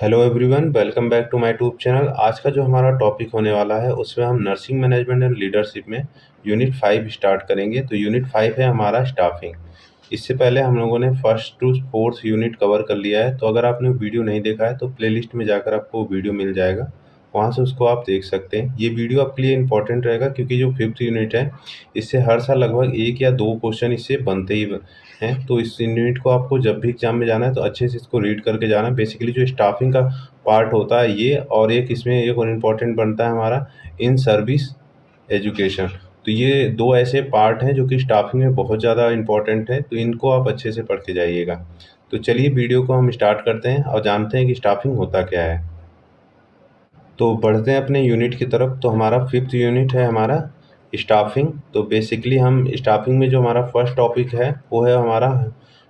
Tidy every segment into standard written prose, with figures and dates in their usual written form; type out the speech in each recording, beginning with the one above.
Hello everyone, welcome back to my YouTube channel. आज का जो हमारा टॉपिक होने वाला है उसमें हम नर्सिंग मैनेजमेंट एंड लीडरशिप में यूनिट 5 स्टार्ट करेंगे। तो यूनिट 5 है हमारा स्टाफिंग। इससे पहले हम लोगों ने first to fourth unit cover कर लिया है। तो अगर आपने वीडियो नहीं देखा है तो प्लेलिस्ट में जाकर आपको वीडियो मिल जाएगा, वहाँ से उसको आप देख सकते हैं। ये वीडियो आपके लिए इंपॉर्टेंट रहेगा क्योंकि जो फिफ्थ यूनिट है इससे हर साल लगभग एक या दो क्वेश्चन इससे बनते ही हैं। तो इस यूनिट को आपको जब भी एग्जाम में जाना है तो अच्छे से इसको रीड करके जाना। बेसिकली जो स्टाफिंग का पार्ट होता है ये, और एक इसमें एक और इम्पोर्टेंट बनता है हमारा इन सर्विस एजुकेशन। तो ये दो ऐसे पार्ट हैं जो कि स्टाफिंग में बहुत ज़्यादा इम्पोर्टेंट है, तो इनको आप अच्छे से पढ़ के जाइएगा। तो चलिए वीडियो को हम स्टार्ट करते हैं और जानते हैं कि स्टाफिंग होता क्या है। तो बढ़ते हैं अपने यूनिट की तरफ। तो हमारा फिफ्थ यूनिट है हमारा स्टाफिंग। तो बेसिकली हम स्टाफिंग में जो हमारा फर्स्ट टॉपिक है वो है हमारा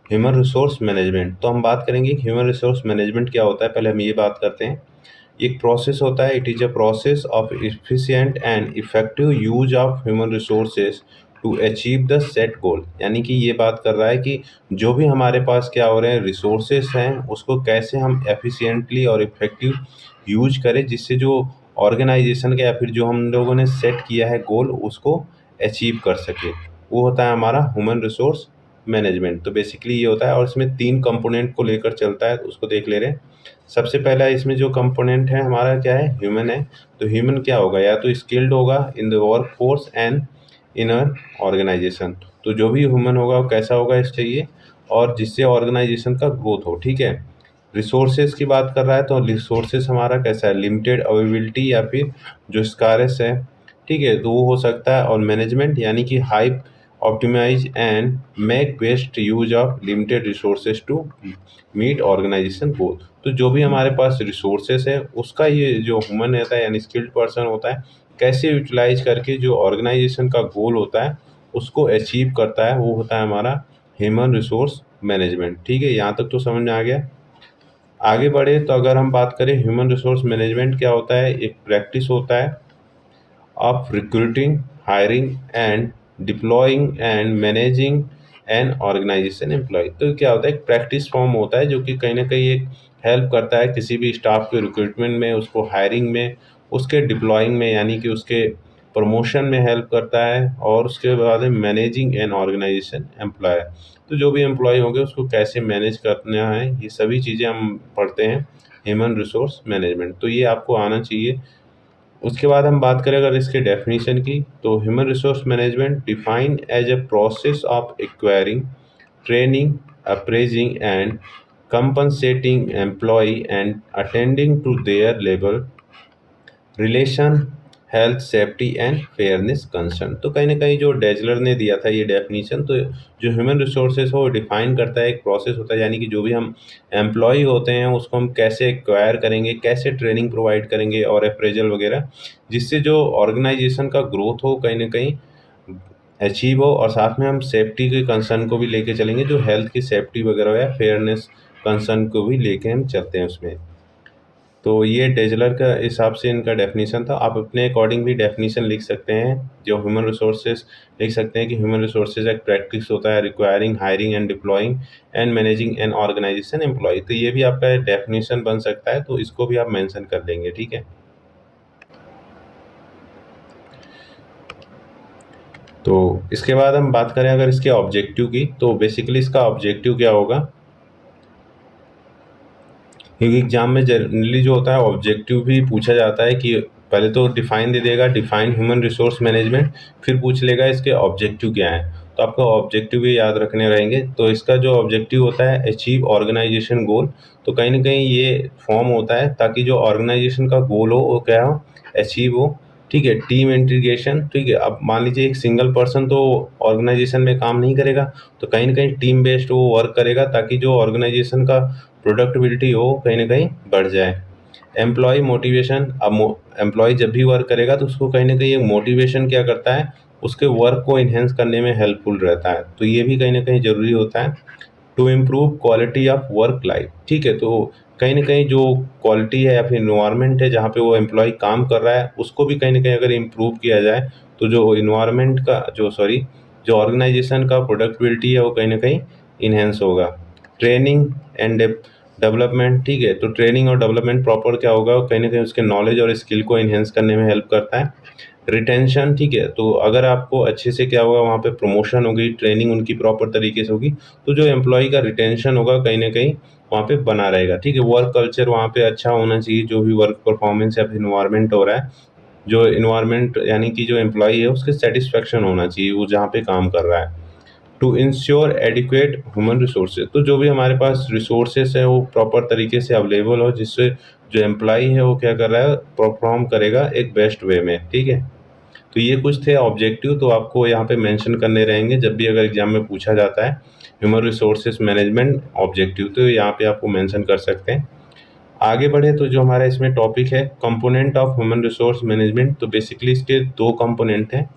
ह्यूमन रिसोर्स मैनेजमेंट। तो हम बात करेंगे ह्यूमन रिसोर्स मैनेजमेंट क्या होता है। पहले हम ये बात करते हैं। एक प्रोसेस होता है, it is a process of efficient and effective use of human resources to achieve the set goal. यानी कि ये बात कर रहा है कि जो भी हमारे पास क्या हो रहे हैं रिसोर्सेस हैं उसको कैसे हम एफिशिएंटली और इफेक्टिव यूज करें, जिससे जो ऑर्गेनाइजेशन का या फिर जो हम लोगों ने सेट किया है गोल उसको अचीव कर सके। वो होता है हमारा ह्यूमन रिसोर्स मैनेजमेंट। तो बेसिकली ये होता है और इसमें तीन कंपोनेंट को लेकर चलता है, तो उसको देख ले रहे हैं। सबसे पहला इसमें जो कंपोनेंट है हमारा क्या है, ह्यूमन है। तो ह्यूमन क्या होगा, या तो स्किल्ड होगा in the workforce and in a organization. तो जो भी ह्यूमन होगा वो कैसा होगा इस चाहिए, और जिससे ऑर्गेनाइजेशन का ग्रोथ हो। ठीक है। रिसोर्सेज की बात कर रहा है तो रिसोर्सेज हमारा कैसा है, लिमिटेड अवेलेबिलिटी या फिर जो स्कार्स है। ठीक है, तो वो हो सकता है। और मैनेजमेंट यानी कि high optimize and make best use of limited resources to meet organization goal. तो जो भी हमारे पास रिसोर्सेस है उसका ये जो ह्यूमन रहता है यानी स्किल्ड पर्सन होता है, कैसे यूटिलाइज करके जो ऑर्गेनाइजेशन का गोल होता है उसको अचीव करता है, वो होता है हमारा ह्यूमन रिसोर्स मैनेजमेंट। ठीक है, यहाँ तक तो समझ में आ गया। आगे बढ़े तो अगर हम बात करें ह्यूमन रिसोर्स मैनेजमेंट क्या होता है, एक प्रैक्टिस होता है of recruiting, hiring and deploying and managing an organization employ. तो क्या होता है, एक प्रैक्टिस फॉर्म होता है जो कि कहीं ना कहीं एक हेल्प करता है किसी भी स्टाफ के रिक्रूटमेंट में, उसको हायरिंग में, उसके डिप्लॉइंग में यानी कि उसके प्रमोशन में हेल्प करता है, और उसके बाद मैनेजिंग एन ऑर्गेनाइजेशन एम्प्लॉय। तो जो भी एम्प्लॉय होंगे उसको कैसे मैनेज करना है, ये सभी चीज़ें हम पढ़ते हैं ह्यूमन रिसोर्स मैनेजमेंट। तो ये आपको आना चाहिए। उसके बाद हम बात करें अगर इसके डेफिनेशन की, तो human resource management define as a process of acquiring, training, appraising and compensating employee and attending to their labor relation, health, safety and fairness concern. तो कहीं ना कहीं जो डेजलर ने दिया था ये डेफिनेशन, तो जो ह्यूमन रिसोर्सेज हो डिफाइन करता है, एक प्रोसेस होता है यानी कि जो भी हम एम्प्लॉय होते हैं उसको हम कैसे एक्वायर करेंगे, कैसे ट्रेनिंग प्रोवाइड करेंगे और अप्रेजल वगैरह, जिससे जो ऑर्गेनाइजेशन का ग्रोथ हो कहीं ना कहीं अचीव हो। और साथ में हम सेफ्टी के कंसर्न को भी लेके चलेंगे, जो हेल्थ की सेफ्टी वगैरह या फेयरनेस कंसर्न को भी लेके हम चलते हैं उसमें। तो ये डेजलर का हिसाब से इनका डेफिनेशन था। आप अपने अकॉर्डिंग भी डेफिनेशन लिख सकते हैं। जो ह्यूमन रिसोर्सेज लिख सकते हैं कि ह्यूमन रिसोर्सेज एक प्रैक्टिस होता है requiring, hiring and deploying and managing an organization employ. तो ये भी आपका डेफिनेशन बन सकता है, तो इसको भी आप मेंशन कर लेंगे। ठीक है। तो इसके बाद हम बात करें अगर इसके ऑब्जेक्टिव की, तो बेसिकली इसका ऑब्जेक्टिव क्या होगा, क्योंकि एग्जाम में जनरली जो होता है ऑब्जेक्टिव भी पूछा जाता है कि पहले तो डिफाइन दे देगा, डिफाइन ह्यूमन रिसोर्स मैनेजमेंट, फिर पूछ लेगा इसके ऑब्जेक्टिव क्या है। तो आपको ऑब्जेक्टिव भी याद रखने रहेंगे। तो इसका जो ऑब्जेक्टिव होता है अचीव ऑर्गेनाइजेशन गोल। तो कहीं ना कहीं ये फॉर्म होता है ताकि जो ऑर्गेनाइजेशन का गोल हो वो क्या हो, अचीव हो। ठीक है। टीम इंटीग्रेशन, ठीक है। अब मान लीजिए एक सिंगल पर्सन तो ऑर्गेनाइजेशन में काम नहीं करेगा, तो कहीं ना कहीं टीम बेस्ड वो वर्क करेगा ताकि जो ऑर्गेनाइजेशन का प्रोडक्टिविटी हो कहीं ना कहीं बढ़ जाए। एम्प्लॉय मोटिवेशन, अब एम्प्लॉय जब भी वर्क करेगा तो उसको कहीं ना कहीं एक मोटिवेशन क्या करता है, उसके वर्क को इन्हेंस करने में हेल्पफुल रहता है। तो ये भी कहीं ना कहीं ज़रूरी होता है। To improve quality of work life, ठीक है। तो कहीं ना कहीं जो क्वालिटी है या फिर इन्वायरमेंट है जहाँ पे वो एम्प्लॉय काम कर रहा है उसको भी कहीं ना कहीं अगर इम्प्रूव किया जाए तो जो इन्वायरमेंट का जो ऑर्गेनाइजेशन का प्रोडक्टिविटी है वो कहीं ना कहीं इन्हेंस होगा। ट्रेनिंग एंड डेवलपमेंट, ठीक है। तो ट्रेनिंग और डेवलपमेंट प्रॉपर क्या होगा, कहीं ना कहीं उसके नॉलेज और स्किल को इन्हेंस करने में हेल्प करता है। रिटेंशन, ठीक है। तो अगर आपको अच्छे से क्या होगा, वहाँ पे प्रमोशन होगी, ट्रेनिंग उनकी प्रॉपर तरीके से होगी, तो जो एम्प्लॉय का रिटेंशन होगा कहीं ना कहीं वहाँ पे बना रहेगा, ठीक है। वर्क कल्चर वहाँ पे अच्छा होना चाहिए, जो भी वर्क परफॉर्मेंस या फिर इन्वायरमेंट हो रहा है, जो इन्वायरमेंट यानी कि जो एम्प्लॉय है उसके सेटिस्फेक्शन होना चाहिए वो जहाँ पे काम कर रहा है। To ensure adequate human resources, तो जो भी हमारे पास रिसोर्सेज है वो प्रॉपर तरीके से अवेलेबल हो, जिससे जो एम्प्लॉय है वो क्या कर रहा है, परफॉर्म करेगा एक बेस्ट वे में, ठीक है। तो ये कुछ थे ऑब्जेक्टिव, तो आपको यहाँ पे मेंशन करने रहेंगे जब भी अगर एग्जाम में पूछा जाता है ह्यूमन रिसोर्सेज मैनेजमेंट ऑब्जेक्टिव, तो यहाँ पे आपको मेंशन कर सकते हैं। आगे बढ़े तो जो हमारा इसमें टॉपिक है component of human resource management, तो बेसिकली इसके दो कंपोनेंट हैं।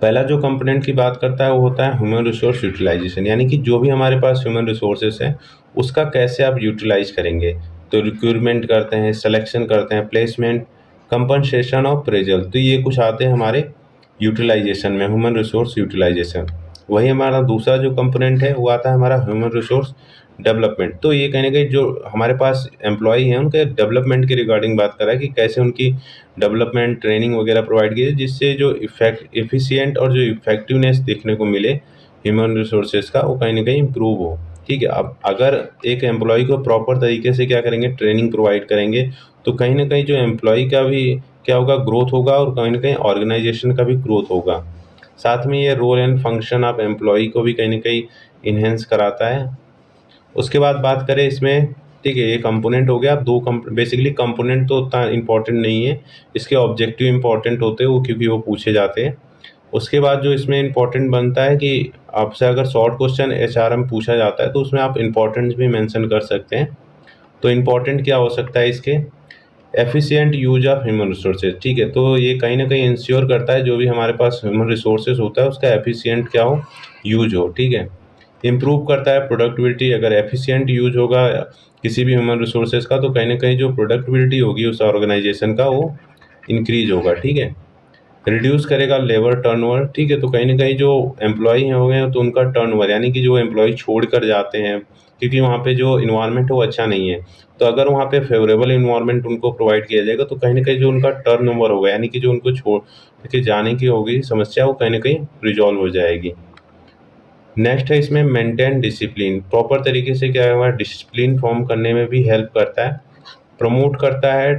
पहला जो कंपोनेंट की बात करता है वो होता है ह्यूमन रिसोर्स यूटिलाइजेशन, यानी कि जो भी हमारे पास ह्यूमन रिसोर्सेस है उसका कैसे आप यूटिलाइज करेंगे। तो रिक्रूटमेंट करते हैं, सिलेक्शन करते हैं, प्लेसमेंट, कंपनसेशन और प्रेजल, तो ये कुछ आते हैं हमारे यूटिलाइजेशन में, ह्यूमन रिसोर्स यूटिलाइजेशन। वही हमारा दूसरा जो कंपोनेंट है वो आता है हमारा ह्यूमन रिसोर्स डेवलपमेंट। तो ये कहीं ना कहीं जो हमारे पास एम्प्लॉय हैं उनके डेवलपमेंट के रिगार्डिंग बात कर रहा है कि कैसे उनकी डेवलपमेंट ट्रेनिंग वगैरह प्रोवाइड की, जिससे जो एफिशिएंट और जो इफेक्टिवनेस देखने को मिले ह्यूमन रिसोर्सेज का, वो कहीं ना कहीं इम्प्रूव हो, ठीक है। अब अगर एक एम्प्लॉय को प्रॉपर तरीके से क्या करेंगे, ट्रेनिंग प्रोवाइड करेंगे, तो कहीं ना कहीं जो एम्प्लॉय का भी क्या होगा, ग्रोथ होगा, और कहीं ना कहीं ऑर्गेनाइजेशन का भी ग्रोथ होगा। साथ में ये role and function of employ को भी कहीं ना कहीं इन्हेंस कराता है। उसके बाद बात करें इसमें, ठीक है, ये कंपोनेंट हो गया। अब दो बेसिकली कंपोनेंट तो उतना इम्पोर्टेंट नहीं है, इसके ऑब्जेक्टिव इंपॉर्टेंट होते हैं वो, क्योंकि वो पूछे जाते हैं। उसके बाद जो इसमें इम्पोर्टेंट बनता है कि आपसे अगर शॉर्ट क्वेश्चन एचआरएम पूछा जाता है तो उसमें आप इम्पोर्टेंट भी मेंशन कर सकते हैं। तो इम्पोर्टेंट क्या हो सकता है इसके, efficient use of human resources, ठीक है। तो ये कहीं ना कहीं इंश्योर करता है जो भी हमारे पास ह्यूमन रिसोर्सेज होता है उसका एफिशिएंट क्या हो, यूज हो, ठीक है। इम्प्रूव करता है प्रोडक्टिविटी, अगर एफिशिएंट यूज होगा किसी भी ह्यूमन रिसोर्सेज का तो कहीं ना कहीं जो प्रोडक्टिविटी होगी उस ऑर्गेनाइजेशन का वो इंक्रीज होगा, ठीक है। रिड्यूस करेगा लेबर टर्नओवर, ठीक है। तो कहीं ना कहीं जो एम्प्लॉय हैं हो गए तो उनका टर्नओवर, यानी कि जो एम्प्लॉय छोड़ कर जाते हैं क्योंकि वहाँ पे जो इन्वायरमेंट है वो अच्छा नहीं है, तो अगर वहाँ पे फेवरेबल इन्वायरमेंट उनको प्रोवाइड किया जाएगा तो कहीं ना कहीं जो उनका टर्नओवर होगा, यानी कि जो उनको छोड़ के जाने की होगी समस्या, वो कहीं ना कहीं रिजॉल्व हो जाएगी। नेक्स्ट है इसमें मेंटेन डिसिप्लिन, प्रॉपर तरीके से क्या है, डिसिप्लिन फॉर्म करने में भी हेल्प करता है। प्रमोट करता है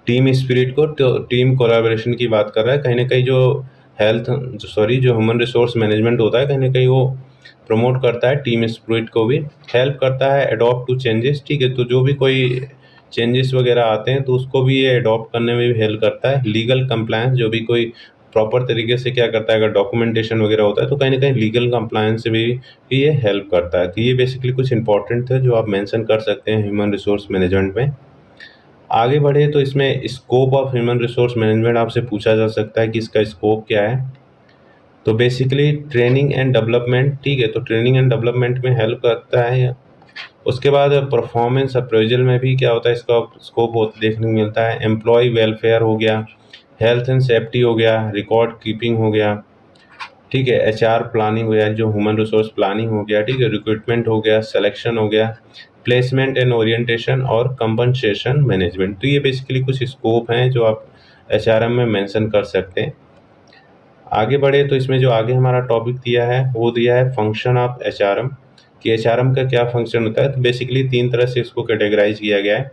टीम स्पिरिट को, तो टीम कोलैबोरेशन की बात कर रहा है, कहीं ना कहीं जो जो ह्यूमन रिसोर्स मैनेजमेंट होता है कहीं ना कहीं वो प्रमोट करता है टीम स्पिरिट को भी। हेल्प करता है अडॉप्ट टू चेंजेस, ठीक है। तो जो भी कोई चेंजेस वगैरह आते हैं तो उसको भी ये अडॉप्ट करने में भी हेल्प करता है। लीगल कंप्लायंस, जो भी कोई प्रॉपर तरीके से क्या करता है, अगर डॉक्यूमेंटेशन वगैरह होता है तो कहीं ना कहीं लीगल कंप्लायंस से भी ये हेल्प करता है। तो ये बेसिकली कुछ इंपॉर्टेंट थे जो आप मेंशन कर सकते हैं ह्यूमन रिसोर्स मैनेजमेंट में। आगे बढ़े तो इसमें scope of human resource management आपसे पूछा जा सकता है कि इसका स्कोप क्या है। तो बेसिकली ट्रेनिंग एंड डेवलपमेंट, ठीक है। तो ट्रेनिंग एंड डेवलपमेंट में हेल्प करता है। उसके बाद परफॉर्मेंस अप्रेजल में भी क्या होता है, इसका स्कोप देखने को मिलता है। एम्प्लॉय वेलफेयर हो गया, हेल्थ एंड सेफ्टी हो गया, रिकॉर्ड कीपिंग हो गया, ठीक है। एचआर प्लानिंग हो गया, जो ह्यूमन रिसोर्स प्लानिंग हो गया, ठीक है। रिक्रूटमेंट हो गया, सिलेक्शन हो गया, प्लेसमेंट एंड ओरिएंटेशन और कंपनसेशन मैनेजमेंट। तो ये बेसिकली कुछ स्कोप हैं जो आप एचआरएम में मेंशन कर सकते हैं। आगे बढ़े तो इसमें जो आगे हमारा टॉपिक दिया है वो दिया है फंक्शन ऑफ एचआरएम, कि एचआरएम का क्या फंक्शन होता है। तो बेसिकली 3 तरह से इसको कैटेगराइज किया गया है।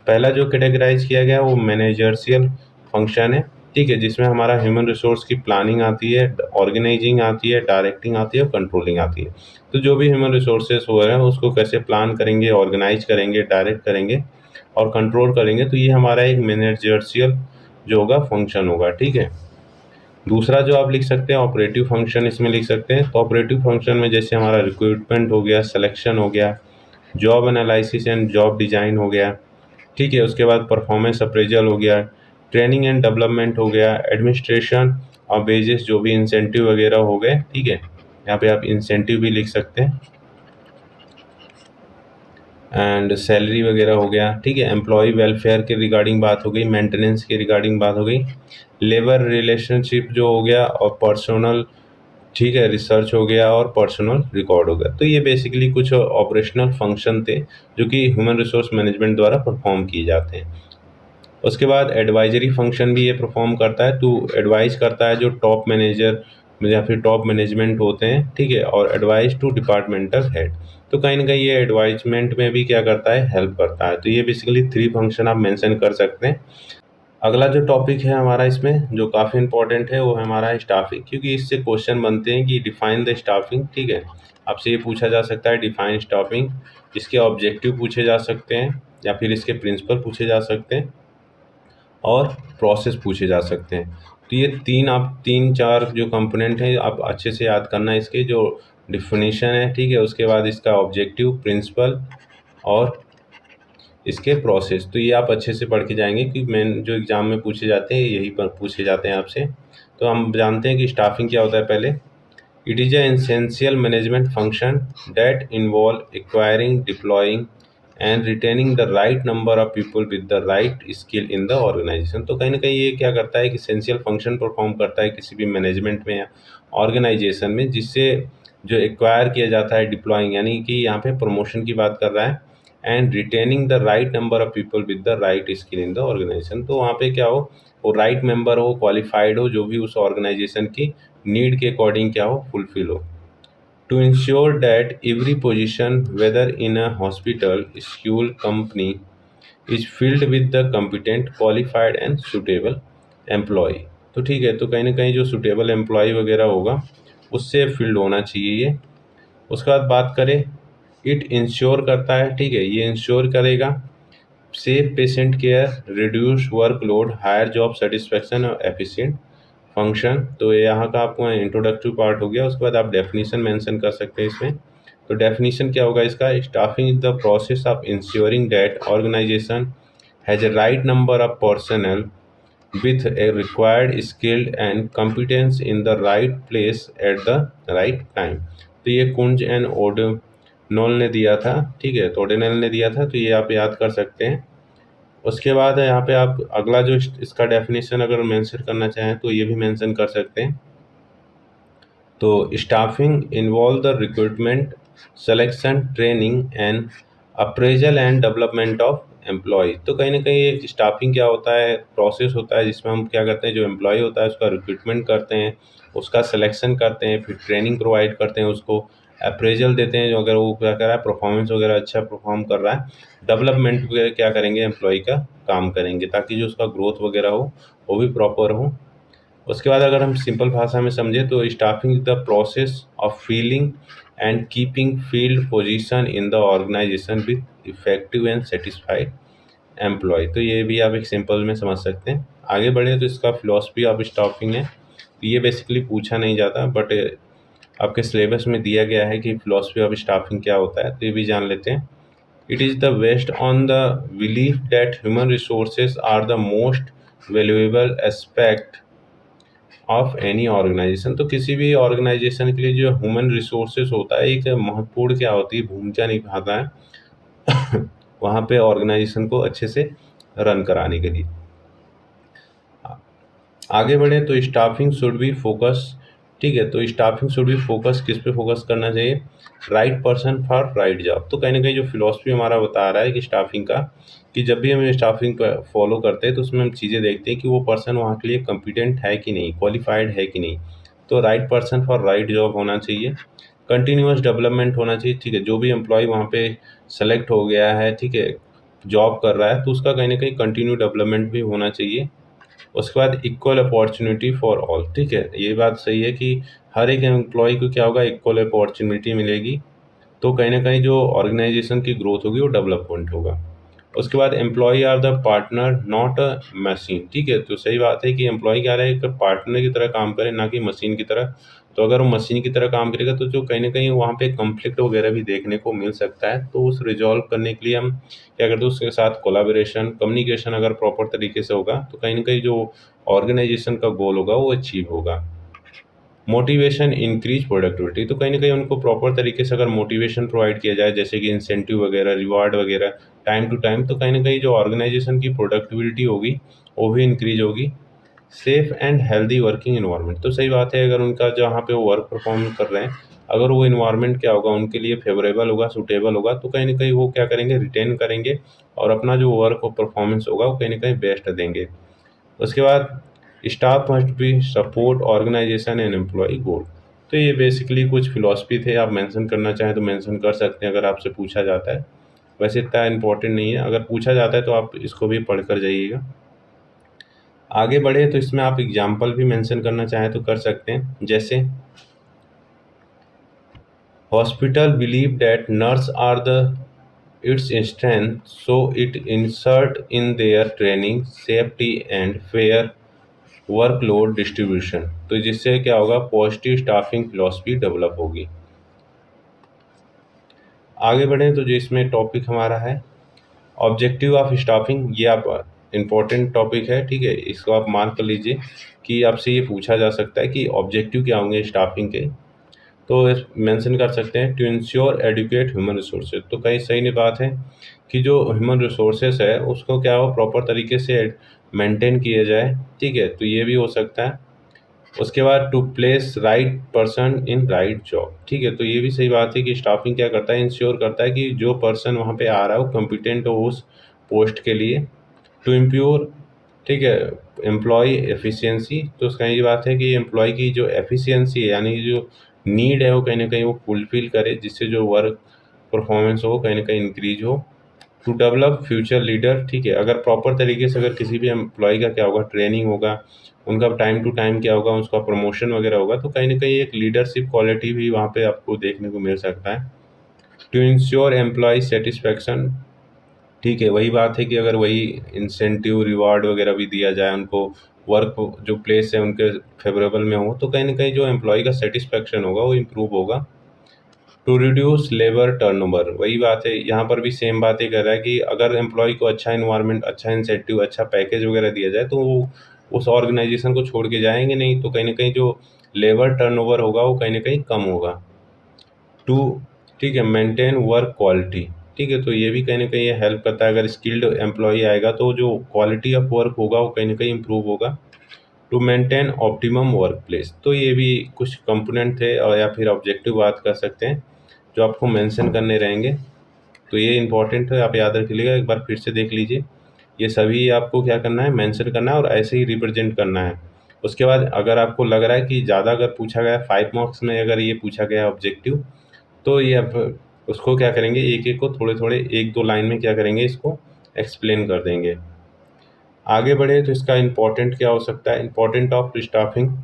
पहला जो कैटेगराइज किया गया है वो मैनेजर्शियल फंक्शन है, ठीक है, जिसमें हमारा ह्यूमन रिसोर्स की प्लानिंग आती है, ऑर्गेनाइजिंग आती है, डायरेक्टिंग आती है और कंट्रोलिंग आती है। तो जो भी ह्यूमन रिसोर्सेज हो रहे हैं उसको कैसे प्लान करेंगे, ऑर्गेनाइज करेंगे, डायरेक्ट करेंगे और कंट्रोल करेंगे, तो ये हमारा एक मैनेजर्शियल जो होगा फंक्शन होगा, ठीक है। दूसरा जो आप लिख सकते हैं ऑपरेटिव फंक्शन, इसमें लिख सकते हैं। तो ऑपरेटिव फंक्शन में जैसे हमारा रिक्रूटमेंट हो गया, सिलेक्शन हो गया, job analysis and job design हो गया, ठीक है। उसके बाद परफॉर्मेंस अप्रेजल हो गया, ट्रेनिंग एंड डेवलपमेंट हो गया, एडमिनिस्ट्रेशन और बेसिस जो भी इंसेंटिव वगैरह हो गए, ठीक है। यहाँ पे आप इंसेंटिव भी लिख सकते हैं एंड सैलरी वगैरह हो गया, ठीक है। एम्प्लॉय वेलफेयर के रिगार्डिंग बात हो गई, मेंटेनेंस के रिगार्डिंग बात हो गई, लेबर रिलेशनशिप जो हो गया और पर्सनल, ठीक है, रिसर्च हो गया और पर्सनल रिकॉर्ड हो गया। तो ये बेसिकली कुछ ऑपरेशनल फंक्शन थे जो कि ह्यूमन रिसोर्स मैनेजमेंट द्वारा परफॉर्म किए जाते हैं। उसके बाद एडवाइजरी फंक्शन भी ये परफॉर्म करता है, तो एडवाइस करता है जो टॉप मैनेजर या फिर टॉप मैनेजमेंट होते हैं, ठीक है, और एडवाइस टू डिपार्टमेंटल हेड। तो कहीं ना कहीं ये एडवाइजमेंट में भी क्या करता है, हेल्प करता है। तो ये बेसिकली 3 फंक्शन आप मेंशन कर सकते हैं। अगला जो टॉपिक है हमारा इसमें जो काफ़ी इंपॉर्टेंट है वो है हमारा स्टाफिंग, क्योंकि इससे क्वेश्चन बनते हैं कि डिफाइन द स्टाफिंग। ठीक है, आपसे ये पूछा जा सकता है डिफाइन स्टाफिंग। इसके ऑब्जेक्टिव पूछे जा सकते हैं या फिर इसके प्रिंसिपल पूछे जा सकते हैं और प्रोसेस पूछे जा सकते हैं। तो ये तीन चार जो कंपोनेंट हैं आप अच्छे से याद करना है। इसके जो डिफिनीशन है, ठीक है, उसके बाद इसका ऑब्जेक्टिव, प्रिंसिपल और इसके प्रोसेस। तो ये आप अच्छे से पढ़ के जाएंगे कि मेन जो एग्जाम में पूछे जाते हैं यही पर पूछे जाते हैं आपसे। तो हम जानते हैं कि स्टाफिंग क्या होता है। पहले, it is a essential management function that involve acquiring, deploying and retaining the right number of people with the right skill in the organisation. तो कहीं ना कहीं ये क्या करता है कि एसेंशियल फंक्शन परफॉर्म करता है किसी भी मैनेजमेंट में या ऑर्गेनाइजेशन में, जिससे जो एक्वायर किया जाता है, डिप्लॉइंग यानी कि यहाँ पे प्रमोशन की बात कर रहा है, and retaining the right number of people with the right skill in the organisation. तो वहाँ पे क्या हो, वो राइट मेंबर हो, क्वालिफाइड हो, जो भी उस ऑर्गेनाइजेशन की नीड के अकॉर्डिंग क्या हो, फुलफिल हो। To ensure that every position, whether in a hospital, school, company, is filled with the competent, qualified and suitable employee। तो ठीक है, तो कहीं ना कहीं जो suitable employee वगैरह होगा उससे फील्ड होना चाहिए ये। उसके बाद बात करें, इट इंश्योर करता है, ठीक है, ये इंश्योर करेगा safe patient care, reduce workload, higher job satisfaction और एफिशिएंट फंक्शन। तो ये यहाँ का आपको इंट्रोडक्टरी पार्ट हो गया। उसके बाद आप डेफिनेशन मेंशन कर सकते हैं इसमें। तो डेफिनेशन क्या होगा इसका, staffing is the process of ensuring that organization has a right number of personal with a required skill and competence in the right place at the right time। तो ये कुंज एंड ओडेनोल ने दिया था, ठीक है, तो ओडेनल ने दिया था, तो ये आप याद कर सकते हैं। उसके बाद यहाँ पे आप अगला जो इसका डेफिनेशन अगर मेंशन करना चाहें तो ये भी मेंशन कर सकते हैं। तो staffing involve the recruitment, selection, training and appraisal and development of employ. तो कहीं ना कहीं एक स्टाफिंग क्या होता है, प्रोसेस होता है जिसमें हम क्या करते हैं, जो एम्प्लॉय होता है उसका रिक्रूटमेंट करते हैं, उसका सिलेक्शन करते हैं, फिर ट्रेनिंग प्रोवाइड करते हैं, उसको अप्रेजल देते हैं जो अगर वो क्या कर रहा है, परफॉर्मेंस वगैरह अच्छा परफॉर्म कर रहा है, डेवलपमेंट वगैरह क्या करेंगे, एम्प्लॉय का काम करेंगे ताकि जो उसका ग्रोथ वगैरह हो वो भी प्रॉपर हो। उसके बाद अगर हम सिंपल भाषा में समझें तो staffing is the process of filling and keeping field position in the organization with effective and satisfied employ. तो ये भी आप एक सिंपल में समझ सकते हैं। आगे बढ़े तो इसका फिलॉसफी ऑफ स्टाफिंग है, तो ये बेसिकली पूछा नहीं जाता बट आपके सिलेबस में दिया गया है कि फिलॉसफी ऑफ स्टाफिंग क्या होता है, तो ये भी जान लेते हैं। It is the based on the belief that human resources are the most valuable aspect of any organization. तो किसी भी ऑर्गेनाइजेशन के लिए जो ह्यूमन रिसोर्सेज होता है एक महत्वपूर्ण क्या होती है, भूमिका निभाता है वहाँ पे ऑर्गेनाइजेशन को अच्छे से रन कराने के लिए। आगे बढ़े तो स्टाफिंग शुड बी फोकस, ठीक है, तो स्टाफिंग शुड बी फोकस, किस पे फोकस करना चाहिए, right person for right job. तो कहीं ना कहीं जो फिलॉसफी हमारा बता रहा है कि स्टाफिंग का, कि जब भी हम स्टाफिंग फॉलो करते हैं तो उसमें हम चीज़ें देखते हैं कि वो पर्सन वहाँ के लिए कॉम्पिटेंट है कि नहीं, क्वालिफाइड है कि नहीं। तो right person for right job होना चाहिए, कंटिन्यूअस डेवलपमेंट होना चाहिए, ठीक है, जो भी एम्प्लॉय वहाँ पे सेलेक्ट हो गया है, ठीक है, जॉब कर रहा है, तो उसका कहीं ना कहीं कंटिन्यू डेवलपमेंट भी होना चाहिए। उसके बाद इक्वल अपॉर्चुनिटी फॉर ऑल, ठीक है, ये बात सही है कि हर एक एम्प्लॉय को क्या होगा, इक्वल अपॉर्चुनिटी मिलेगी, तो कहीं ना कहीं जो ऑर्गेनाइजेशन की ग्रोथ होगी वो डेवलपमेंट होगा। उसके बाद employ are the partner not a machine, ठीक है, तो सही बात है कि एम्प्लॉय क्या रहे, एक पार्टनर की तरह काम करे ना कि मशीन की तरह। तो अगर वो मशीन की तरह काम करेगा तो जो कहीं ना कहीं वहाँ पे कॉन्फ्लिक्ट वगैरह भी देखने को मिल सकता है, तो उस रिजॉल्व करने के लिए हम क्या करते हैं, उसके साथ कोलाबोरेशन, कम्युनिकेशन अगर प्रॉपर तरीके से होगा तो कहीं ना कहीं जो ऑर्गेनाइजेशन का गोल होगा वो अचीव होगा। मोटिवेशन इंक्रीज प्रोडक्टिविटी, तो कहीं ना कहीं उनको प्रॉपर तरीके से अगर मोटिवेशन प्रोवाइड किया जाए जैसे कि इंसेंटिव वगैरह, रिवार्ड वगैरह टाइम टू टाइम, तो कहीं ना कहीं जो ऑर्गेनाइजेशन की प्रोडक्टिविटी होगी वो भी इंक्रीज होगी। Safe and healthy working environment. तो सही बात है, अगर उनका जहाँ पे वो वर्क परफॉर्म कर रहे हैं, अगर वो इन्वायरमेंट क्या होगा उनके लिए फेवरेबल होगा, सूटेबल होगा, तो कहीं ना कहीं वो क्या करेंगे, रिटेन करेंगे और अपना जो वर्क परफॉर्मेंस होगा वो कहीं ना कहीं बेस्ट देंगे। उसके बाद staff must be support organization and employ goal. तो ये बेसिकली कुछ फिलॉसफी थे, आप मेंशन करना चाहें तो मेंशन कर सकते हैं अगर आपसे पूछा जाता है। वैसे इतना इम्पोर्टेंट नहीं है, अगर पूछा जाता है तो आप इसको भी पढ़ कर जाइएगा। आगे बढ़े तो इसमें आप एग्जाम्पल भी मेंशन करना चाहें तो कर सकते हैं, जैसे hospital believe that nurse are the its strength, so it insert in their training safety and fair workload distribution. तो जिससे क्या होगा, पॉजिटिव स्टाफिंग फिलॉसफी डेवलप होगी। आगे बढ़ें तो जो इसमें टॉपिक हमारा है ऑब्जेक्टिव ऑफ स्टाफिंग, ये आप इम्पोर्टेंट टॉपिक है, ठीक है, इसको आप मार्क कर लीजिए कि आपसे ये पूछा जा सकता है कि ऑब्जेक्टिव क्या होंगे स्टाफिंग के। तो मेंशन कर सकते हैं to ensure adequate human resources. तो कहीं सही नहीं बात है कि जो ह्यूमन रिसोर्सेज है उसको क्या हो, प्रॉपर तरीके से मेंटेन किया जाए, ठीक है, तो ये भी हो सकता है। उसके बाद to place right person in right job, ठीक है, तो ये भी सही बात है कि स्टाफिंग क्या करता है, इंश्योर करता है कि जो पर्सन वहाँ पे आ रहा है वो कॉम्पिटेंट हो उस पोस्ट के लिए। टू इम्प्योर, ठीक है, एम्प्लॉय एफिशिएंसी, तो उसका ये बात है कि एम्प्लॉय की जो एफिशिएंसी है यानी जो नीड है वो कहीं ना कहीं वो फुलफिल करे, जिससे जो वर्क परफॉर्मेंस हो कहीं ना कहीं इंक्रीज हो। टू डेवलप फ्यूचर लीडर, ठीक है, अगर प्रॉपर तरीके से अगर किसी भी एम्प्लॉय का क्या होगा, ट्रेनिंग होगा, उनका टाइम टू टाइम क्या होगा, उसका प्रमोशन वगैरह होगा, तो कहीं ना कहीं एक लीडरशिप क्वालिटी भी वहाँ पे आपको देखने को मिल सकता है। टू इंश्योर एम्प्लॉय सेटिस्फैक्शन, ठीक है, वही बात है कि अगर वही इंसेंटिव रिवार्ड वगैरह भी दिया जाए उनको, वर्क जो प्लेस है उनके फेवरेबल में हो, तो कहीं ना कहीं जो एम्प्लॉय का सेटिस्फैक्शन होगा वो इम्प्रूव होगा। टू रिड्यूस लेबर टर्नओवर, वही बात है, यहाँ पर भी सेम बात ही कर रहा है कि अगर एम्प्लॉय को अच्छा इन्वायरमेंट, अच्छा इंसेंटिव, अच्छा पैकेज वगैरह दिया जाए तो वो उस ऑर्गेनाइजेशन को छोड़ के जाएंगे नहीं, तो कहीं ना कहीं जो लेबर टर्नओवर होगा वो कहीं ना कहीं कम होगा। टू, ठीक है, मेंटेन वर्क क्वालिटी, ठीक है, तो ये भी कहीं ना कहीं ये हेल्प करता है, अगर स्किल्ड एम्प्लॉय आएगा तो जो क्वालिटी ऑफ वर्क होगा वो कहीं ना कहीं इम्प्रूव होगा। To maintain optimum workplace, तो ये भी कुछ कंपोनेंट थे और या फिर ऑब्जेक्टिव बात कर सकते हैं जो आपको मेंशन करने रहेंगे। तो ये इंपॉर्टेंट है, आप याद रख लीजिएगा, एक बार फिर से देख लीजिए, ये सभी आपको क्या करना है, मेंशन करना है और ऐसे ही रिप्रेजेंट करना है। उसके बाद अगर आपको लग रहा है कि ज़्यादा अगर पूछा गया 5 मार्क्स में, अगर ये पूछा गया ऑब्जेक्टिव, तो ये आप उसको क्या करेंगे, एक एक को थोड़े थोड़े 1-2 लाइन में क्या करेंगे, इसको एक्सप्लेन कर देंगे। आगे बढ़े तो इसका इम्पोर्टेंट क्या हो सकता है, इम्पोर्टेंट ऑफ स्टाफिंग,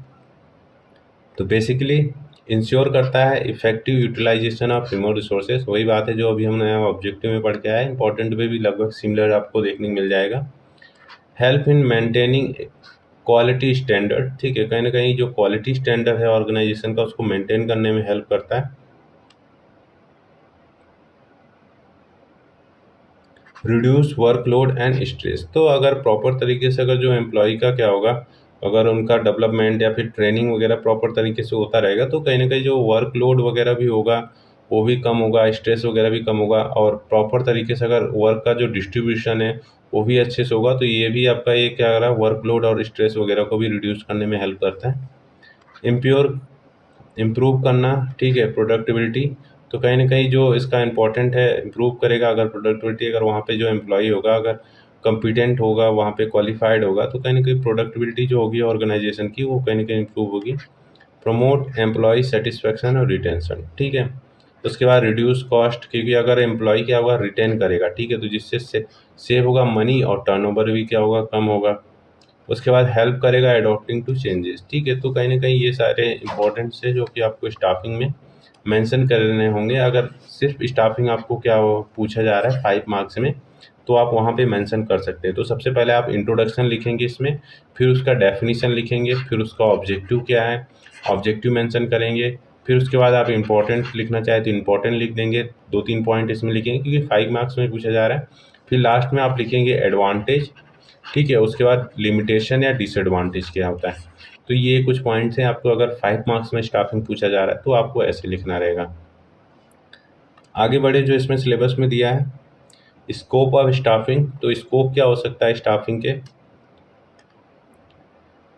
तो बेसिकली इंश्योर करता है effective utilisation of human resources, वही बात है जो अभी हमने ऑब्जेक्टिव में पढ़ के आए, इंपॉर्टेंट में भी लगभग सिमिलर आपको देखने को मिल जाएगा। Help in maintaining quality standard, ठीक है, कहीं ना कहीं जो क्वालिटी स्टैंडर्ड है ऑर्गेनाइजेशन का उसको मेंटेन करने में हेल्प करता है। रिड्यूस वर्कलोड एंड स्ट्रेस, तो अगर प्रॉपर तरीके से अगर जो एम्प्लॉय का क्या होगा, अगर उनका डेवलपमेंट या फिर ट्रेनिंग वगैरह प्रॉपर तरीके से होता रहेगा तो कहीं ना कहीं जो वर्कलोड वगैरह भी होगा वो भी कम होगा, स्ट्रेस वगैरह भी कम होगा, और प्रॉपर तरीके से अगर वर्क का जो डिस्ट्रीब्यूशन है वो भी अच्छे से होगा, तो ये भी आपका ये क्या कर रहा है, वर्कलोड और स्ट्रेस वगैरह को भी रिड्यूस करने में हेल्प करता है। इम्प्योर, इम्प्रूव करना, ठीक है, प्रोडक्टिविटी, तो कहीं ना कहीं जो इसका इम्पोर्टेंट है, इम्प्रूव करेगा अगर प्रोडक्टिविटी, अगर वहाँ पे जो एम्प्लॉय होगा अगर कम्पिटेंट होगा, वहाँ पे क्वालिफाइड होगा, तो कहीं ना कहीं प्रोडक्टिविटी जो होगी ऑर्गेनाइजेशन की वो कहीं ना कहीं इम्प्रूव होगी। प्रमोट एम्प्लॉय सेटिस्फैक्शन और रिटेंशन, ठीक है, उसके बाद रिड्यूस कॉस्ट, क्योंकि अगर एम्प्लॉय क्या होगा, रिटेन करेगा, ठीक है, तो जिससे सेव होगा मनी और टर्नओवर भी क्या होगा, कम होगा। उसके बाद हेल्प करेगा एडॉप्टिंग टू चेंजेस, ठीक है, तो कहीं ना कहीं ये सारे इंपॉर्टेंट्स है जो कि आपको स्टाफिंग में मेंशन करने होंगे। अगर सिर्फ स्टाफिंग आपको क्या पूछा जा रहा है 5 मार्क्स में, तो आप वहाँ पे मेंशन कर सकते हैं। तो सबसे पहले आप इंट्रोडक्शन लिखेंगे इसमें, फिर उसका डेफिनेशन लिखेंगे, फिर उसका ऑब्जेक्टिव क्या है, ऑब्जेक्टिव मेंशन करेंगे, फिर उसके बाद आप इंपॉर्टेंट लिखना चाहें तो इंपॉर्टेंट लिख देंगे, 2-3 पॉइंट इसमें लिखेंगे क्योंकि 5 मार्क्स में पूछा जा रहा है। फिर लास्ट में आप लिखेंगे एडवांटेज, ठीक है, उसके बाद लिमिटेशन या डिसएडवांटेज क्या होता है। तो ये कुछ पॉइंट्स हैं, आपको अगर 5 मार्क्स में स्टाफिंग पूछा जा रहा है तो आपको ऐसे लिखना रहेगा। आगे बढ़े जो इसमें सिलेबस में दिया है स्कोप ऑफ स्टाफिंग, तो स्कोप क्या हो सकता है स्टाफिंग के,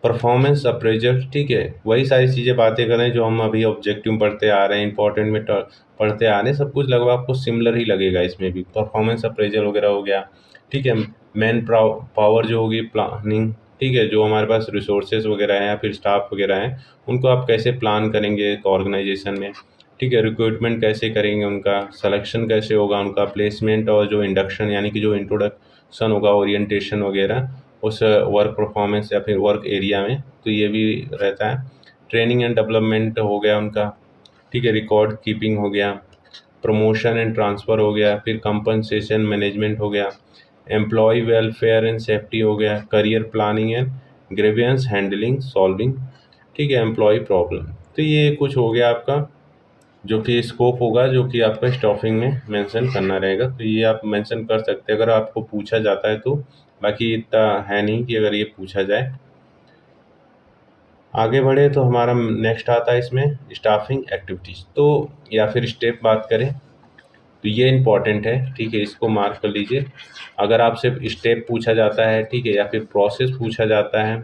परफॉर्मेंस अप्रेजल, ठीक है, वही सारी चीज़ें बातें करें जो हम अभी ऑब्जेक्टिव में पढ़ते आ रहे हैं, इंपॉर्टेंट में पढ़ते आ रहे हैं, सब कुछ लगभग आपको सिमिलर ही लगेगा। इसमें भी परफॉर्मेंस अप्रेजल वगैरह हो गया, ठीक है। मैन पावर जो होगी, प्लानिंग, ठीक है, जो हमारे पास रिसोर्सेज वगैरह हैं या फिर स्टाफ वगैरह हैं, उनको आप कैसे प्लान करेंगे एक ऑर्गेनाइजेशन में, ठीक है। रिक्रूटमेंट कैसे करेंगे, उनका सिलेक्शन कैसे होगा, उनका प्लेसमेंट और जो इंडक्शन यानी कि जो इंट्रोडक्शन होगा, ओरिएंटेशन वगैरह उस वर्क परफॉर्मेंस या फिर वर्क एरिया में, तो ये भी रहता है। ट्रेनिंग एंड डेवलपमेंट हो गया उनका, ठीक है। रिकॉर्ड कीपिंग हो गया, प्रमोशन एंड ट्रांसफ़र हो गया, फिर कंपनसेशन मैनेजमेंट हो गया, एम्प्लॉय वेलफेयर एंड सेफ्टी हो गया, career planning and grievance handling solving, ठीक है, एम्प्लॉय प्रॉब्लम। तो ये कुछ हो गया आपका जो कि स्कोप होगा, जो कि आपका स्टाफिंग में मेंशन करना रहेगा। तो ये आप मेंशन कर सकते हैं अगर आपको पूछा जाता है तो, बाकी इतना है नहीं कि अगर ये पूछा जाए। आगे बढ़े तो हमारा नेक्स्ट आता है इसमें स्टाफिंग एक्टिविटीज़, तो या फिर स्टेप बात करें तो ये इम्पॉर्टेंट है, ठीक है, इसको मार्क कर लीजिए। अगर आपसे स्टेप पूछा जाता है, ठीक है, या फिर प्रोसेस पूछा जाता है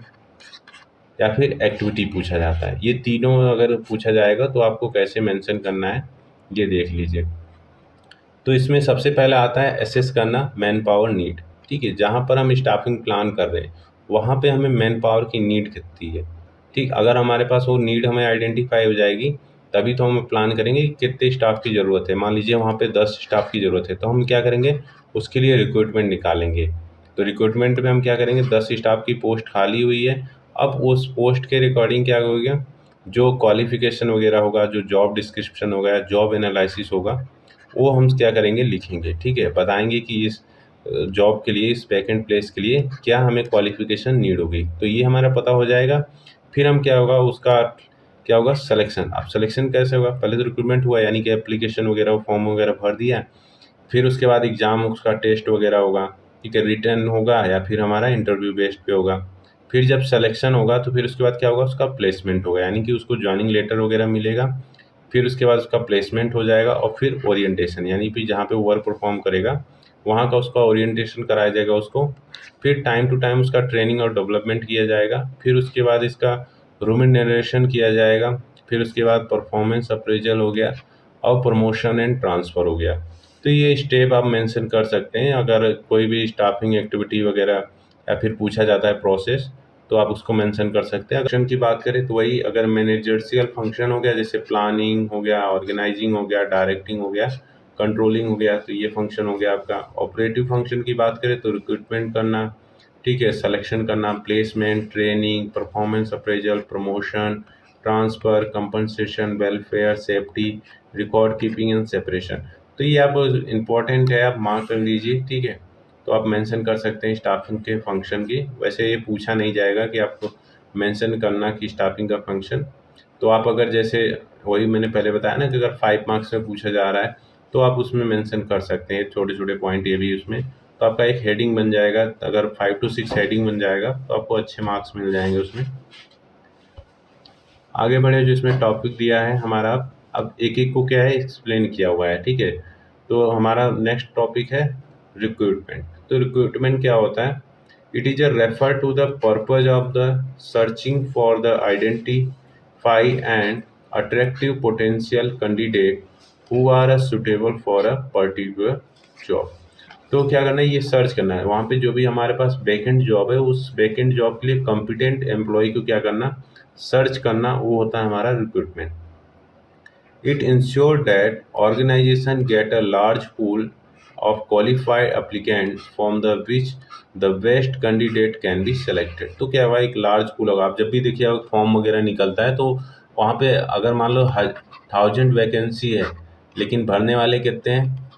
या फिर एक्टिविटी पूछा जाता है, ये तीनों अगर पूछा जाएगा तो आपको कैसे मेंशन करना है ये देख लीजिए। तो इसमें सबसे पहला आता है एसेस करना मैन पावर नीड, ठीक है। जहाँ पर हम स्टाफिंग प्लान कर रहे हैं वहाँ पे हमें मैन पावर की नीड कितनी है, ठीक। अगर हमारे पास वो नीड हमें आइडेंटिफाई हो जाएगी तभी तो हम प्लान करेंगे कि कितने स्टाफ की ज़रूरत है। मान लीजिए वहाँ पे 10 स्टाफ की ज़रूरत है तो हम क्या करेंगे, उसके लिए रिक्रूटमेंट निकालेंगे। तो रिक्रूटमेंट में हम क्या करेंगे, 10 स्टाफ की पोस्ट खाली हुई है, अब उस पोस्ट के रिकॉर्डिंग क्या होगा, जो क्वालिफिकेशन वगैरह होगा, जो जॉब डिस्क्रिप्शन होगा, जॉब एनालिसिस होगा, वो हम क्या करेंगे, लिखेंगे, ठीक है। बताएंगे कि इस जॉब के लिए, इस वैकेंट प्लेस के लिए क्या हमें क्वालिफिकेशन नीड होगी, तो ये हमारा पता हो जाएगा। फिर हम क्या होगा, उसका क्या होगा, सिलेक्शन। अब सिलेक्शन कैसे होगा, पहले तो रिक्रूटमेंट हुआ यानी कि एप्लीकेशन वगैरह फॉर्म वगैरह भर दिया, फिर उसके बाद एग्ज़ाम, उसका टेस्ट वगैरह होगा, ठीक है, रिटर्न होगा या फिर हमारा इंटरव्यू बेस्ड पे होगा। फिर जब सिलेक्शन होगा तो फिर उसके बाद क्या होगा, उसका प्लेसमेंट होगा यानी कि उसको ज्वाइनिंग लेटर वगैरह मिलेगा। फिर उसके बाद उसका प्लेसमेंट हो जाएगा और फिर ओरिएंटेशन यानी कि जहाँ पे वो वर्क परफॉर्म करेगा वहाँ का उसका ओरिएंटेशन कराया जाएगा उसको। फिर टाइम टू टाइम उसका ट्रेनिंग और डेवलपमेंट किया जाएगा। फिर उसके बाद इसका रूमिनरेशन किया जाएगा। फिर उसके बाद परफॉर्मेंस अप्रेजल हो गया और प्रमोशन एंड ट्रांसफ़र हो गया। तो ये स्टेप आप मेंशन कर सकते हैं अगर कोई भी स्टाफिंग एक्टिविटी वगैरह या फिर पूछा जाता है प्रोसेस, तो आप उसको मेंशन कर सकते हैं। फंक्शन की बात करें तो वही, अगर मैनेजर्सियल फंक्शन हो गया जैसे प्लानिंग हो गया, ऑर्गेनाइजिंग हो गया, डायरेक्टिंग हो गया, कंट्रोलिंग हो गया, तो ये फंक्शन हो गया आपका। ऑपरेटिव फंक्शन की बात करें तो रिक्रूटमेंट करना, ठीक है, सिलेक्शन करना, placement, training, performance appraisal, promotion, transfer, compensation, welfare, safety, record keeping and separation. तो ये आप इम्पोर्टेंट है, आप मार्क कर लीजिए, ठीक है। तो आप मेंशन कर सकते हैं स्टाफिंग के फंक्शन की। वैसे ये पूछा नहीं जाएगा कि आपको मेंशन करना कि स्टाफिंग का फंक्शन, तो आप अगर जैसे वही मैंने पहले बताया ना कि अगर 5 मार्क्स में पूछा जा रहा है तो आप उसमें मेंशन कर सकते हैं छोटे छोटे पॉइंट ये भी उसमें, तो आपका एक हेडिंग बन जाएगा। अगर 5 to 6 हेडिंग बन जाएगा तो आपको अच्छे मार्क्स मिल जाएंगे उसमें। आगे बढ़े, जो इसमें टॉपिक दिया है हमारा, अब एक एक को क्या है एक्सप्लेन किया हुआ है, ठीक है। तो हमारा नेक्स्ट टॉपिक है रिक्रूटमेंट। तो रिक्रूटमेंट क्या होता है, it is a refer to the purpose of the searching for the identify and attractive potential candidate who are suitable for a particular job. तो क्या करना है, ये सर्च करना है वहाँ पे जो भी हमारे पास वैकेंट जॉब है, उस वैकेंट जॉब के लिए कॉम्पिटेंट एम्प्लॉय को क्या करना, सर्च करना, वो होता है हमारा recruitment. It ensure that organisation get a large pool of qualified applicant from the which the best candidate can be selected. तो क्या हुआ, एक लार्ज पूल होगा। आप जब भी देखिए फॉर्म वगैरह निकलता है तो वहाँ पे अगर मान लो 1000 वैकेंसी है लेकिन भरने वाले कितने हैं,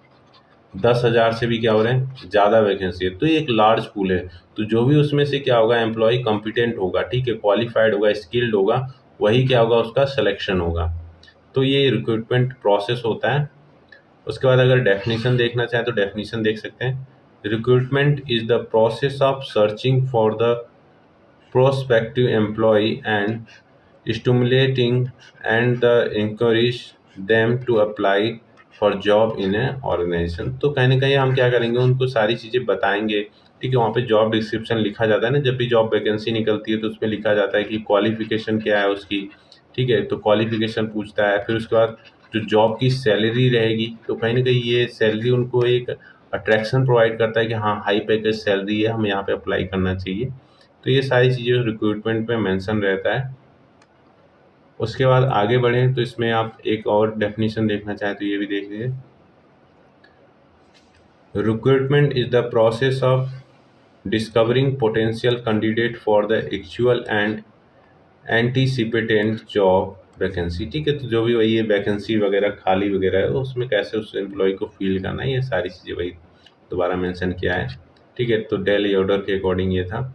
10,000 से भी क्या हो रहे हैं, ज़्यादा वैकेंसी है, तो ये एक लार्ज पूल है। तो जो भी उसमें से क्या होगा, एम्प्लॉय कॉम्पिटेंट होगा, ठीक है, क्वालिफाइड होगा, स्किल्ड होगा, वही क्या होगा, उसका सिलेक्शन होगा। तो ये रिक्रूटमेंट प्रोसेस होता है। उसके बाद अगर डेफिनेशन देखना चाहें तो डेफिनेशन देख सकते हैं। Recruitment is the process of searching for the prospective employee and stimulating and encourage them to apply for job in a organization। तो कहीं ना कहीं हम क्या करेंगे, उनको सारी चीज़ें बताएंगे, ठीक है। वहाँ पे जॉब डिस्क्रिप्शन लिखा जाता है ना, जब भी जॉब वैकेंसी निकलती है तो उसमें लिखा जाता है कि क्वालिफिकेशन क्या है उसकी, ठीक है। तो क्वालिफिकेशन पूछता है, फिर उसके बाद जो जॉब की सैलरी रहेगी, तो कहीं ना कहीं ये सैलरी उनको एक अट्रैक्शन प्रोवाइड करता है कि हाँ हाई पैकेज सैलरी है, हमें यहाँ पे अप्लाई करना चाहिए। तो ये सारी चीज़ें रिक्रूटमेंट में मेंशन रहता है। उसके बाद आगे बढ़ें तो इसमें आप एक और डेफिनेशन देखना चाहें तो ये भी देख लीजिए। Recruitment is the process of discovering potential candidate for the actual and anticipated job vacancy, ठीक है। तो जो भी वही वैकेंसी वगैरह खाली वगैरह है उसमें कैसे उस एम्प्लॉय को फील करना है, ये सारी चीज़ें वही दोबारा मेंशन किया है, ठीक है। तो डेल ऑर्डर के अकॉर्डिंग ये था।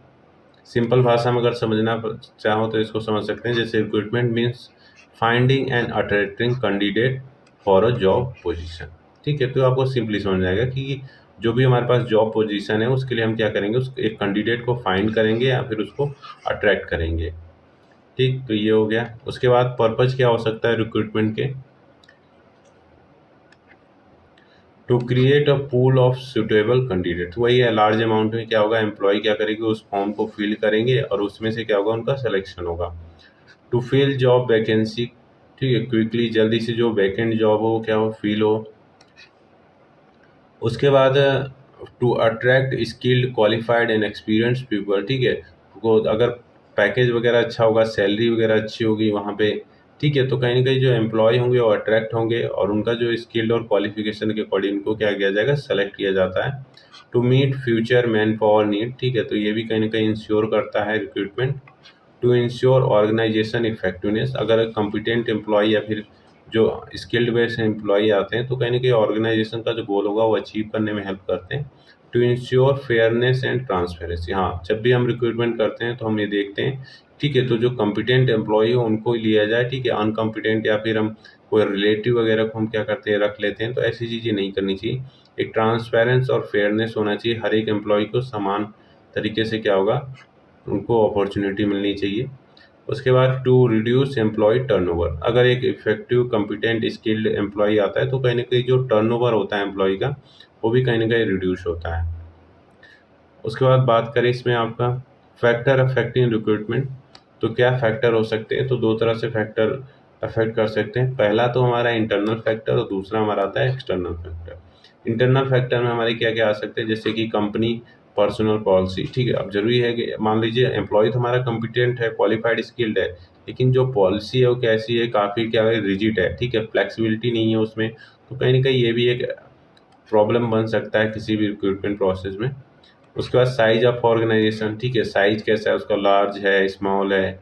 सिंपल भाषा में अगर समझना चाहो तो इसको समझ सकते हैं जैसे recruitment means finding and attracting candidate for a job position, ठीक है। तो आपको सिंपली समझ आएगा कि जो भी हमारे पास जॉब पोजीशन है उसके लिए हम क्या करेंगे, उस एक कैंडिडेट को फाइंड करेंगे या फिर उसको अट्रैक्ट करेंगे, ठीक। तो ये हो गया। उसके बाद पर्पज क्या हो सकता है रिक्रूटमेंट के, to create a pool of suitable candidate, वही है लार्ज अमाउंट में क्या होगा, एम्प्लॉय क्या करेंगे उस फॉर्म को फिल करेंगे और उसमें से क्या होगा उनका सिलेक्शन होगा। टू फिल जॉब वैकेंसी, ठीक है, क्विकली जल्दी से जो वैकेंट जॉब हो क्या हो फिल हो। उसके बाद to attract skilled qualified and experience people, ठीक है। वो अगर पैकेज वगैरह अच्छा होगा, सैलरी वगैरह अच्छी होगी वहाँ पे, ठीक है, तो कहीं ना कहीं जो एम्प्लॉय होंगे वो अट्रैक्ट होंगे और उनका जो स्किल्ड और क्वालिफिकेशन के अकॉर्डिंग उनको क्या किया जाएगा, सेलेक्ट किया जाता है। To meet future manpower need, ठीक है, तो ये भी कहीं ना कहीं इंश्योर करता है recruitment. To ensure organisation effectiveness, अगर कॉम्पिटेंट एम्प्लॉय या फिर जो स्किल्ड बेस्ड एम्प्लॉय आते हैं तो कहीं ना कहीं ऑर्गेनाइजेशन का जो गोल होगा वो अचीव करने में हेल्प करते हैं। To ensure fairness and transparency, हाँ जब भी हम रिक्रूटमेंट करते हैं तो हम ये देखते हैं, ठीक है, तो जो कॉम्पिटेंट एम्प्लॉय हो उनको ही लिया जाए, ठीक है। अनकॉम्पिटेंट या फिर हम कोई रिलेटिव वगैरह को हम क्या करते हैं रख लेते हैं, तो ऐसी चीज़ें नहीं करनी चाहिए। एक ट्रांसपेरेंस और फेयरनेस होना चाहिए, हर एक एम्प्लॉय को समान तरीके से क्या होगा उनको अपॉर्चुनिटी मिलनी चाहिए। उसके बाद टू रिड्यूस एम्प्लॉय टर्नओवर, अगर एक इफेक्टिव कॉम्पिटेंट स्किल्ड एम्प्लॉय आता है तो कहीं ना कहीं जो टर्नओवर होता है एम्प्लॉय का वो भी कहीं ना कहीं रिड्यूस होता है। उसके बाद बात करें इसमें आपका फैक्टर अफेक्टिंग रिक्रूटमेंट, तो क्या फैक्टर हो सकते हैं, तो दो तरह से फैक्टर अफेक्ट कर सकते हैं। पहला तो हमारा इंटरनल फैक्टर और दूसरा हमारा आता है एक्सटर्नल फैक्टर। इंटरनल फैक्टर में हमारे क्या क्या आ सकते हैं, जैसे कि कंपनी पर्सनल पॉलिसी, ठीक है। अब जरूरी है कि मान लीजिए एम्प्लॉय तो हमारा कॉम्पिटेंट है, क्वालिफाइड, स्किल्ड है, लेकिन जो पॉलिसी है वो कैसी है, काफ़ी क्या है रिजिड है, ठीक है, फ्लेक्सिबिलिटी नहीं है उसमें, तो कहीं ना कहीं ये भी एक प्रॉब्लम बन सकता है किसी भी रिक्रूटमेंट प्रोसेस में। उसके बाद साइज ऑफ ऑर्गेनाइजेशन, ठीक है, साइज कैसा है उसका, लार्ज है, स्मॉल है।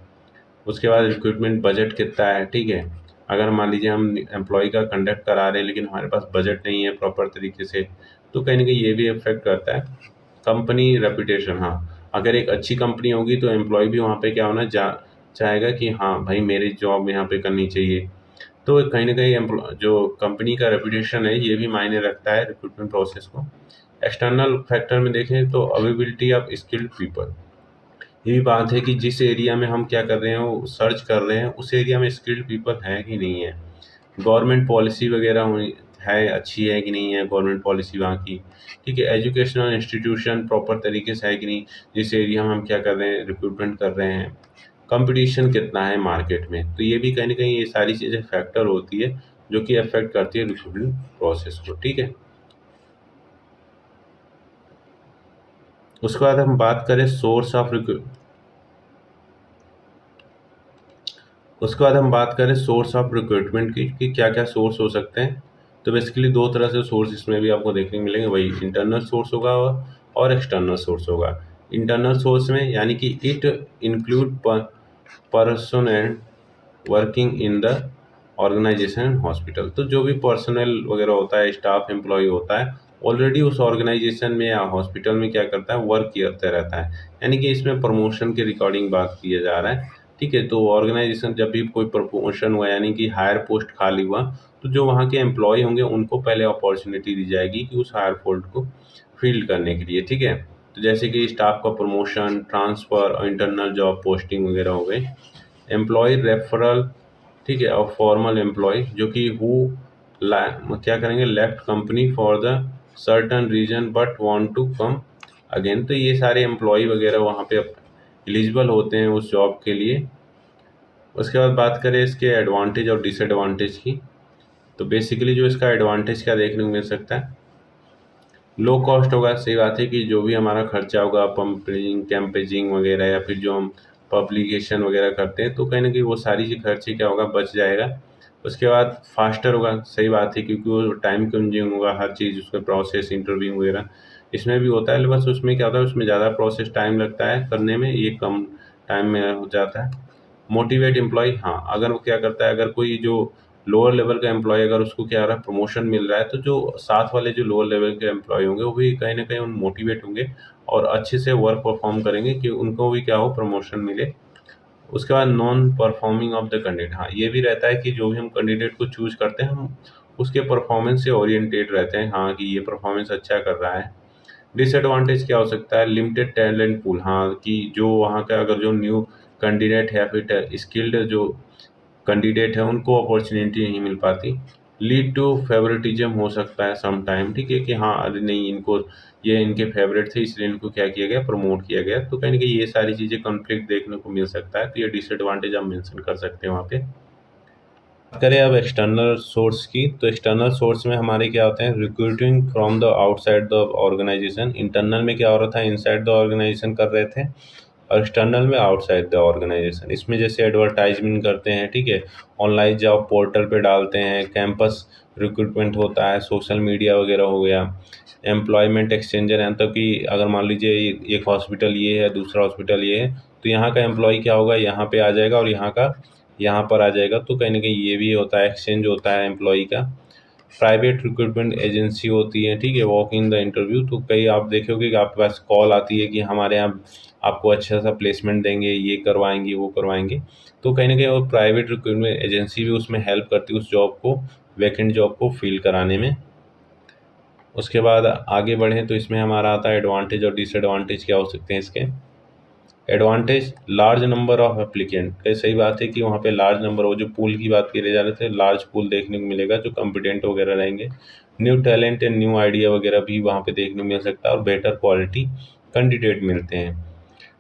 उसके बाद रिक्रूटमेंट बजट कितना है, ठीक है। अगर मान लीजिए हम एम्प्लॉय का कंडक्ट करा रहे हैं लेकिन हमारे पास बजट नहीं है प्रॉपर तरीके से, तो कहीं ना कहीं ये भी इफेक्ट करता है। कंपनी रेपुटेशन, हाँ अगर एक अच्छी कंपनी होगी तो एम्प्लॉय भी वहाँ पे क्या होना चाहेगा कि हाँ भाई मेरी जॉब यहाँ पे करनी चाहिए। तो कहीं ना कहीं जो कंपनी का रेपुटेशन है ये भी मायने रखता है रिक्रूटमेंट प्रोसेस को। एक्सटर्नल फैक्टर में देखें तो अवेलेबिलिटी ऑफ स्किल्ड पीपल, ये भी बात है कि जिस एरिया में हम क्या कर रहे हैं वो सर्च कर रहे हैं उस एरिया में स्किल्ड पीपल हैं कि नहीं है। गवर्नमेंट पॉलिसी वगैरह है, अच्छी है कि नहीं है गवर्नमेंट पॉलिसी वहाँ की, ठीक है। एजुकेशनल इंस्टीट्यूशन प्रॉपर तरीके से है कि नहीं, जिस एरिया में हम क्या कर रहे हैं रिक्रूटमेंट कर रहे हैं। कंपटीशन कितना है मार्केट में, तो ये भी कहीं ना कहीं ये सारी चीज़ें फैक्टर होती है जो कि अफेक्ट करती है रिक्रूटमेंट प्रोसेस को, ठीक है। उसके बाद हम बात करें सोर्स ऑफ उसके बाद हम बात करें सोर्स ऑफ रिक्रूटमेंट की कि क्या क्या सोर्स हो सकते हैं। तो बेसिकली दो तरह से सोर्स इसमें भी आपको देखने को मिलेंगे, वही इंटरनल सोर्स होगा और एक्सटर्नल सोर्स होगा। इंटरनल सोर्स में यानी कि it include person and working in the organisation hospital, तो जो भी पर्सनल वगैरह होता है, स्टाफ एम्प्लॉय होता है, ऑलरेडी उस ऑर्गेनाइजेशन में या हॉस्पिटल में क्या करता है वर्क करते रहता है, यानी कि इसमें प्रमोशन के रिकॉर्डिंग बात किया जा रहा है, ठीक है। तो ऑर्गेनाइजेशन जब भी कोई प्रमोशन हुआ यानी कि हायर पोस्ट खाली हुआ तो जो वहाँ के एम्प्लॉय होंगे उनको पहले अपॉर्चुनिटी दी जाएगी कि उस हायर पोस्ट को फिल करने के लिए, ठीक है। तो जैसे कि स्टाफ का प्रमोशन, ट्रांसफ़र और इंटरनल जॉब पोस्टिंग वगैरह हो गए। एम्प्लॉय रेफरल, ठीक है, और फॉर्मल एम्प्लॉय जो कि क्या करेंगे left company for the certain reason but want to come again. तो ये सारे एम्प्लॉय वगैरह वहाँ पे एलिजिबल होते हैं उस जॉब के लिए। उसके बाद बात करें इसके एडवांटेज और डिसएडवांटेज की, तो बेसिकली जो इसका एडवांटेज क्या देखने को मिल सकता है, लो कॉस्ट होगा। सही बात है कि जो भी हमारा खर्चा होगा पंपिंग कैंपेजिंग वगैरह या फिर जो हम पब्लिकेशन वगैरह करते हैं, तो कहीं ना कहीं वो सारी चीज खर्चे क्या होगा, बच जाएगा। उसके बाद फास्टर होगा। सही बात है, क्योंकि वो टाइम कंज्यूम होगा हर चीज़, उसमें प्रोसेस इंटरव्यू वगैरह इसमें भी होता है, बस उसमें क्या होता है, उसमें ज़्यादा प्रोसेस टाइम लगता है करने में, ये कम टाइम में हो जाता है। मोटिवेट एम्प्लॉय, हाँ, अगर वो क्या करता है, अगर कोई जो लोअर लेवल का एम्प्लॉय अगर उसको क्या रहा प्रमोशन मिल रहा है, तो जो साथ वाले जो लोअर लेवल के एम्प्लॉय होंगे वो भी कहीं ना कहीं उन मोटिवेट होंगे और अच्छे से वर्क परफॉर्म करेंगे कि उनको भी क्या हो, प्रमोशन मिले। उसके बाद non performing of the candidate, हाँ, ये भी रहता है कि जो भी हम कैंडिडेट को चूज करते हैं, हम उसके परफॉर्मेंस से ओरिएंटेड रहते हैं, हाँ, कि ये परफॉर्मेंस अच्छा कर रहा है। डिसएडवांटेज क्या हो सकता है, लिमिटेड टैलेंट पूल, हाँ, कि जो वहाँ का अगर जो न्यू कैंडिडेट है या फिर स्किल्ड जो कैंडिडेट है उनको अपॉर्चुनिटी नहीं मिल पाती। लीड टू फेवरेटिज्म हो सकता है सम टाइम, ठीक है, कि हाँ अरे नहीं, इनको ये इनके फेवरेट थे इसलिए इनको क्या किया गया, प्रमोट किया गया। तो कहीं ना कहीं ये सारी चीज़ें कॉन्फ्लिक्ट देखने को मिल सकता है, तो ये डिसएडवांटेज हम मेंशन कर सकते हैं वहाँ पे। बात करें अब एक्सटर्नल सोर्स की, तो एक्सटर्नल सोर्स में हमारे क्या होते हैं, recruiting from the outside the organisation. Internal में क्या हो रहा था, इनसाइड द ऑर्गेनाइजेशन कर रहे थे, और एक्सटर्नल में आउटसाइड द ऑर्गेनाइजेशन। इसमें जैसे एडवर्टाइजमेंट करते हैं, ठीक है, ऑनलाइन जॉब पोर्टल पे डालते हैं, कैंपस रिक्रूटमेंट होता है, सोशल मीडिया वगैरह हो गया, एम्प्लॉयमेंट एक्सचेंजर है, तो कि अगर मान लीजिए एक हॉस्पिटल ये है, दूसरा हॉस्पिटल ये है, तो यहाँ का एम्प्लॉय क्या होगा, यहाँ पे आ जाएगा और यहाँ का यहाँ पर आ जाएगा। तो कहीं ना कहीं ये भी होता है, एक्सचेंज होता है एम्प्लॉय का। प्राइवेट रिक्रूटमेंट एजेंसी होती है, ठीक है, वॉक इन द इंटरव्यू, तो कई आप देखोगे कि आपके पास कॉल आती है कि हमारे यहाँ आपको अच्छा सा प्लेसमेंट देंगे, ये करवाएंगे वो करवाएंगे। तो कहीं ना कहीं वो प्राइवेट रिक्रूटमेंट एजेंसी भी उसमें हेल्प करती है उस जॉब को, वैकेंट जॉब को फिल कराने में। उसके बाद आगे बढ़ें तो इसमें हमारा आता है एडवांटेज और डिसएडवांटेज क्या हो सकते हैं इसके। Advantage, large number of applicant, कई सही बात है कि वहाँ पे लार्ज नंबर, वो जो पूल की बात करे जा रहे थे, लार्ज पूल देखने को मिलेगा जो कॉम्पिटेंट वगैरह रहेंगे। New talent and new idea वगैरह भी वहाँ पे देखने को मिल सकता है, और बेटर क्वालिटी कैंडिडेट मिलते हैं।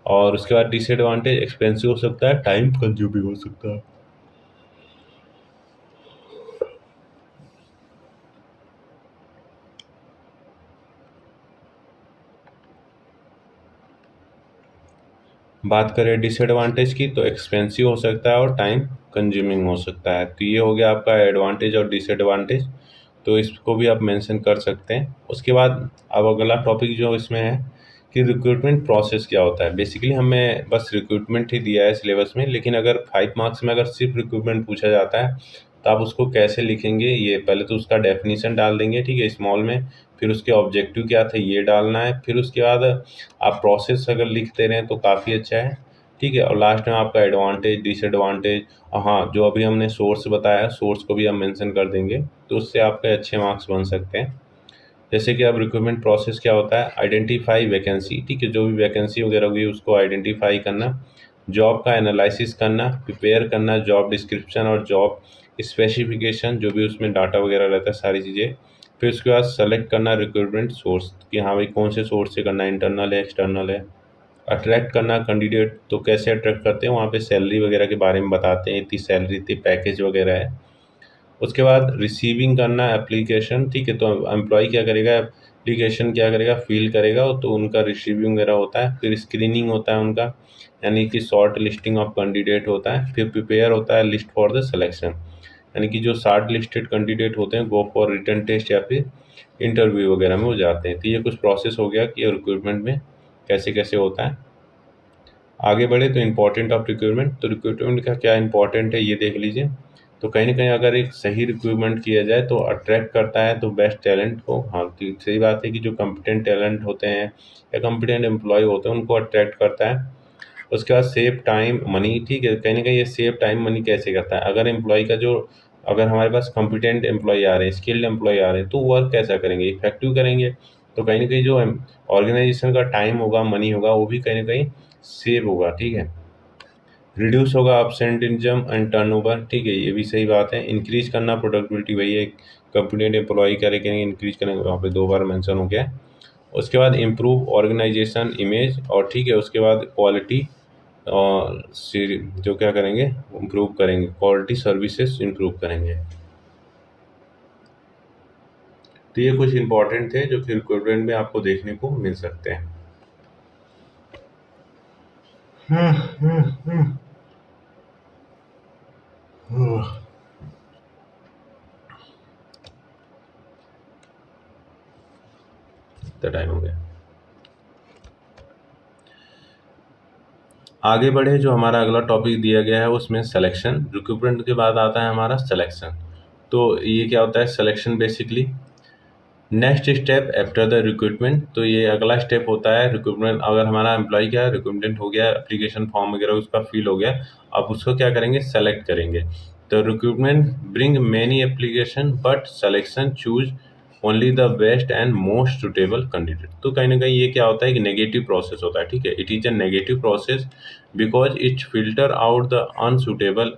और उसके बाद डिसएडवांटेज, एक्सपेंसिव हो सकता है, टाइम कंज्यूमिंग हो सकता है। बात करें डिसएडवांटेज की, तो एक्सपेंसिव हो सकता है और टाइम कंज्यूमिंग हो सकता है। तो ये हो गया आपका एडवांटेज और डिसएडवांटेज, तो इसको भी आप मेंशन कर सकते हैं। उसके बाद अब अगला टॉपिक जो इसमें है कि रिक्रूटमेंट प्रोसेस क्या होता है। बेसिकली हमें बस रिक्रूटमेंट ही दिया है सिलेबस में, लेकिन अगर 5 मार्क्स में अगर सिर्फ रिक्रूटमेंट पूछा जाता है, तो आप उसको कैसे लिखेंगे, ये पहले तो उसका डेफिनेशन डाल देंगे, ठीक है, स्मॉल में, फिर उसके ऑब्जेक्टिव क्या थे ये डालना है, फिर उसके बाद आप प्रोसेस अगर लिख दे रहे हैं तो काफ़ी अच्छा है, ठीक है, और लास्ट में आपका एडवांटेज डिसएडवांटेज, हाँ, जो अभी हमने सोर्स बताया, सोर्स को भी हम मेंशन कर देंगे, तो उससे आपके अच्छे मार्क्स बन सकते हैं। जैसे कि अब रिक्रूटमेंट प्रोसेस क्या होता है, आइडेंटिफाई वैकेंसी, ठीक है, जो भी वैकेंसी वगैरह होगी उसको आइडेंटिफाई करना, जॉब का एनालिसिस करना, प्रिपेयर करना जॉब डिस्क्रिप्शन और जॉब स्पेसिफिकेशन, जो भी उसमें डाटा वगैरह रहता है सारी चीज़ें। फिर उसके बाद सेलेक्ट करना रिक्रूटमेंट सोर्स, कि हाँ भाई कौन से सोर्स से करना है, इंटरनल है एक्सटर्नल है। अट्रैक्ट करना कैंडिडेट, तो कैसे अट्रैक्ट करते हैं, वहाँ पे सैलरी वगैरह के बारे में बताते हैं, इतनी सैलरी इतनी पैकेज वगैरह है। उसके बाद रिसीविंग करना एप्लीकेशन, ठीक है, तो एम्प्लॉय क्या करेगा, एप्लीकेशन क्या करेगा, फिल करेगा, तो उनका रिसीविंग वगैरह होता है। फिर स्क्रीनिंग होता है उनका, यानी कि शॉर्ट लिस्टिंग ऑफ कैंडिडेट होता है। फिर प्रिपेयर होता है लिस्ट फॉर द सिलेक्शन, यानी कि जो शॉर्ट लिस्टेड कैंडिडेट होते हैं गो फॉर रिटन टेस्ट या फिर इंटरव्यू वगैरह में वो जाते हैं। तो ये कुछ प्रोसेस हो गया कि रिक्रूटमेंट में कैसे कैसे होता है। आगे बढ़े तो इम्पोर्टेंट ऑफ रिक्रूटमेंट, तो रिक्रूटमेंट का क्या इंपॉर्टेंट है ये देख लीजिए। तो कहीं ना कहीं अगर एक सही रिक्रूटमेंट किया जाए तो अट्रैक्ट करता है तो बेस्ट टैलेंट को, हाँ, तो सही बात है कि जो कॉम्पिटेंट टैलेंट होते हैं या कॉम्पिटेंट एम्प्लॉय होते हैं उनको अट्रैक्ट करता है। उसके बाद सेव टाइम मनी, ठीक है, कहीं ना कहीं ये सेव टाइम मनी कैसे करता है, अगर एम्प्लॉय का जो, अगर हमारे पास कॉम्पिटेंट एम्प्लॉय आ रहे हैं, स्किल्ड एम्प्लॉय आ रहे हैं, तो वर्क कैसा करेंगे, इफेक्टिव करेंगे। तो कहीं ना कहीं जो ऑर्गेनाइजेशन का टाइम होगा, मनी होगा, वो भी कहीं ना कहीं सेव होगा, ठीक है। रिड्यूस होगा absenteeism एंड टर्नओवर, ठीक है, ये भी सही बात है। इंक्रीज करना प्रोडक्टिविटी, वही एक कॉम्पिटेंट एम्प्लॉय करेंगे, इंक्रीज करेंगे, वहाँ पे 2 बार मेंशन हो गया है। उसके बाद इम्प्रूव ऑर्गेनाइजेशन इमेज, और ठीक है उसके बाद क्वालिटी, और जो क्या करेंगे इम्प्रूव करेंगे, क्वालिटी सर्विसेज इम्प्रूव करेंगे। तो ये कुछ इंपॉर्टेंट थे जो कि रिक्वायरमेंट में आपको देखने को मिल सकते हैं। तो टाइम हो गया। आगे बढ़े, जो हमारा अगला टॉपिक दिया गया है उसमें सिलेक्शन, रिक्रूटमेंट के बाद आता है हमारा सिलेक्शन। तो ये क्या होता है selection, basically next step after the recruitment. तो ये अगला स्टेप होता है रिक्रूटमेंट। अगर हमारा एम्प्लॉय क्या रिक्रूटमेंट हो गया, एप्लीकेशन फॉर्म वगैरह उसका फिल हो गया, अब उसको क्या करेंगे सेलेक्ट करेंगे। तो recruitment bring many application but selection choose only the best and most suitable candidate. तो कहीं ना कहीं ये क्या होता है कि नेगेटिव प्रोसेस होता है, ठीक है, it is a negative process because it filter out the unsuitable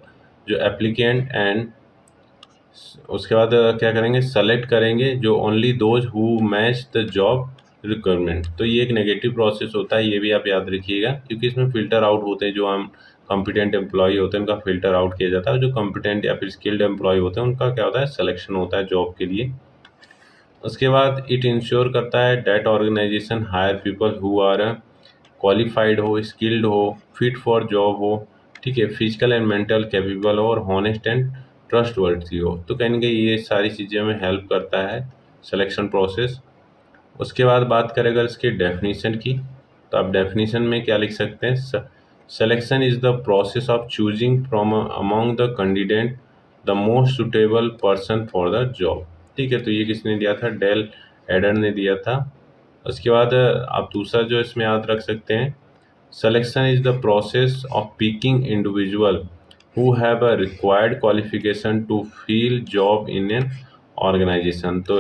जो एप्लीकेंट एंड उसके बाद क्या करेंगे सेलेक्ट करेंगे जो only those who match the job requirement. तो ये एक नेगेटिव प्रोसेस होता है, ये भी आप याद रखिएगा, क्योंकि इसमें फिल्टर आउट होते हैं जो हम कॉम्पिटेंट एम्प्लॉय होते हैं उनका फिल्टर आउट किया जाता है, जो कॉम्पिटेंट या फिर स्किल्ड एम्प्लॉय होते हैं उनका क्या होता है सिलेक्शन होता है जॉब के लिए। उसके बाद इट इंश्योर करता है that organisation hire people who are qualified हो, स्किल्ड हो, फिट फॉर जॉब हो, ठीक है, फिजिकल एंड मेंटल कैपेबल हो और हॉनेस्ट एंड ट्रस्टवर्दी हो। तो कहीं ना कहीं ये सारी चीज़ें में हेल्प करता है सिलेक्शन प्रोसेस। उसके बाद बात करें अगर इसके डेफिनेशन की, तो आप डेफिनेशन में क्या लिख सकते हैं, selection is the process of choosing from among the candidate the most suitable person for the job. ठीक है, तो ये किसने दिया था, डेल एडर ने दिया था। उसके बाद आप दूसरा जो इसमें याद रख सकते हैं, selection is the process of picking individual who have a required qualification to fill job in an organization। तो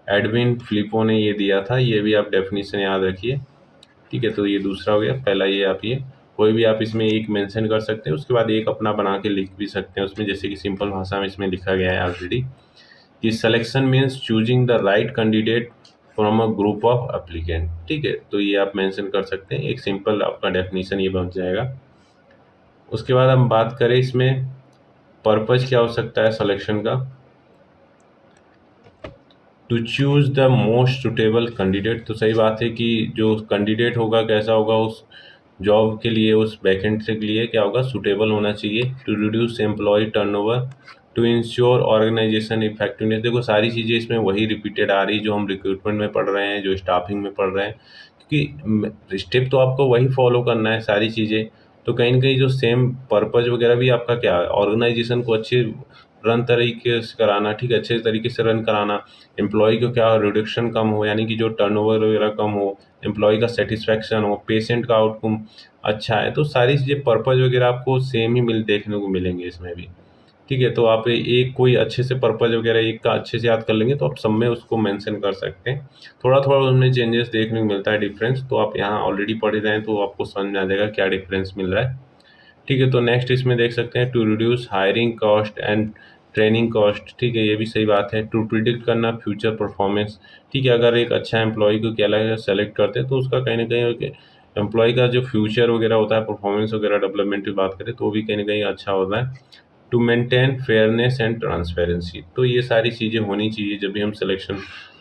एडविन फिलिपो ने ये दिया था, ये भी आप डेफिनेशन याद रखिए। ठीक है, तो ये दूसरा हो गया, पहला ये आप ये कोई भी आप इसमें एक मेंशन कर सकते हैं, उसके बाद एक अपना बना के लिख भी सकते हैं उसमें, जैसे कि सिंपल भाषा में इसमें लिखा गया है ऑलरेडी कि selection means choosing the right candidate from a group of applicant. ठीक है, तो ये आप मेंशन कर सकते हैं, एक सिंपल आपका डेफिनेशन ये बन जाएगा। उसके बाद हम बात करें इसमें पर्पज क्या हो सकता है सिलेक्शन का, to choose the most suitable candidate. तो सही बात है कि जो कैंडिडेट होगा कैसा होगा उस जॉब के लिए, उस वैकेंसी के लिए क्या होगा सुटेबल होना चाहिए। To reduce employee turnover, to ensure organisation effectiveness. देखो सारी चीज़ें इसमें वही रिपीटेड आ रही जो हम रिक्रूटमेंट में पढ़ रहे हैं, जो स्टाफिंग में पढ़ रहे हैं, क्योंकि स्टेप तो आपको वही फॉलो करना है सारी चीज़ें। तो कहीं ना कहीं जो सेम पर्पज वगैरह भी आपका क्या है, ऑर्गेनाइजेशन को अच्छे रन तरीके से कराना, ठीक है, अच्छे तरीके से रन कराना, एम्प्लॉय को क्या रिडक्शन कम हो, यानी कि जो टर्नओवर वगैरह कम हो, एम्प्लॉय का सेटिस्फैक्शन हो, पेशेंट का आउटकम अच्छा है। तो सारी चीज़ें पर्पज वगैरह आपको सेम ही देखने को मिलेंगे इसमें भी। ठीक है, तो आप एक कोई अच्छे से पर्पज वगैरह एक का अच्छे से याद कर लेंगे तो आप सब में उसको मेंशन कर सकते हैं। थोड़ा थोड़ा उसमें चेंजेस देखने को मिलता है डिफरेंस, तो आप यहाँ ऑलरेडी पढ़ रहे हैं तो आपको समझ में आ जाएगा क्या डिफरेंस मिल रहा है। ठीक है, तो नेक्स्ट इसमें देख सकते हैं to reduce hiring cost and training cost. ठीक है, ये भी सही बात है। टू प्रिडिक्ट करना फ्यूचर परफॉर्मेंस। ठीक है, अगर एक अच्छा एम्प्लॉय को क्या लगे सेलेक्ट करते हैं तो उसका कहीं ना कहीं एम्प्लॉय का जो फ्यूचर वगैरह होता है, परफॉर्मेंस वगैरह डेवलपमेंट की बात करें तो भी कहीं ना कहीं अच्छा होता है। To maintain fairness and transparency. तो ये सारी चीज़ें होनी चाहिए जब भी हम सिलेक्शन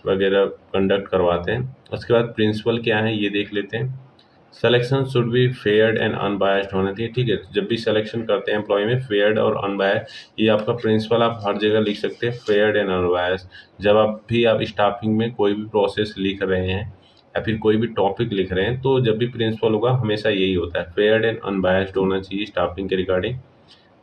वगैरह कंडक्ट करवाते हैं। उसके बाद प्रिंसिपल क्या है ये देख लेते हैं। Selection should be fair and unbiased होना चाहिए। ठीक है, जब भी सिलेक्शन करते हैं एम्प्लॉय में फेयर और अनबायस्ड, ये आपका प्रिंसिपल आप हर जगह लिख सकते हैं, फेयर एंड अनबायस्ड। जब आप स्टाफिंग में कोई भी प्रोसेस लिख रहे हैं या फिर कोई भी टॉपिक लिख रहे हैं तो जब भी प्रिंसिपल होगा हमेशा यही होता है, फेयर एंड अनबायस्ड होना चाहिए स्टाफिंग के regarding.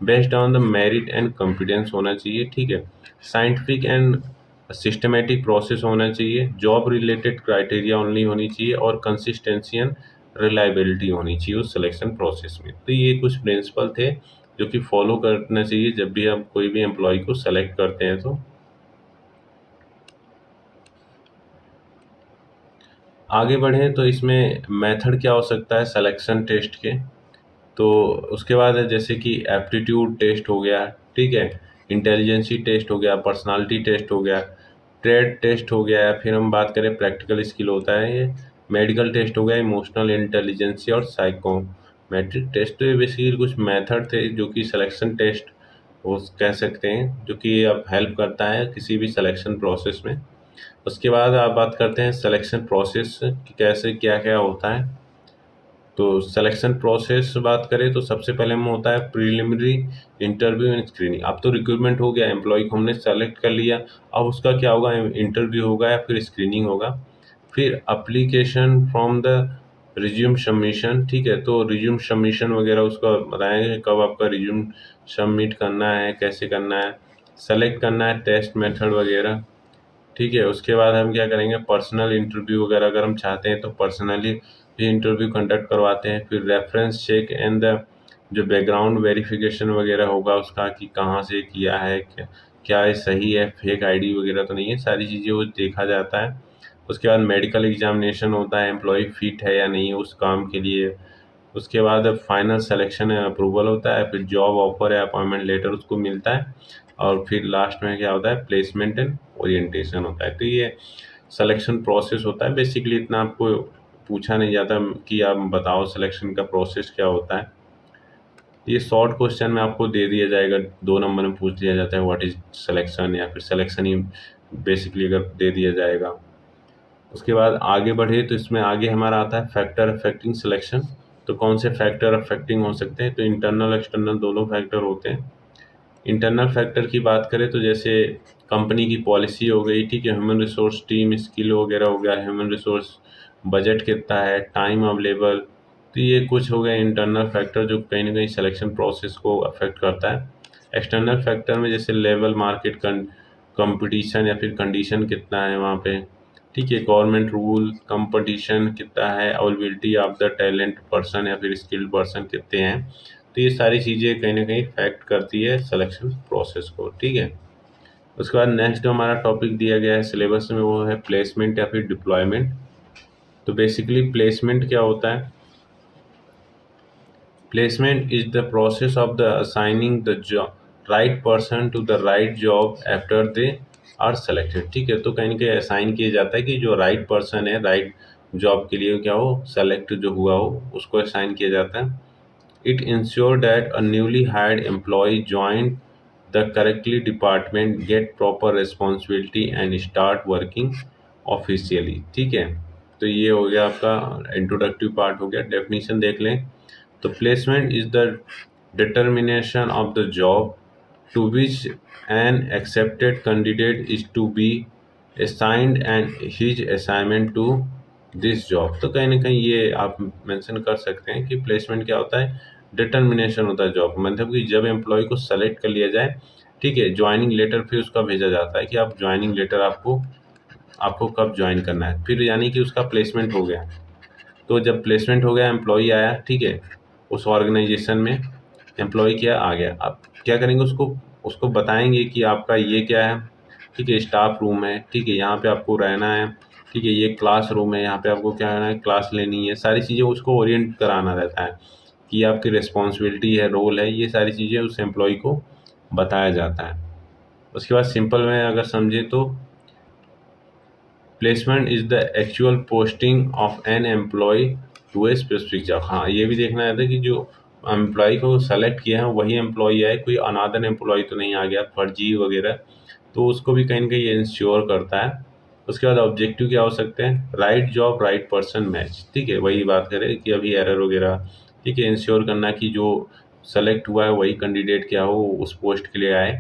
Based on the merit and competence होना चाहिए। ठीक है, साइंटिफिक एंड सिस्टमेटिक प्रोसेस होना चाहिए, जॉब रिलेटेड क्राइटेरिया ओनली होनी चाहिए और कंसिस्टेंसी एंड रिलायबिलिटी होनी चाहिए उस सिलेक्शन प्रोसेस में। तो ये कुछ प्रिंसिपल थे जो कि फॉलो करना चाहिए जब भी हम कोई भी एम्प्लॉय को सेलेक्ट करते हैं। तो आगे बढ़ें तो इसमें मेथड क्या हो सकता है सिलेक्शन टेस्ट के। तो उसके बाद है जैसे कि एप्टीट्यूड टेस्ट हो गया, ठीक है, इंटेलिजेंसी टेस्ट हो गया, पर्सनालिटी टेस्ट हो गया, ट्रेड टेस्ट हो गया है, फिर हम बात करें प्रैक्टिकल स्किल होता है ये, मेडिकल टेस्ट हो गया, इमोशनल इंटेलिजेंसी और साइकोमेट्रिक टेस्ट। तो ये बेसिकली कुछ मेथड थे जो कि सिलेक्शन टेस्ट वो कह सकते हैं, जो कि अब हेल्प करता है किसी भी सिलेक्शन प्रोसेस में। उसके बाद आप बात करते हैं सिलेक्शन प्रोसेस कि कैसे क्या क्या होता है। तो सिलेक्शन प्रोसेस बात करें तो सबसे पहले में होता है प्रीलिमिनरी इंटरव्यू एंड स्क्रीनिंग। अब तो रिक्रूटमेंट हो गया, एम्प्लॉय को हमने सेलेक्ट कर लिया, अब उसका क्या होगा, इंटरव्यू होगा या फिर स्क्रीनिंग होगा। फिर application from the resume submission, ठीक है, तो रिज्यूम सबमिशन वगैरह उसका बताएंगे कब आपका रिज्यूम सबमिट करना है, कैसे करना है, सेलेक्ट करना है, टेस्ट मेथड वगैरह, ठीक है। उसके बाद हम क्या करेंगे, पर्सनल इंटरव्यू वगैरह अगर हम चाहते हैं तो पर्सनली भी इंटरव्यू कंडक्ट करवाते हैं। फिर रेफरेंस चेक एंड द जो बैकग्राउंड वेरिफिकेशन वगैरह होगा उसका कि कहाँ से किया है, क्या ये सही है, फेक आईडी वगैरह तो नहीं है, सारी चीज़ें वो देखा जाता है। उसके बाद मेडिकल एग्जामिनेशन होता है, एम्प्लॉय फिट है या नहीं है उस काम के लिए। उसके बाद फाइनल सिलेक्शन अप्रूवल होता है, फिर जॉब ऑफर या अपॉइंटमेंट लेटर उसको मिलता है, और फिर लास्ट में क्या होता है, प्लेसमेंट एंड ओरिएंटेशन होता है। तो ये सिलेक्शन प्रोसेस होता है। बेसिकली इतना आपको पूछा नहीं जाता कि आप बताओ सिलेक्शन का प्रोसेस क्या होता है। ये शॉर्ट क्वेश्चन में आपको दे दिया जाएगा, 2 नंबर में पूछ लिया जाता है व्हाट इज सिलेक्शन, या फिर सिलेक्शन ही बेसिकली अगर दे दिया जाएगा। उसके बाद आगे बढ़े तो इसमें आगे हमारा आता है फैक्टर अफेक्टिंग सिलेक्शन। तो कौन से फैक्टर अफेक्टिंग हो सकते हैं, तो इंटरनल एक्सटर्नल दोनों फैक्टर होते हैं। इंटरनल फैक्टर की बात करें तो जैसे कंपनी की पॉलिसी हो गई, ठीक है, ह्यूमन रिसोर्स टीम स्किल वगैरह हो गया, ह्यूमन रिसोर्स बजट कितना है, टाइम अवेलेबल। तो ये कुछ हो गए इंटरनल फैक्टर जो कहीं ना कहीं सिलेक्शन प्रोसेस को अफेक्ट करता है। एक्सटर्नल फैक्टर में जैसे लेवल मार्केट कंपटीशन या फिर कंडीशन कितना है वहाँ पे, ठीक है, गवर्नमेंट रूल, कंपटीशन कितना है, availability of the talent person या फिर स्किल्ड पर्सन कितने हैं। तो ये सारी चीज़ें कहीं ना कहीं फैक्ट करती है सिलेक्शन प्रोसेस को, ठीक है। उसके बाद नेक्स्ट जो हमारा टॉपिक दिया गया है सिलेबस में वो है प्लेसमेंट या फिर डिप्लॉयमेंट। तो बेसिकली प्लेसमेंट क्या होता है, placement is the process of the assigning the job right person to the right job after they are selected, ठीक है। तो कहीं ना कहीं असाइन किया जाता है कि जो राइट पर्सन है राइट जॉब के लिए क्या हो, सेलेक्ट जो हुआ हो उसको असाइन किया जाता है। It ensured that a newly hired employee joined the correctly department, get proper responsibility and start working officially, ठीक है। तो ये हो गया आपका इंट्रोडक्टिव पार्ट हो गया। डेफिनेशन देख लें तो placement is the determination of the job to which an accepted candidate is to be assigned and his assignment to this job. तो कहीं ना कहीं ये आप मेंशन कर सकते हैं कि प्लेसमेंट क्या होता है, डिटर्मिनेशन होता है जॉब, मतलब कि जब एम्प्लॉय को सेलेक्ट कर लिया जाए, ठीक है, ज्वाइनिंग लेटर फिर उसका भेजा जाता है कि आप ज्वाइनिंग लेटर आपको आपको कब ज्वाइन करना है, फिर यानी कि उसका प्लेसमेंट हो गया। तो जब प्लेसमेंट हो गया, एम्प्लॉय आया, ठीक है, उस ऑर्गेनाइजेशन में एम्प्लॉय क्या आ गया, आप क्या करेंगे, उसको उसको बताएंगे कि आपका ये क्या है, ठीक है, स्टाफ रूम है, ठीक है, यहाँ पे आपको रहना है, ठीक है, ये क्लास रूम है, यहाँ पे आपको क्या करना है, क्लास लेनी है, सारी चीज़ें उसको ओरिएंट कराना रहता है कि आपकी रिस्पॉन्सिबिलिटी है, रोल है, ये सारी चीज़ें उस एम्प्लॉय को बताया जाता है। उसके बाद सिंपल में अगर समझे तो placement is the actual posting of an employee to a specific job. हाँ, ये भी देखना है था कि जो एम्प्लॉय को सेलेक्ट किया है वही एम्प्लॉय है, कोई अनादर एम्प्लॉय तो नहीं आ गया फर्जी वगैरह, तो उसको भी कहीं ना कहीं इंश्योर करता है। उसके बाद ऑब्जेक्टिव क्या हो सकते हैं, right job right person match, ठीक है, वही बात करें कि अभी एरर वगैरह, ठीक है, इंश्योर करना कि जो सेलेक्ट हुआ है वही कैंडिडेट क्या हो उस पोस्ट के लिए आए,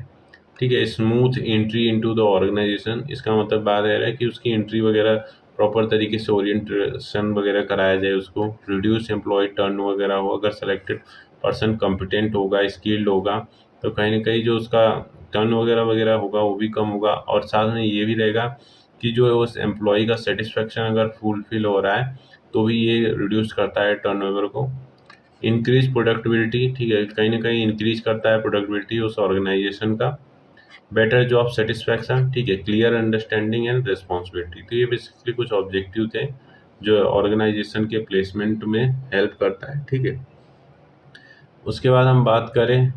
ठीक है। Smooth entry into the organisation, इसका मतलब बात है कि उसकी एंट्री वगैरह प्रॉपर तरीके से ओरिएंटेशन वगैरह कराया जाए उसको। रिड्यूस एम्प्लॉय टर्न वगैरह हो, अगर सेलेक्टेड पर्सन कॉम्पिटेंट होगा, स्किल्ड होगा, तो कहीं ना कहीं जो उसका टर्न वगैरह वगैरह होगा वो भी कम होगा। और साथ में ये भी रहेगा कि जो उस एम्प्लॉय का सेटिस्फेक्शन अगर फुलफिल हो रहा है तो भी ये रिड्यूस करता है टर्नओवर को। इंक्रीज प्रोडक्टिविटी, ठीक है, कहीं ना कहीं इंक्रीज करता है प्रोडक्टिविटी उस ऑर्गेनाइजेशन का। बेटर जॉब सेटिस्फैक्शन, ठीक है, क्लियर अंडरस्टैंडिंग एंड रिस्पॉन्सिबिलिटी। तो ये बेसिकली कुछ ऑब्जेक्टिव थे जो ऑर्गेनाइजेशन के प्लेसमेंट में हेल्प करता है, ठीक है। उसके बाद हम बात करें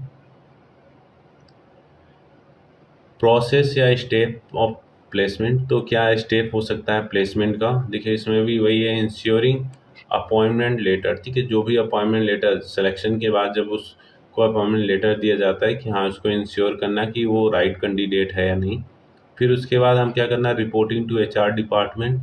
प्रोसेस या स्टेप ऑफ प्लेसमेंट। तो क्या स्टेप हो सकता है प्लेसमेंट का, देखिए इसमें भी वही है, इंश्योरिंग अपॉइंटमेंट लेटर। ठीक है, जो भी अपॉइंटमेंट लेटर सिलेक्शन के बाद जब उसको अपॉइंटमेंट लेटर दिया जाता है कि हाँ उसको इंश्योर करना कि वो राइट कैंडिडेट है या नहीं। फिर उसके बाद हम क्या करना, रिपोर्टिंग टू HR डिपार्टमेंट।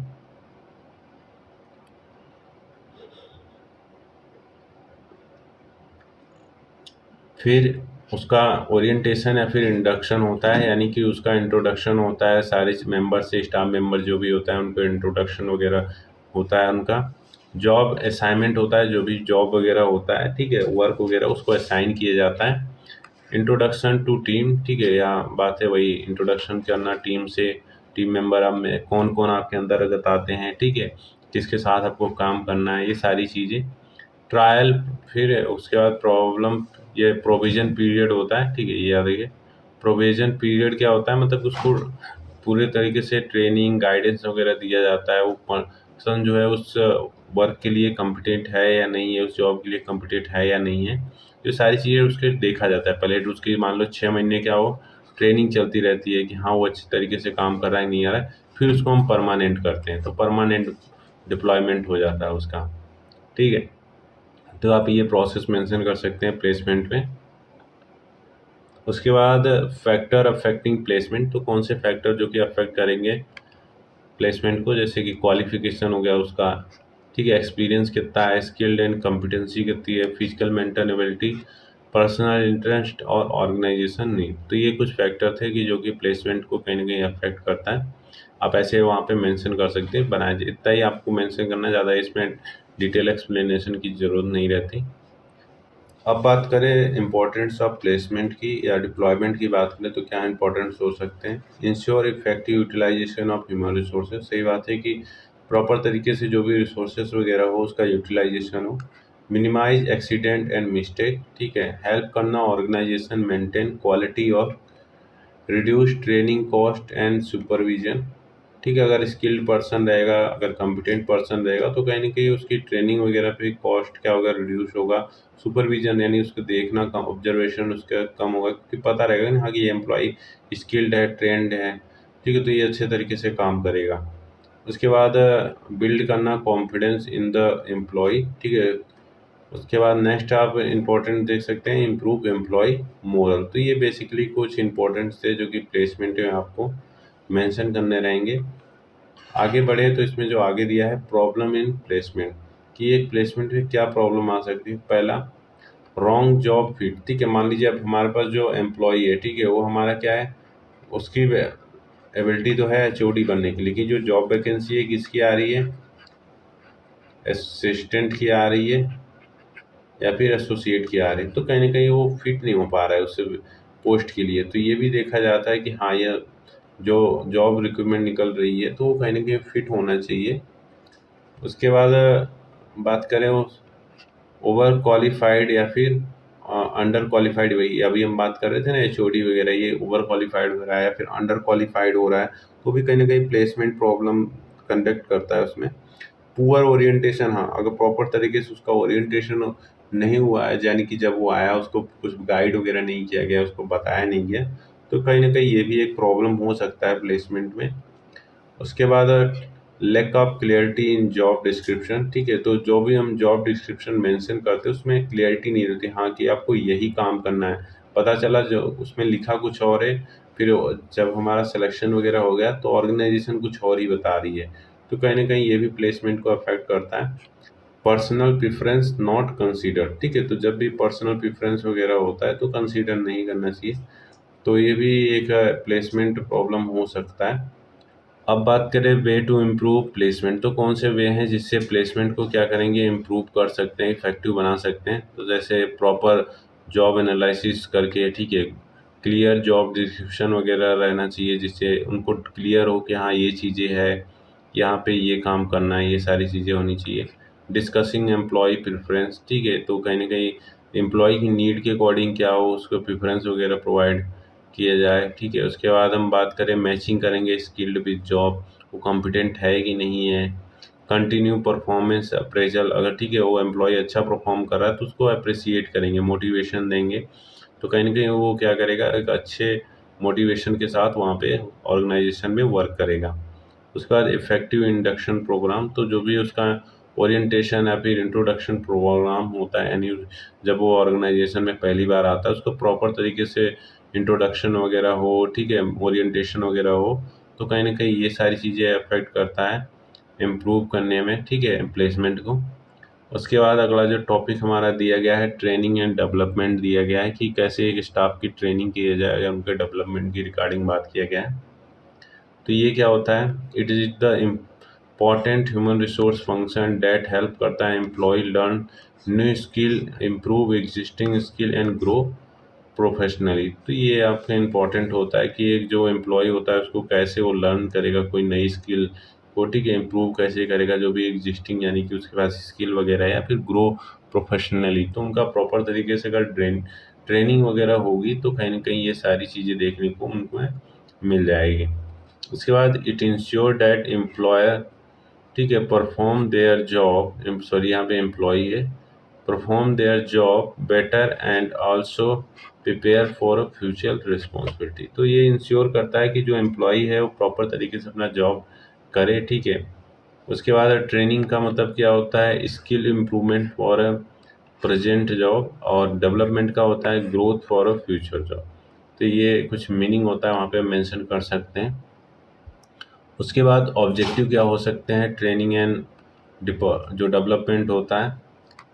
फिर उसका ओरिएंटेशन या फिर इंडक्शन होता है, यानी कि उसका इंट्रोडक्शन होता है सारे मेंबर से, स्टाफ मेंबर जो भी होता है उनको इंट्रोडक्शन वगैरह होता है उनका। जॉब असाइनमेंट होता है, जो भी जॉब वगैरह होता है, ठीक है, वर्क वगैरह उसको असाइन किया जाता है। इंट्रोडक्शन टू टीम, ठीक है, यहाँ बात है वही इंट्रोडक्शन करना टीम से, टीम मेंबर आप में कौन कौन आपके अंतर्गत आते हैं, ठीक है, किसके साथ आपको काम करना है, ये सारी चीज़ें। ट्रायल, फिर उसके बाद प्रॉब्लम, ये प्रोविजन पीरियड होता है, ठीक है, ये याद रखिए। प्रोविजन पीरियड क्या होता है, मतलब उसको पूरे तरीके से ट्रेनिंग गाइडेंस वगैरह दिया जाता है, वो पर्सन जो है उस वर्क के लिए कम्पिटेंट है या नहीं है, उस जॉब के लिए कम्पिटेंट है या नहीं है, ये सारी चीज़ें उसके देखा जाता है। पहले तो उसकी मान लो 6 महीने क्या हो ट्रेनिंग चलती रहती है कि हाँ वो अच्छी तरीके से काम कर रहा है नहीं आ रहा है, फिर उसको हम परमानेंट करते हैं, तो परमानेंट डिप्लॉयमेंट हो जाता है उसका। ठीक है, तो आप ये प्रोसेस मेंशन कर सकते हैं प्लेसमेंट में। उसके बाद फैक्टर अफेक्टिंग प्लेसमेंट, तो कौन से फैक्टर जो कि अफेक्ट करेंगे प्लेसमेंट को, जैसे कि क्वालिफिकेशन हो गया उसका, ठीक है, एक्सपीरियंस कितना है, स्किल्ड एंड कॉम्पिटेंसी कितनी है, physical mental ability, personal interest और ऑर्गेनाइजेशन नीड। तो ये कुछ फैक्टर थे कि जो कि प्लेसमेंट को कहीं ना कहीं अफेक्ट करता है। आप ऐसे वहाँ पे मेंशन कर सकते हैं, बनाए इतना ही आपको मेंशन करना, ज़्यादा इसमें डिटेल एक्सप्लेनेशन की ज़रूरत नहीं रहती। अब बात करें इम्पोर्टेंस ऑफ प्लेसमेंट की या डिप्लॉयमेंट की बात करें तो क्या इंपॉर्टेंस हो सकते हैं। Ensure effective utilisation of human resources, सही बात है कि प्रॉपर तरीके से जो भी रिसोर्सेज वगैरह हो उसका यूटिलाइजेशन हो। मिनिमाइज एक्सीडेंट एंड मिस्टेक, ठीक है, हेल्प करना ऑर्गेनाइजेशन मेंटेन क्वालिटी और reduce training cost and supervision. ठीक है, अगर स्किल्ड पर्सन रहेगा, अगर कॉम्पिटेंट पर्सन रहेगा तो कहीं ना कहीं उसकी ट्रेनिंग वगैरह पे कॉस्ट क्या होगा, रिड्यूस होगा। सुपरविजन यानी उसको देखना कम, ऑब्जर्वेशन उसका कम होगा, क्योंकि पता रहेगा ना हाँ कि ये एम्प्लॉय स्किल्ड है, ट्रेंड है, ठीक है, तो ये अच्छे तरीके से काम करेगा। उसके बाद बिल्ड करना कॉन्फिडेंस इन द एम्प्लॉय, ठीक है। उसके बाद नेक्स्ट आप इम्पोर्टेंट देख सकते हैं, इम्प्रूव एम्प्लॉय मोरल। तो ये बेसिकली कुछ इंपॉर्टेंट्स थे जो कि प्लेसमेंट में आपको मेंशन करने रहेंगे। आगे बढ़े तो इसमें जो आगे दिया है प्रॉब्लम इन प्लेसमेंट, कि एक प्लेसमेंट में क्या प्रॉब्लम आ सकती है। पहला, रॉन्ग जॉब फिट, ठीक है, मान लीजिए अब हमारे पास जो एम्प्लॉय है, ठीक है, वो हमारा क्या है, उसकी एबिलिटी तो है HOD बनने की, लेकिन जो जॉब वैकेंसी है किसकी आ रही है, असिस्टेंट की आ रही है या फिर एसोसिएट की आ रही है, तो कहीं ना कहीं वो फिट नहीं हो पा रहा है उस पोस्ट के लिए। तो ये भी देखा जाता है कि हाँ ये जो जॉब रिक्रूटमेंट निकल रही है तो वो कहीं ना कहीं फिट होना चाहिए। उसके बाद बात करें उस ओवर क्वालिफाइड या फिर अंडर क्वालिफाइड, वही अभी हम बात कर रहे थे ना HOD वगैरह, ये ओवर क्वालिफाइड हो रहा है या फिर अंडर क्वालिफाइड हो रहा है, तो भी कहीं ना कहीं प्लेसमेंट प्रॉब्लम कंडक्ट करता है उसमें। पुअर ओरिएंटेशन, हाँ अगर प्रॉपर तरीके से उसका ओरिएंटेशन नहीं हुआ है, यानी कि जब वो आया उसको कुछ गाइड वगैरह नहीं किया गया, उसको बताया नहीं गया, तो कहीं ना कहीं ये भी एक प्रॉब्लम हो सकता है प्लेसमेंट में। उसके बाद lack of clarity in job description, ठीक है, तो जो भी हम जॉब डिस्क्रिप्शन मेंशन करते हैं उसमें क्लियरिटी नहीं रहती, हाँ कि आपको यही काम करना है, पता चला जो उसमें लिखा कुछ और है, फिर जब हमारा सिलेक्शन वगैरह हो गया तो ऑर्गेनाइजेशन कुछ और ही बता रही है, तो कहीं ना कहीं ये भी प्लेसमेंट को अफेक्ट करता है। पर्सनल प्रेफरेंस नॉट कंसीडर, ठीक है, तो जब भी पर्सनल प्रेफरेंस वगैरह होता है तो कंसीडर नहीं करना चाहिए, तो ये भी एक प्लेसमेंट प्रॉब्लम हो सकता है। अब बात करें वे टू इम्प्रूव प्लेसमेंट, तो कौन से वे हैं जिससे प्लेसमेंट को क्या करेंगे, इम्प्रूव कर सकते हैं, इफेक्टिव बना सकते हैं। तो जैसे प्रॉपर जॉब एनालिसिस करके, ठीक है, क्लियर जॉब डिस्क्रिप्शन वगैरह रहना चाहिए जिससे उनको क्लियर हो कि हाँ ये चीज़ें हैं, यहाँ पे ये काम करना है, ये सारी चीज़ें होनी चाहिए। डिस्कसिंग एम्प्लॉय प्रेफरेंस, ठीक है, तो कहीं ना कहीं एम्प्लॉय की नीड के अकॉर्डिंग क्या हो उसको प्रेफरेंस वगैरह प्रोवाइड किया जाए, ठीक है। उसके बाद हम बात करें मैचिंग करेंगे स्किल्ड विद जॉब, वो कॉम्पिटेंट है कि नहीं है। कंटिन्यू परफॉर्मेंस अप्रेजल, अगर ठीक है वो एम्प्लॉय अच्छा परफॉर्म कर रहा है तो उसको अप्रिसिएट करेंगे, मोटिवेशन देंगे, तो कहीं ना कहीं वो क्या करेगा, एक अच्छे मोटिवेशन के साथ वहाँ पे ऑर्गेनाइजेशन में वर्क करेगा। उसके बाद इफेक्टिव इंडक्शन प्रोग्राम, तो जो भी उसका ओरिएंटेशन या फिर इंट्रोडक्शन प्रोग्राम होता है, यानी जब वो ऑर्गेनाइजेशन में पहली बार आता है उसको प्रॉपर तरीके से इंट्रोडक्शन वगैरह हो, ठीक है, ओरिएंटेशन वगैरह हो, तो कहीं ना कहीं ये सारी चीज़ें अफेक्ट करता है इम्प्रूव करने में, ठीक है, प्लेसमेंट को। उसके बाद अगला जो टॉपिक हमारा दिया गया है ट्रेनिंग एंड डेवलपमेंट दिया गया है कि कैसे एक स्टाफ की ट्रेनिंग की जाए या उनके डेवलपमेंट की रिगार्डिंग बात किया गया है। तो ये क्या होता है, it is the important human resource function that help करता है employee learn new skill, improve existing skill and grow professionally. तो ये आपका इम्पॉर्टेंट होता है कि एक जो एम्प्लॉय होता है उसको कैसे वो लर्न करेगा कोई नई स्किल को, ठीक है, इम्प्रूव कैसे करेगा जो भी एग्जिस्टिंग यानी कि उसके पास स्किल वगैरह है, या फिर ग्रो प्रोफेशनली। तो उनका प्रॉपर तरीके से अगर ट्रेनिंग वगैरह होगी तो कहीं ना कहीं ये सारी चीज़ें देखने को उनको मिल जाएगी। उसके बाद इट इंश्योर दैट एम्प्लॉयर, ठीक है, परफॉर्म देयर जॉब, सॉरी यहाँ पे एम्प्लॉई है, perform their job better and also prepare for future responsibility. तो ये इंश्योर करता है कि जो एम्प्लॉई है वो प्रॉपर तरीके से अपना जॉब करे, ठीक है। उसके बाद ट्रेनिंग का मतलब क्या होता है, skill improvement for a present job, और डेवलपमेंट का होता है growth for a future job. तो ये कुछ मीनिंग होता है वहाँ पे मेंशन कर सकते हैं। उसके बाद ऑब्जेक्टिव क्या हो सकते हैं ट्रेनिंग एंड जो डेवलपमेंट होता है,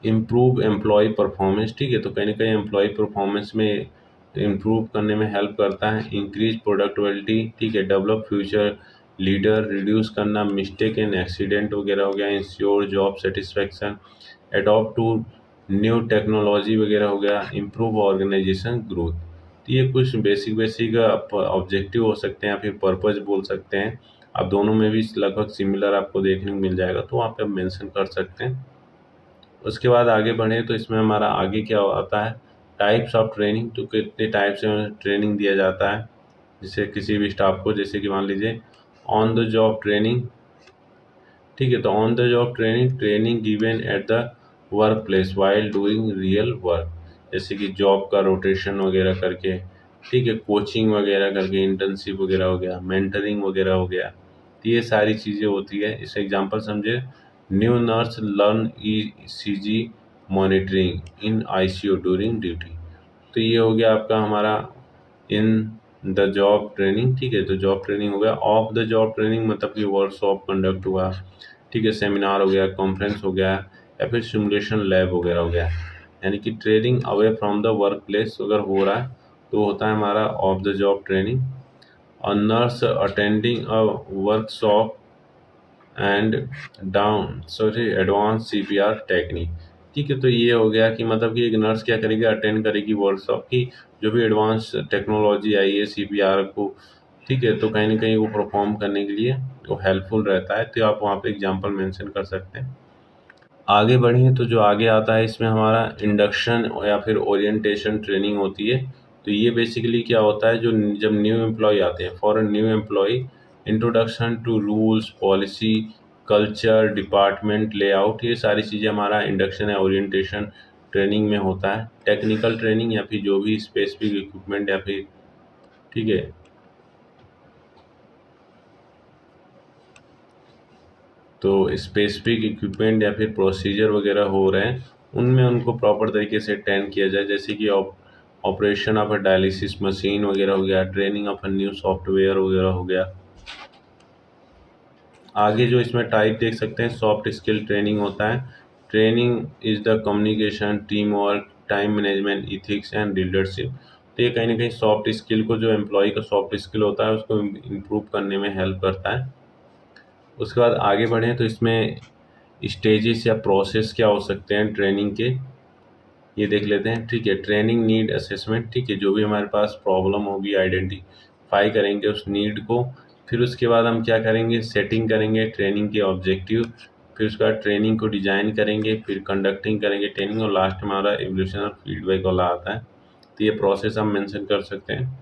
इम्प्रूव एम्प्लॉय परफॉर्मेंस, ठीक है, तो कहीं ना कहीं एम्प्लॉय परफॉर्मेंस में इम्प्रूव करने में हेल्प करता है, इंक्रीज प्रोडक्टिविटी, ठीक है, डेवलप फ्यूचर लीडर, रिड्यूस करना मिस्टेक एंड एक्सीडेंट वगैरह हो गया, ensure job satisfaction, adopt to new technology वगैरह हो गया, इम्प्रूव ऑर्गेनाइजेशन ग्रोथ। तो ये कुछ बेसिक ऑब्जेक्टिव हो सकते हैं या फिर पर्पज बोल सकते हैं। आप दोनों में भी लगभग सिमिलर आपको देखने को मिल जाएगा, तो वहाँ पे आप मेंशन कर सकते हैं। उसके बाद आगे बढ़े तो इसमें हमारा आगे क्या आता है, टाइप्स ऑफ ट्रेनिंग, तो कितने टाइप से ट्रेनिंग दिया जाता है जिससे किसी भी स्टाफ को, जैसे कि मान लीजिए ऑन द जॉब ट्रेनिंग, ठीक है, तो on the job training, training given at the work place while doing real work, जैसे कि जॉब का रोटेशन वगैरह करके, ठीक है, कोचिंग वगैरह करके, इंटर्नशिप वगैरह हो गया, मेंटरिंग वगैरह हो गया। तो ये सारी चीज़ें होती है। इस एग्जांपल समझे, new nurse learn ECG monitoring in ICU during duty. तो ये हो गया आपका हमारा इन द जॉब ट्रेनिंग, ठीक है, तो जॉब ट्रेनिंग हो गया। ऑफ द जॉब ट्रेनिंग मतलब कि वर्कशॉप कंडक्ट हुआ, ठीक है, सेमिनार हो गया, कॉन्फ्रेंस हो गया, या फिर सिमुलेशन लैब वगैरह हो गया। यानी कि training away from the work place अगर हो रहा है तो होता है हमारा of the job training. A nurse attending a workshop and down sorry advance CPR technique, ठीक है, तो ये हो गया कि मतलब कि एक नर्स क्या करेगी, अटेंड करेगी वर्कशॉप की, जो भी एडवांस टेक्नोलॉजी आई है सीपीआर को, ठीक है, तो कहीं ना कहीं वो परफॉर्म करने के लिए वो हेल्पफुल रहता है। तो आप वहाँ पे एग्जांपल मेंशन कर सकते हैं। आगे बढ़ें तो जो आगे आता है इसमें हमारा इंडक्शन या फिर ओरिएंटेशन ट्रेनिंग होती है। तो ये बेसिकली क्या होता है, जो जब न्यू एम्प्लॉय आते हैं, for a new employee introduction to rules policy culture department layout, ये सारी चीज़ें हमारा इंडक्शन या ओरिएंटेशन ट्रेनिंग में होता है। टेक्निकल ट्रेनिंग या फिर जो भी स्पेसिफिक इक्विपमेंट या फिर, ठीक है, तो स्पेसिफिक इक्विपमेंट या फिर प्रोसीजर वगैरह हो रहे हैं उनमें उनको प्रॉपर तरीके से ट्रेन किया जाए, जैसे कि operation of a dialysis machine वगैरह हो गया, training of a new software वगैरह हो गया। आगे जो इसमें टाइप देख सकते हैं, सॉफ्ट स्किल ट्रेनिंग होता है। Training is the communication team work time management ethics and leadership. तो ये कहीं ना कहीं सॉफ्ट स्किल को, जो एम्प्लॉय का सॉफ्ट स्किल होता है उसको इम्प्रूव करने में हेल्प करता है। उसके बाद आगे बढ़ें तो इसमें स्टेजेस या प्रोसेस क्या हो सकते हैं ट्रेनिंग के, ये देख लेते हैं। ठीक है, ट्रेनिंग नीड असेसमेंट, ठीक है, जो भी हमारे पास प्रॉब्लम होगी आइडेंटिफाई करेंगे उस नीड को, फिर उसके बाद हम क्या करेंगे, सेटिंग करेंगे ट्रेनिंग के ऑब्जेक्टिव, फिर उसके बाद ट्रेनिंग को डिजाइन करेंगे, फिर कंडक्टिंग करेंगे ट्रेनिंग, और लास्ट में हमारा एवोल्यूशन और फीडबैक वाला आता है। तो ये प्रोसेस हम मेंशन कर सकते हैं।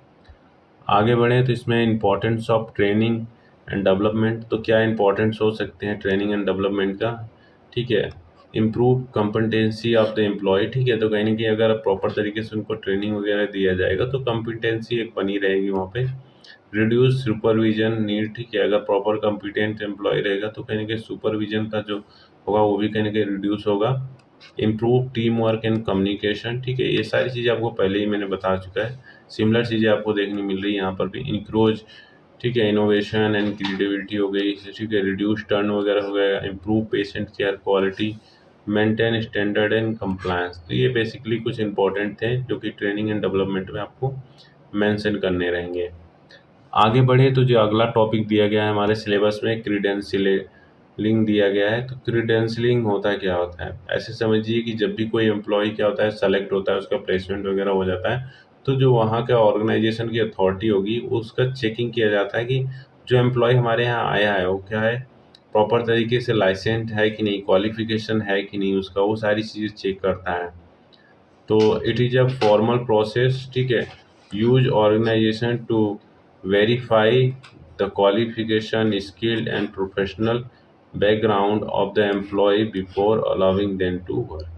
आगे बढ़ें तो इसमें importance of training and development, तो क्या इंपॉर्टेंस हो सकते हैं ट्रेनिंग एंड डेवलपमेंट का, ठीक है। Improve competency of the employ, ठीक है। तो कहीं ना कहीं अगर प्रॉपर तरीके से उनको ट्रेनिंग वगैरह दिया जाएगा तो कॉम्पिटेंसी एक बनी रहेगी वहाँ पे। रिड्यूस सुपरविजन नीड, ठीक है। अगर प्रॉपर कॉम्पिटेंट एम्प्लॉय रहेगा तो कहीं ना कहीं सुपरविजन का जो होगा वो भी कहीं ना कहीं रिड्यूस होगा। Improve team work and communication, ठीक है। ये सारी चीज़ें आपको पहले ही मैंने बता चुका है। सिमिलर चीज़ें आपको देखने मिल रही है यहाँ पर भी। इंक्रोज, ठीक है, इनोवेशन एंड क्रिएटिविटी हो गई, ठीक है। रिड्यूस टर्न वगैरह हो गया। Improve patient care quality, maintain standard and compliance. तो ये बेसिकली कुछ इंपॉर्टेंट थे जो कि ट्रेनिंग एंड डेवलपमेंट में आपको मेंशन करने रहेंगे। आगे बढ़े तो जो अगला टॉपिक दिया गया है हमारे सिलेबस में, क्रीडेंशियलिंग दिया गया है। तो क्रीडेंशियलिंग होता क्या होता है, ऐसे समझिए कि जब भी कोई एम्प्लॉय क्या होता है सेलेक्ट होता है, उसका प्लेसमेंट वगैरह हो जाता है, तो जो वहाँ का ऑर्गेनाइजेशन की अथॉरिटी होगी उसका चेकिंग किया जाता है कि जो एम्प्लॉय हमारे यहाँ आया है वो क्या है, प्रॉपर तरीके से लाइसेंस है कि नहीं, क्वालिफिकेशन है कि नहीं उसका, वो सारी चीज़ें चेक करता है। तो it is a formal process, ठीक है, use organisation to verify the qualification, skill and professional background of the employee before allowing them to work,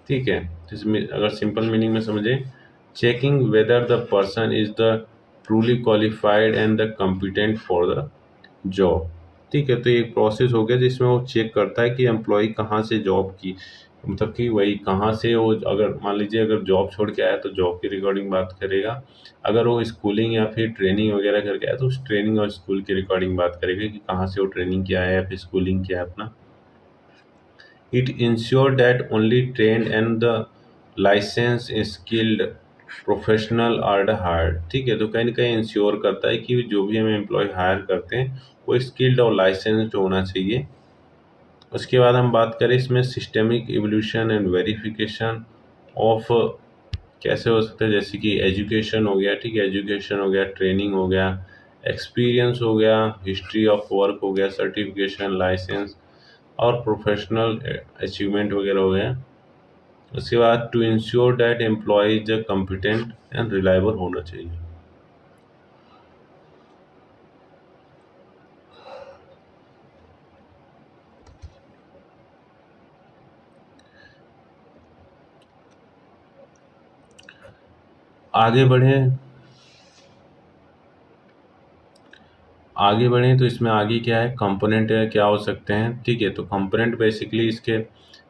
ठीक है। तो इसमें अगर सिंपल मीनिंग में समझें, checking whether the person is the truly qualified and the competent for the job, ठीक है। तो एक प्रोसेस हो गया जिसमें वो चेक करता है कि एम्प्लॉय कहाँ से जॉब की, मतलब कि वही कहाँ से वो, अगर मान लीजिए अगर जॉब छोड़ के आया तो जॉब की रिकॉर्डिंग बात करेगा। अगर वो स्कूलिंग या फिर ट्रेनिंग वगैरह करके आया तो उस ट्रेनिंग और स्कूल की रिकॉर्डिंग बात करेगा कि कहाँ से वो ट्रेनिंग किया है या फिर स्कूलिंग किया है अपना। It ensure that only trained and the licence skilled professional are the hired, ठीक है। तो कहीं ना कहीं इंश्योर करता है कि जो भी हम एम्प्लॉय हायर करते हैं वो स्किल्ड और लाइसेंस्ड होना चाहिए। उसके बाद हम बात करें इसमें systemic evolution and verification of कैसे हो सकता है, जैसे कि एजुकेशन हो गया, ठीक है, एजुकेशन हो गया, ट्रेनिंग हो गया, एक्सपीरियंस हो गया, हिस्ट्री ऑफ वर्क हो गया, सर्टिफिकेशन, लाइसेंस और प्रोफेशनल अचीवमेंट वगैरह हो गया। उसके बाद to ensure that employees competent and reliable होना चाहिए। आगे बढ़े आगे बढ़ें तो इसमें आगे क्या है, कंपोनेंट क्या हो सकते हैं, ठीक है। तो कंपोनेंट बेसिकली इसके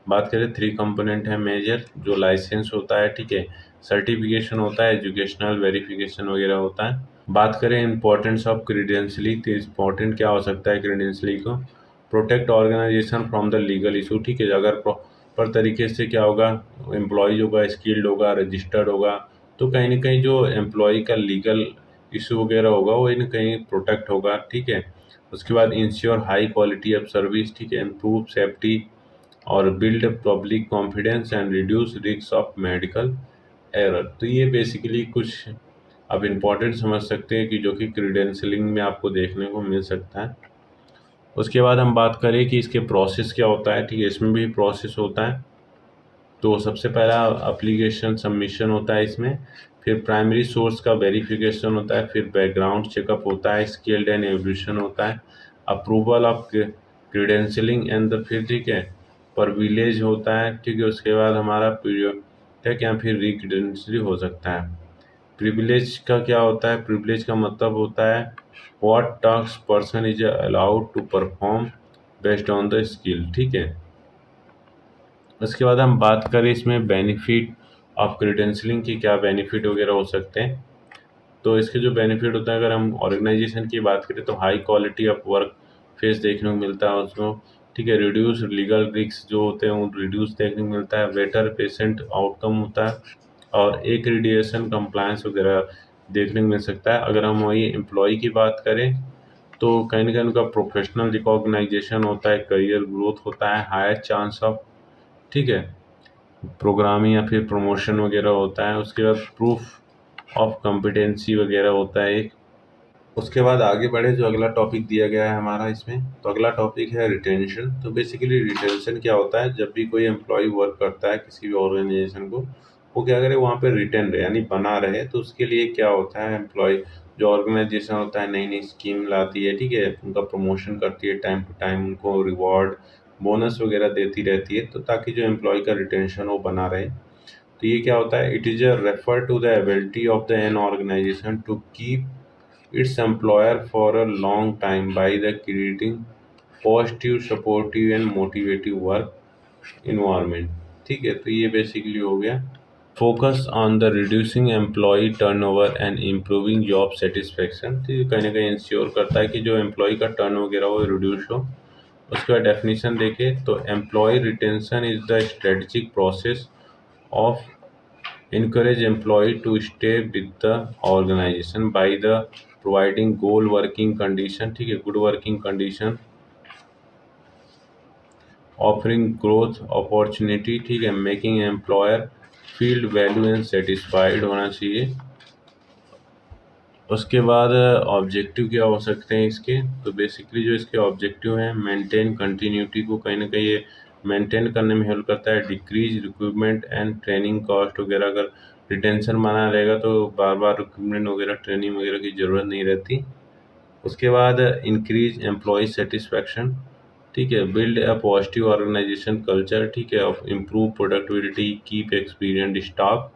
बात करें 3 कंपोनेंट है मेजर, जो लाइसेंस होता है, ठीक है, सर्टिफिकेशन होता है, एजुकेशनल वेरिफिकेशन वगैरह होता है। बात करें इंपॉर्टेंस ऑफ क्रीडेंशियली, तो इम्पॉर्टेंट क्या हो सकता है क्रीडेंशियली को, protect organisation from the legal issue, ठीक है। अगर प्रॉपर तरीके से क्या होगा, एम्प्लॉय होगा, स्किल्ड होगा, रजिस्टर्ड होगा, तो कहीं ना कहीं जो एम्प्लॉय का लीगल इशू वगैरह होगा वो इन कहीं प्रोटेक्ट होगा, ठीक है। उसके बाद ensure high quality of service, ठीक है, इम्प्रूव सेफ्टी और build public confidence and reduce risk of medical error. तो ये बेसिकली कुछ आप इम्पोर्टेंट समझ सकते हैं कि जो कि क्रीडेंशियलिंग में आपको देखने को मिल सकता है। उसके बाद हम बात करें कि इसके प्रोसेस क्या होता है, ठीक है, इसमें भी प्रोसेस होता है। तो सबसे पहला एप्लीकेशन सबमिशन होता है इसमें, फिर प्राइमरी सोर्स का वेरिफिकेशन होता है, फिर बैकग्राउंड चेकअप होता है, स्किल्ड एंड एवोल्यूशन होता है, अप्रूवल ऑफ क्रीडेंशियलिंग एंड द, फिर ठीक है, प्रिविलेज होता है, ठीक है। उसके बाद हमारा पीरियड तक या फिर रिक्रीडेंशियली हो सकता है। प्रिविलेज का क्या होता है, प्रिविलेज का मतलब होता है what task person is allowed to perform based on the skill, ठीक है। उसके बाद हम बात करें इसमें बेनिफिट ऑफ क्रीडेंशियलिंग की, क्या बेनिफिट वगैरह हो सकते हैं। तो इसके जो बेनिफिट होता है, अगर हम ऑर्गेनाइजेशन की बात करें तो high quality of work face देखने को मिलता है उसको, ठीक है। रिड्यूस लीगल रिस्क जो होते हैं वो रिड्यूस देखने को मिलता है, बेटर पेशेंट आउटकम होता है और एक्रीडिएशन कंप्लायंस वगैरह देखने को मिल सकता है। अगर हम वही एम्प्लॉय की बात करें तो कहीं ना कहीं उनका प्रोफेशनल रिकॉग्नाइजेशन होता है, करियर ग्रोथ होता है, हायर चांस ऑफ, ठीक है, प्रोग्रामिंग या फिर प्रमोशन वगैरह होता है। उसके बाद प्रूफ ऑफ कॉम्पिटेंसी वगैरह होता है एक। उसके बाद आगे बढ़े जो अगला टॉपिक दिया गया है हमारा इसमें, तो अगला टॉपिक है रिटेंशन। तो बेसिकली रिटेंशन क्या होता है, जब भी कोई एम्प्लॉय वर्क करता है किसी भी ऑर्गेनाइजेशन को, वो क्या करे वहाँ पे रिटेन रहे यानी बना रहे। तो उसके लिए क्या होता है, एम्प्लॉय जो ऑर्गेनाइजेशन होता है नई नई स्कीम लाती है, ठीक है, उनका प्रमोशन करती है टाइम टू टाइम, उनको रिवॉर्ड बोनस वगैरह देती रहती है, तो ताकि जो एम्प्लॉय का रिटेंशन वो बना रहे। तो ये क्या होता है, it is a refer to the ability of the an organisation to keep its employer for a long time by the creating positive supportive and motivative work environment. ठीक है, तो ये बेसिकली हो गया। Focus on the reducing employee turnover and improving job satisfaction. तो ये कहीं ना कहीं इंश्योर करता है कि जो एम्प्लॉय का टर्न वगैरह वो रिड्यूस हो। उसके बाद डेफिनेशन देखें तो employee retention is the strategic process of encourage employee to stay with the organization by the providing goal working condition, ठीक है, good working condition, offering growth opportunity, ठीक है, making employer feel value and satisfied होना चाहिए। उसके बाद objective क्या हो सकते हैं इसके, तो बेसिकली जो इसके ऑब्जेक्टिव हैं, मेंटेन कंटिन्यूटी को कहीं ना कहीं ये मेंटेन करने में हेल्प करता है, decrease recruitment and training cost वगैरह। अगर रिटेंशन बना रहेगा तो बार बार रिक्रूटमेंट वगैरह ट्रेनिंग वगैरह की ज़रूरत नहीं रहती। उसके बाद इंक्रीज एम्प्लॉय सेटिस्फैक्शन, ठीक है, build a positive organisation culture, ठीक है, of improve productivity, keep experience staff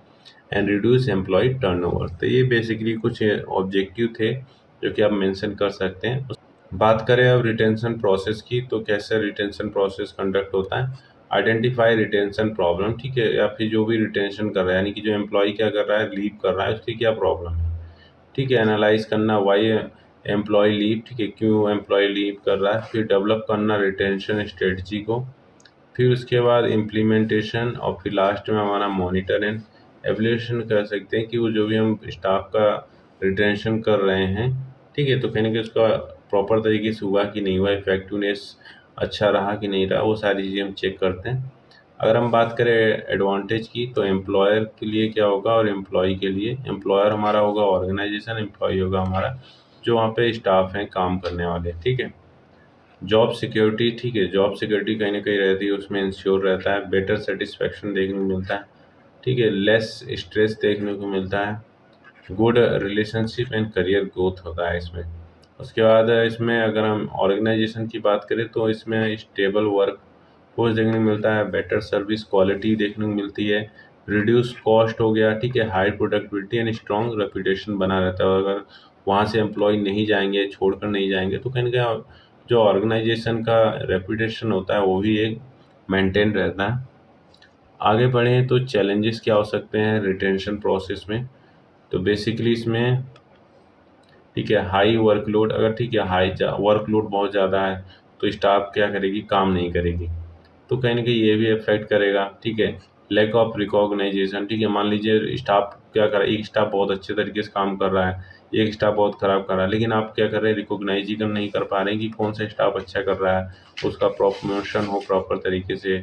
and reduce employee turnover. तो ये बेसिकली कुछ ऑब्जेक्टिव थे जो कि आप मेंशन कर सकते हैं। बात करें अब रिटेंशन प्रोसेस की, तो कैसे रिटेंशन प्रोसेस कंडक्ट होता है। आइडेंटिफाई रिटेंशन प्रॉब्लम, ठीक है, या फिर जो भी रिटेंशन कर रहा है, यानी कि जो एम्प्लॉय क्या कर रहा है, लीव कर रहा है, उसकी क्या प्रॉब्लम है, ठीक है, एनालाइज करना वाई एम्प्लॉय लीव, ठीक है, क्यों एम्प्लॉय लीव कर रहा है। फिर डेवलप करना रिटेंशन स्ट्रेटजी को। फिर उसके बाद इम्प्लीमेंटेशन, और फिर लास्ट में हमारा मॉनिटर एंड एवल्यूशन कर सकते हैं कि वो जो भी हम स्टाफ का रिटेंशन कर रहे हैं, ठीक है, तो कहीं ना कहीं उसका प्रॉपर तरीके से हुआ कि नहीं हुआ, इफेक्टिवनेस अच्छा रहा कि नहीं रहा, वो सारी चीज़ें हम चेक करते हैं। अगर हम बात करें एडवांटेज की, तो एम्प्लॉयर के लिए क्या होगा और एम्प्लॉय के लिए, एम्प्लॉयर हमारा होगा ऑर्गेनाइजेशन, एम्प्लॉय होगा हमारा जो वहाँ पे स्टाफ हैं काम करने वाले, ठीक है। जॉब सिक्योरिटी, ठीक है, जॉब सिक्योरिटी कहीं ना कहीं रहती है, उसमें इंश्योर रहता है, बेटर सेटिस्फेक्शन देखने को मिलता है, ठीक है, लेस स्ट्रेस देखने को मिलता है, good relationship and career growth होता है इसमें। उसके बाद इसमें अगर हम ऑर्गेनाइजेशन की बात करें तो इसमें स्टेबल वर्क फोर्स देखने को मिलता है, बेटर सर्विस क्वालिटी देखने को मिलती है, रिड्यूस कॉस्ट हो गया, ठीक है, high productivity and strong reputation बना रहता है। अगर वहाँ से एम्प्लॉय नहीं जाएंगे, छोड़कर नहीं जाएंगे, तो कहीं ना कहीं जो ऑर्गेनाइजेशन का रेपुटेशन होता है वो भी एक मेंटेन रहता है। आगे बढ़ें तो चैलेंजेस क्या हो सकते हैं रिटेंशन प्रोसेस में, तो बेसिकली इसमें, ठीक है, हाई वर्कलोड, अगर ठीक है हाई वर्कलोड बहुत ज़्यादा है तो स्टाफ क्या करेगी, काम नहीं करेगी, तो कहीं ना कहीं ये भी अफेक्ट करेगा, ठीक है। लैक ऑफ रिकॉग्नाइजेशन, ठीक है, मान लीजिए स्टाफ क्या कर रहा है, एक स्टाफ बहुत अच्छे तरीके से काम कर रहा है, एक स्टाफ बहुत खराब कर रहा है, लेकिन आप क्या कर रहे हैं, रिकॉग्नाइज ही नहीं कर पा रहे हैं कि कौन सा स्टाफ अच्छा कर रहा है, उसका प्रमोशन हो प्रॉपर तरीके से,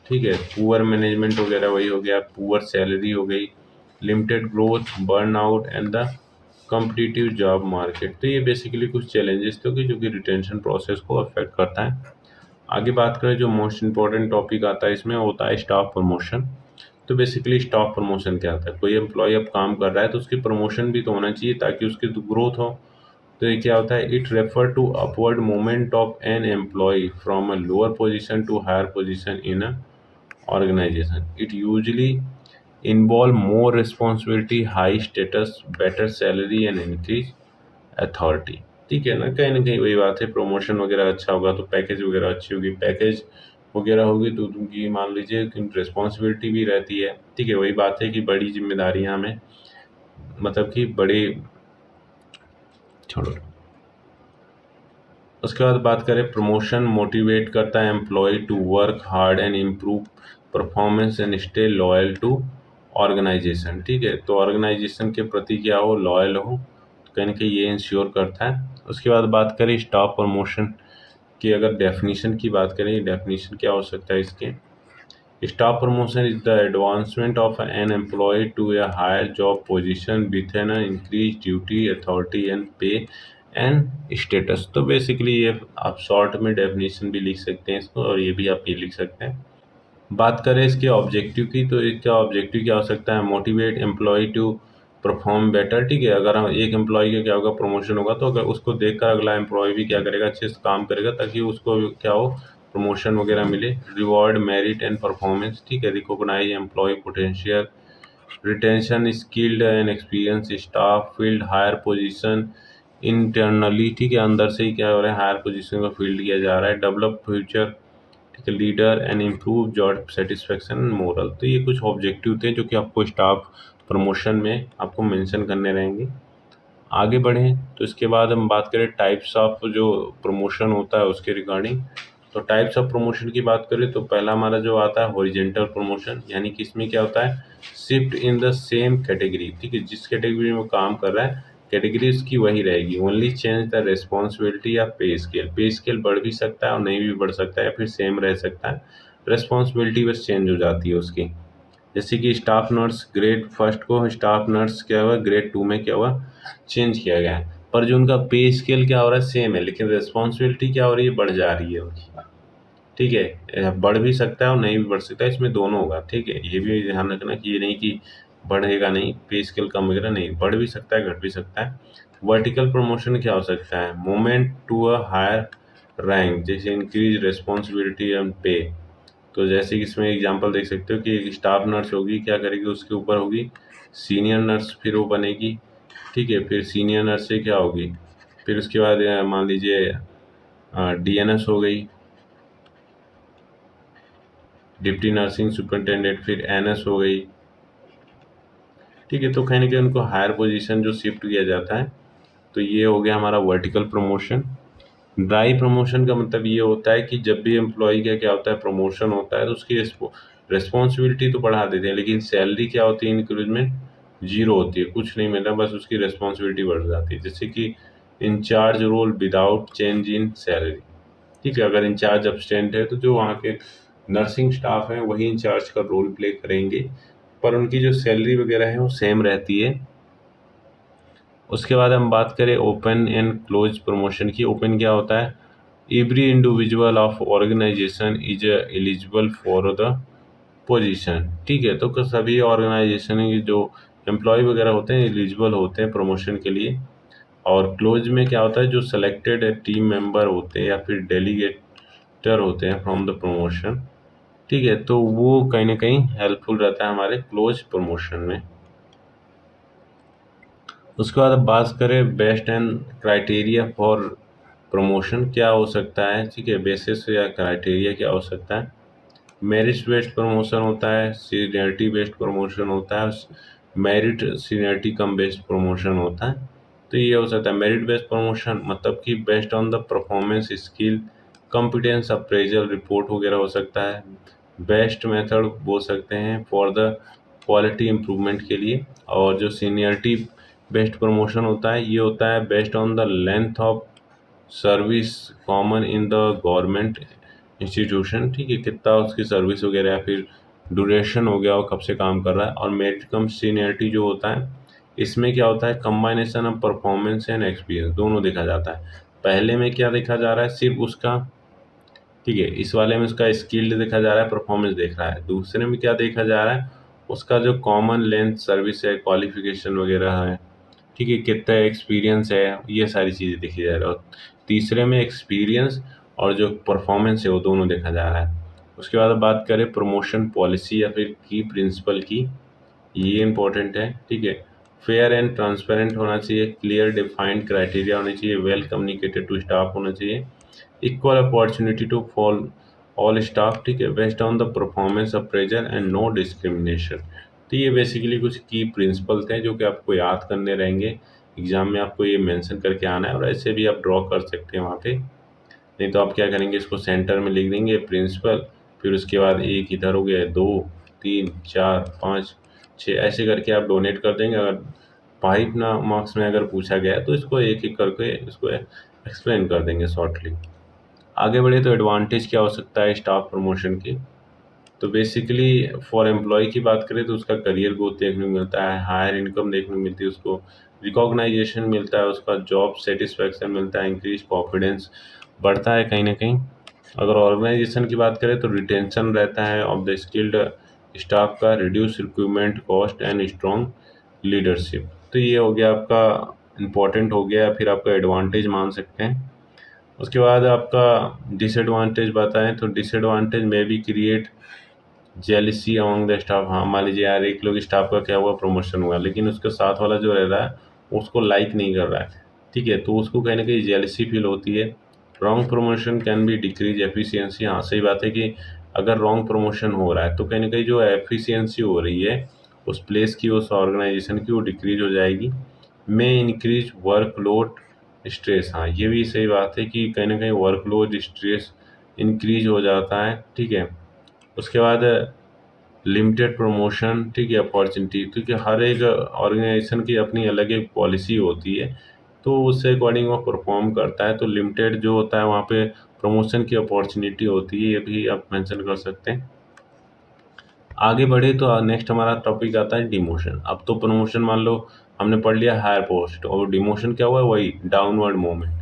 ठीक है। पुअर मैनेजमेंट वगैरह वही हो गया, पुअर सैलरी हो गई, limited growth, burn out and the competitive job market. तो ये बेसिकली कुछ चैलेंजेस थे जो कि रिटेंशन प्रोसेस को अफेक्ट करता है। आगे बात करें जो मोस्ट इम्पॉर्टेंट टॉपिक आता है इसमें, होता है स्टाफ प्रमोशन। तो बेसिकली स्टाफ प्रमोशन क्या आता है, कोई एम्प्लॉय अब काम कर रहा है तो उसकी प्रमोशन भी तो होना चाहिए ताकि उसकी तो ग्रोथ हो। तो ये क्या होता है, it refer to upward movement of an employee from a lower position to higher position in a organisation. It usually involve more responsibility, high status, better salary and increase authority, ठीक है ना कहीं वही बात है, प्रमोशन वगैरह अच्छा होगा तो पैकेज वगैरह अच्छी होगी, पैकेज वगैरह होगी तो तुमकी मान लीजिए कि रिस्पॉन्सिबिलिटी भी रहती है, ठीक है, वही बात है कि बड़ी जिम्मेदारियां हमें, मतलब कि बड़ी, छोड़ो। उसके बाद बात करें प्रमोशन मोटिवेट करता है employee to work hard and improve performance and stay loyal to organisation, ठीक है, तो ऑर्गेनाइजेशन के प्रति क्या हो, लॉयल हो, तो कहीं ना कहीं ये इंश्योर करता है। उसके बाद बात करें स्टाफ प्रमोशन की, अगर डेफिनेशन की बात करें, डेफिनेशन क्या हो सकता है इसके, staff promotion is the advancement of an employee to a higher job position with an increase duty authority and pay and status. तो बेसिकली ये आप शॉर्ट में डेफिनेशन भी लिख सकते हैं इसको, और ये भी आप ये लिख सकते हैं। बात करें इसके ऑब्जेक्टिव की, तो इसका ऑब्जेक्टिव क्या हो सकता है, motivate employee to perform better, ठीक है, अगर हम एक एम्प्लॉय का क्या होगा, प्रमोशन होगा, तो अगर उसको देखकर अगला एम्प्लॉय भी क्या करेगा, अच्छे से काम करेगा ताकि उसको क्या हो, प्रमोशन वगैरह मिले। रिवॉर्ड मेरिट एंड परफॉर्मेंस, ठीक है, recognise employee potential, retention skilled and experience staff, field higher position internally, ठीक है, अंदर से ही क्या हो रहा है, हायर पोजीशन को फील्ड किया जा रहा है। डेवलप फ्यूचर, ठीक है, leader and improve job satisfaction and moral. तो ये कुछ ऑब्जेक्टिव थे जो कि आपको स्टाफ प्रमोशन में आपको मेंशन करने रहेंगे। आगे बढ़ें तो इसके बाद हम बात करें टाइप्स ऑफ जो प्रमोशन होता है उसके रिगार्डिंग। तो टाइप्स ऑफ प्रमोशन की बात करें तो पहला हमारा जो आता है हॉरिजेंटल प्रमोशन, यानी कि इसमें क्या होता है, shift in the same category, ठीक है, जिस कैटेगरी में वो काम कर रहा है कैटेगरी उसकी वही रहेगी। ओनली चेंज द रिस्पॉन्सिबिलिटी या पे स्केल, पे स्केल बढ़ भी सकता है और नहीं भी बढ़ सकता है या फिर सेम रह सकता है, रिस्पॉन्सिबिलिटी बस चेंज हो जाती है उसकी। जैसे कि स्टाफ नर्स ग्रेड फर्स्ट को स्टाफ नर्स क्या हुआ, ग्रेड 2 में क्या हुआ, चेंज किया गया है, पर जो उनका पे स्केल क्या हो रहा है सेम है, लेकिन रिस्पॉन्सिबिलिटी क्या हो रही है, बढ़ जा रही है उनकी, ठीक है, बढ़ भी सकता है और नहीं भी बढ़ सकता है, इसमें दोनों होगा, ठीक है, ये भी ध्यान रखना कि ये नहीं कि बढ़ेगा नहीं, पे स्केल कम वगैरह नहीं, बढ़ भी सकता है घट भी सकता है। वर्टिकल प्रमोशन क्या हो सकता है, movement to a higher rank, जैसे इंक्रीज रिस्पॉन्सिबिलिटी एंड पे। तो जैसे कि इसमें एग्जांपल देख सकते हो कि एक स्टाफ नर्स होगी, क्या करेगी, उसके ऊपर होगी सीनियर नर्स, फिर वो बनेगी, ठीक है, फिर सीनियर नर्स से क्या होगी, फिर उसके बाद मान लीजिए डीएनएस हो गई, डिप्टी नर्सिंग सुपरिटेंडेंट, फिर एनएस हो गई, ठीक है। तो कहीं ना कहीं उनको हायर पोजीशन जो शिफ्ट किया जाता है, तो ये हो गया हमारा वर्टिकल प्रमोशन। ड्राई प्रमोशन का मतलब ये होता है कि जब भी एम्प्लॉय का क्या होता है प्रमोशन होता है तो उसकी रिस्पॉन्सिबिलिटी तो बढ़ा देते हैं, लेकिन सैलरी क्या होती है इंक्रीजमेंट जीरो होती है, कुछ नहीं मिलता, बस उसकी रिस्पॉन्सिबिलिटी बढ़ जाती है। जैसे कि in charge role without change in salary, ठीक है, अगर इंचार्ज एब्सेंट है तो जो वहाँ के नर्सिंग स्टाफ हैं वही इंचार्ज का रोल प्ले करेंगे, पर उनकी जो सैलरी वगैरह है वो सेम रहती है। उसके बाद हम बात करें ओपन एंड क्लोज प्रमोशन की। ओपन क्या होता है, every individual of organisation is eligible for the position, ठीक है, तो सभी ऑर्गेनाइजेशन के जो एम्प्लॉय वगैरह होते हैं एलिजिबल होते हैं प्रमोशन के लिए। और क्लोज में क्या होता है, जो सेलेक्टेड टीम मेंबर होते हैं या फिर डेलीगेटर होते हैं फ्रॉम द प्रमोशन, ठीक है, तो वो कहीं ना कहीं हेल्पफुल रहता है हमारे क्लोज प्रमोशन में। उसके बाद अब बात करें best and criteria for promotion क्या हो सकता है, ठीक है, बेसिस या क्राइटेरिया क्या हो सकता है। मेरिट बेस्ड प्रमोशन होता है, सीनियरिटी बेस्ड प्रमोशन होता है, मेरिट सीनियरिटी कम बेस्ड प्रमोशन होता है। तो ये हो सकता है मेरिट बेस्ड प्रमोशन, मतलब कि based on the performance skill competence appraisal report वगैरह हो सकता है। बेस्ट मेथड बोल सकते हैं फॉर द क्वालिटी इम्प्रूवमेंट के लिए। और जो सीनियरिटी बेस्ड प्रमोशन होता है ये होता है based on the length of service common in the government institution, ठीक है, कितना उसकी सर्विस वगैरह या फिर ड्यूरेशन हो गया वो कब से काम कर रहा है। और मेरिट कम सीनियरिटी जो होता है इसमें क्या होता है, कंबाइनेशन ऑफ परफॉर्मेंस एंड एक्सपीरियंस दोनों देखा जाता है। पहले में क्या देखा जा रहा है, सिर्फ उसका, ठीक है, इस वाले में उसका स्किल्ड देखा जा रहा है, परफॉर्मेंस देख रहा है। दूसरे में क्या देखा जा रहा है, उसका जो कॉमन लेंथ सर्विस है, क्वालिफिकेशन वगैरह है, ठीक है, कितना एक्सपीरियंस है, ये सारी चीज़ें देखी जा रही है। और तीसरे में एक्सपीरियंस और जो परफॉर्मेंस है वो दोनों देखा जा रहा है। उसके बाद अब बात करें प्रमोशन पॉलिसी या फिर की प्रिंसिपल की, ये इम्पोर्टेंट है, ठीक है, फेयर एंड ट्रांसपेरेंट होना चाहिए, क्लियर डिफाइंड क्राइटेरिया होने चाहिए, वेल कम्युनिकेटेड टू स्टाफ होना चाहिए, equal opportunity to fall all staff, ठीक है, based on the performance appraisal and no discrimination. तो ये बेसिकली कुछ की प्रिंसिपल थे जो कि आपको याद करने रहेंगे, एग्जाम में आपको ये मेंशन करके आना है, और ऐसे भी आप ड्रॉ कर सकते हैं वहाँ पे। नहीं तो आप क्या करेंगे, इसको सेंटर में लिख देंगे प्रिंसिपल, फिर उसके बाद एक इधर हो गया, 2 3 4 5 6 ऐसे करके आप डोनेट कर देंगे। अगर 5 ना मार्क्स में अगर पूछा गया तो इसको एक एक करके इसको एक्सप्लेन कर देंगे शॉर्टली। आगे बढ़े तो एडवांटेज क्या हो सकता है स्टाफ प्रमोशन की। तो बेसिकली फॉर एम्प्लॉय की बात करें तो उसका करियर ग्रोथ देखने को मिलता है, हायर इनकम देखने को मिलती है उसको, रिकॉग्नाइजेशन मिलता है, उसका जॉब सेटिस्फैक्शन मिलता है, इंक्रीज कॉन्फिडेंस बढ़ता है कहीं ना कहीं। अगर ऑर्गेनाइजेशन की बात करें तो रिटेंशन रहता है ऑफ द स्किल्ड स्टाफ का, reduce recruitment cost and strong leadership. तो ये हो गया आपका इम्पोर्टेंट हो गया, फिर आपका एडवांटेज मान सकते हैं। उसके बाद आपका डिसएडवांटेज बताएं तो डिसएडवांटेज में भी create jealousy among the staff. हाँ, मान लीजिए यार एक लोग स्टाफ का क्या हुआ, प्रमोशन हुआ, लेकिन उसके साथ वाला जो रह रहा है उसको लाइक नहीं कर रहा है, ठीक है, तो उसको कहीं ना कहीं जेलिसी फील होती है। Wrong promotion can be decrease efficiency. हाँ, सही बात है कि अगर रॉन्ग प्रमोशन हो रहा है तो कहीं ना कहीं जो एफिशिएंसी हो रही है उस प्लेस की, उस ऑर्गेनाइजेशन की, वो डिक्रीज हो जाएगी। में इंक्रीज वर्कलोड स्ट्रेस। हाँ, ये भी सही बात है कि कहीं ना कहीं वर्कलोड स्ट्रेस इंक्रीज हो जाता है, ठीक है। उसके बाद लिमिटेड प्रमोशन, ठीक है, अपॉर्चुनिटी, क्योंकि हर एक ऑर्गेनाइजेशन की अपनी अलग एक पॉलिसी होती है, तो उससे अकॉर्डिंग वो परफॉर्म करता है। तो लिमिटेड जो होता है वहाँ पे प्रमोशन की अपॉर्चुनिटी होती है, ये भी आप मेंशन कर सकते हैं। आगे बढ़े तो नेक्स्ट हमारा टॉपिक आता है डिमोशन। अब तो प्रमोशन मान लो हमने पढ़ लिया हायर पोस्ट, और डिमोशन क्या हुआ, वही डाउनवर्ड मूवमेंट।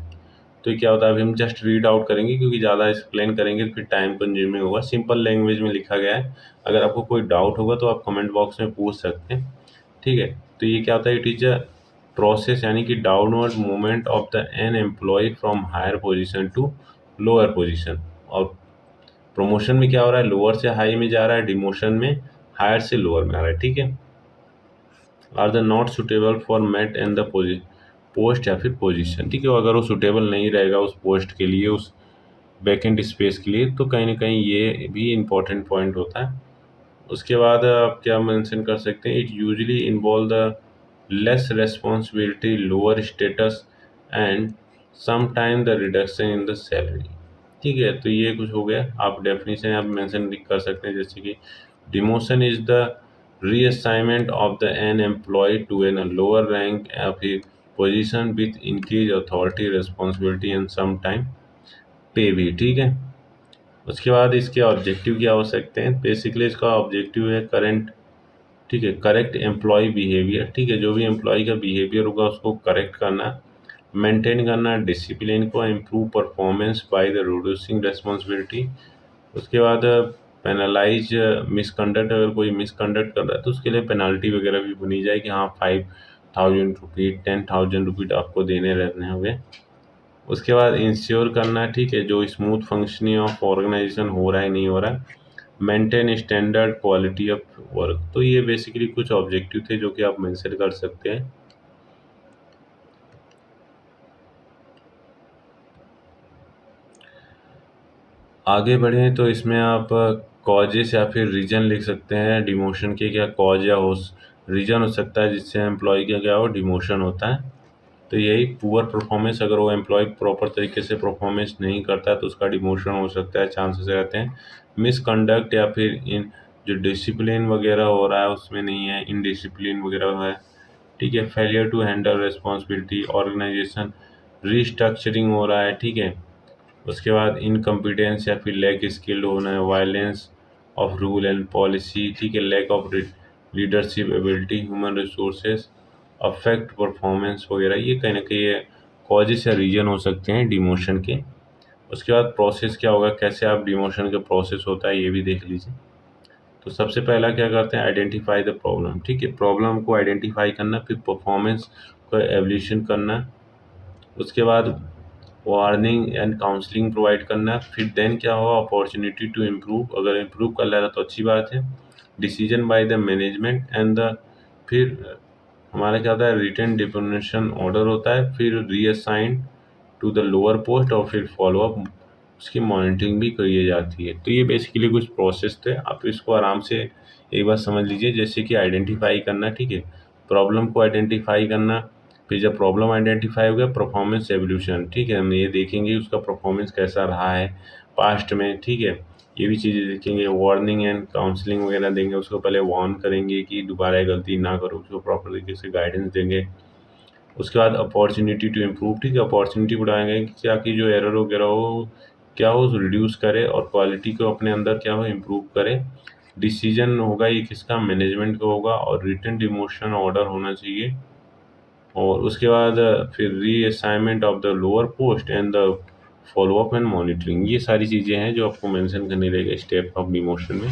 तो ये क्या होता है, अभी हम जस्ट रीड आउट करेंगे क्योंकि ज़्यादा एक्सप्लेन करेंगे तो फिर टाइम कंज्यूमिंग होगा। सिंपल लैंग्वेज में लिखा गया है, अगर आपको कोई डाउट होगा तो आप कमेंट बॉक्स में पूछ सकते हैं, ठीक है। तो ये क्या होता है, इट इज अ प्रोसेस, यानी कि downward movement of the an employee from higher position to lower position. और प्रमोशन में क्या हो रहा है, लोअर से हाई में जा रहा है, डिमोशन में हायर से लोअर में आ रहा है, ठीक है। Are the not suitable for mate and the post या फिर पोजीशन, ठीक है, अगर वो सुटेबल नहीं रहेगा उस पोस्ट के लिए, उस वैकेंट स्पेस के लिए, तो कहीं ना कहीं ये भी इम्पोर्टेंट पॉइंट होता है। उसके बाद आप क्या मेंशन कर सकते हैं, it usually involve the less responsibility, lower status and sometime the reduction in the salary, ठीक है। तो ये कुछ हो गया, आप डेफिनेशन आप मेंशन कर सकते हैं, जैसे कि demotion is the reassignment of the an employee to an lower rank या फिर position with increase authority, responsibility and some time pay भी, ठीक है। उसके बाद इसके ऑब्जेक्टिव क्या हो सकते हैं, बेसिकली इसका ऑब्जेक्टिव है करेंट, ठीक है, करेक्ट एम्प्लॉय बिहेवियर, ठीक है, जो भी एम्प्लॉय का बिहेवियर होगा उसको करेक्ट करना, मेंटेन करना डिसिप्लिन को, improve performance by the reducing responsibility. उसके बाद पेनलाइज मिसकंडक्ट, अगर कोई मिसकंडक्ट कर रहा है तो उसके लिए पेनाल्टी वगैरह भी बनी जाए कि हाँ 5,000 रुपीज़, 10,000 रुपीज़ आपको देने रहने होंगे। उसके बाद इंश्योर करना, ठीक है, जो स्मूथ फंक्शनिंग ऑफ ऑर्गेनाइजेशन हो रहा है नहीं हो रहा है, maintain standard quality of work. तो ये बेसिकली कुछ ऑब्जेक्टिव थे जो कि आप मेंशन कर सकते हैं। आगे बढ़ें तो इसमें आप कॉजेस या फिर रीजन लिख सकते हैं डिमोशन के, क्या कॉज या हो रीजन हो सकता है जिससे एम्प्लॉय का क्या हो डिमोशन होता है। तो यही पुअर परफॉर्मेंस, अगर वो एम्प्लॉय प्रॉपर तरीके से परफॉर्मेंस नहीं करता है तो उसका डिमोशन हो सकता है, चांसेस रहते हैं। मिसकंडक्ट या फिर इन जो डिसिप्लिन वगैरह हो रहा है उसमें नहीं है, इनडिसिप्लिन वगैरह है, ठीक है। Failure to handle responsibility, organisation restructuring हो रहा है, ठीक है। उसके बाद इनकम्पिटेंस या फिर लैक स्किल्ड होना है, violence of rule and policy, ठीक है, lack of leadership ability, human resources affect performance वगैरह, ये कहीं ना कहीं कॉजेस या रीजन हो सकते हैं डिमोशन के। उसके बाद प्रोसेस क्या होगा, कैसे आप डिमोशन का प्रोसेस होता है ये भी देख लीजिए। तो सबसे पहला क्या करते हैं, आइडेंटिफाई द प्रॉब्लम, ठीक है, प्रॉब्लम को आइडेंटिफाई करना, फिर परफॉर्मेंस को एवल्यूशन करना, उसके बाद वार्निंग एंड काउंसलिंग प्रोवाइड करना, फिर देन क्या होगा, अपॉर्चुनिटी टू इम्प्रूव, अगर इम्प्रूव कर ले रहा तो अच्छी बात है, decision by the management and the, फिर हमारा क्या होता है, रिटन डिपोजिशन ऑर्डर होता है, फिर reassign to the lower post, और फिर फॉलोअप उसकी मॉनिटरिंग भी करी जाती है। तो ये बेसिकली कुछ प्रोसेस थे, आप इसको आराम से एक बार समझ लीजिए, जैसे कि आइडेंटिफाई करना, ठीक है, प्रॉब्लम को आइडेंटिफाई करना, फिर जब प्रॉब्लम आइडेंटिफाई हो गया परफॉर्मेंस एवोल्यूशन, ठीक है, हम ये देखेंगे उसका परफॉर्मेंस कैसा रहा है पास्ट में, ठीक है, ये भी चीज़ें देखेंगे। वार्निंग एंड काउंसलिंग वगैरह देंगे, उसको पहले वार्न करेंगे कि दोबारा ये गलती ना करो, उसको प्रॉपर तरीके से गाइडेंस देंगे। उसके बाद अपॉर्चुनिटी टू इम्प्रूव, ठीक है, अपॉर्चुनिटी बढ़ाएंगे कि क्या कि जो एरर वगैरह हो क्या हो रिड्यूस करे, और क्वालिटी को अपने अंदर क्या हो इम्प्रूव करे। डिसीजन होगा ये किसका, मैनेजमेंट का होगा, और रिटन डिमोशन ऑर्डर होना चाहिए। और उसके बाद फिर reassignment of the lower post and the follow up and monitoring, ये सारी चीज़ें हैं जो आपको मेंशन करनी रहेगी स्टेप ऑफ डिमोशन में।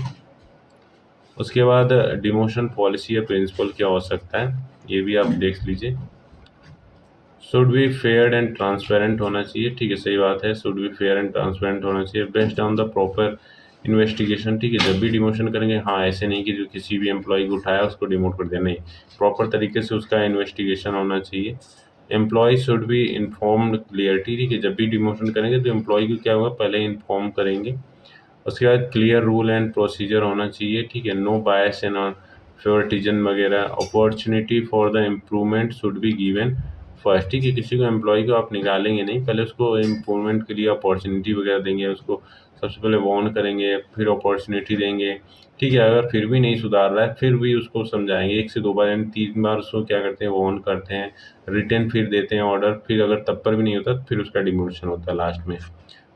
उसके बाद डिमोशन पॉलिसी या प्रिंसिपल क्या हो सकता है, ये भी आप देख लीजिए। Should be fair and transparent होना चाहिए, ठीक है, सही बात है, should be fair and transparent होना चाहिए, based on the proper investigation, ठीक है, जब भी डिमोशन करेंगे, हाँ ऐसे नहीं कि जो किसी भी एम्प्लॉय को उठाया उसको डिमोट कर दिया, नहीं, प्रॉपर तरीके से उसका इन्वेस्टिगेशन होना चाहिए। Employee should be informed clarity, ठीक है, जब भी डिमोशन करेंगे तो एम्प्लॉय को क्या होगा, पहले इन्फॉर्म करेंगे। उसके बाद क्लियर रूल एंड प्रोसीजर होना चाहिए, ठीक है, नो बायस एंड फेवरेटिज्म वगैरह, opportunity for the improvement should be given first, ठीक है, किसी को एम्प्लॉय को आप निकालेंगे नहीं, पहले उसको इम्प्रूवमेंट के लिए अपॉर्चुनिटी वगैरह देंगे, उसको सबसे पहले वार्न करेंगे, फिर अपॉर्चुनिटी देंगे, ठीक है, अगर फिर भी नहीं सुधार रहा है फिर भी उसको समझाएंगे, 1 से 2 बार यानी 3 बार उसको क्या करते हैं, वार्न करते हैं, रिटर्न फिर देते हैं ऑर्डर, फिर अगर तब पर भी नहीं होता फिर उसका डिमोशन होता है लास्ट में।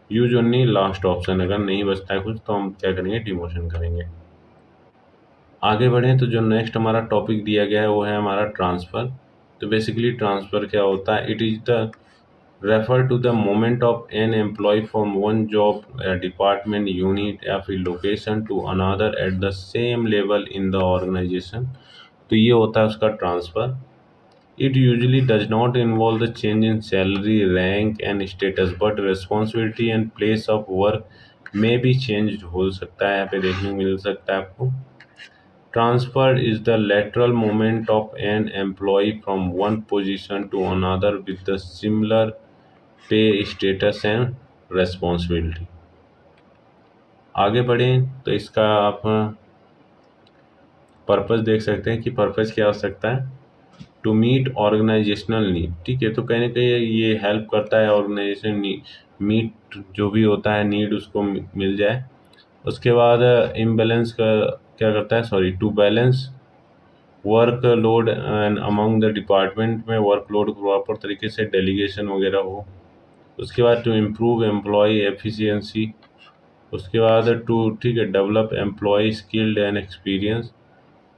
यूज ओनली लास्ट ऑप्शन, अगर नहीं बचता है कुछ तो हम क्या करेंगे, डिमोशन करेंगे। आगे बढ़ें तो जो नेक्स्ट हमारा टॉपिक दिया गया है वो है हमारा ट्रांसफ़र। तो बेसिकली ट्रांसफ़र क्या होता है, it is the refer to the moment of an employee from one job department unit या फिर location to another at the same level in the organisation. तो ये होता है उसका transfer. It usually does not involve the change in salary, rank and status, but responsibility and place of work may be changed हो सकता है, यहाँ पे देखने को मिल सकता है आपको। Transfer is the lateral movement of an employee from one position to another with the similar pay, status and responsibility। आगे बढ़ें तो इसका आप पर्पस देख सकते हैं कि पर्पस क्या हो सकता है, टू मीट ऑर्गेनाइजेशनल नीड, ठीक है, तो कहीं ना कहीं ये हेल्प करता है ऑर्गेनाइजेशन मीट जो भी होता है नीड उसको मिल जाए। उसके बाद इम्बैलेंस का क्या करता है, sorry, to balance work load and among the department में वर्कलोड प्रॉपर तरीके से डेलीगेशन वगैरह हो। उसके बाद टू इम्प्रूव एम्प्लॉय एफिशिएंसी। उसके बाद टू, ठीक है, develop employee skilled and experience.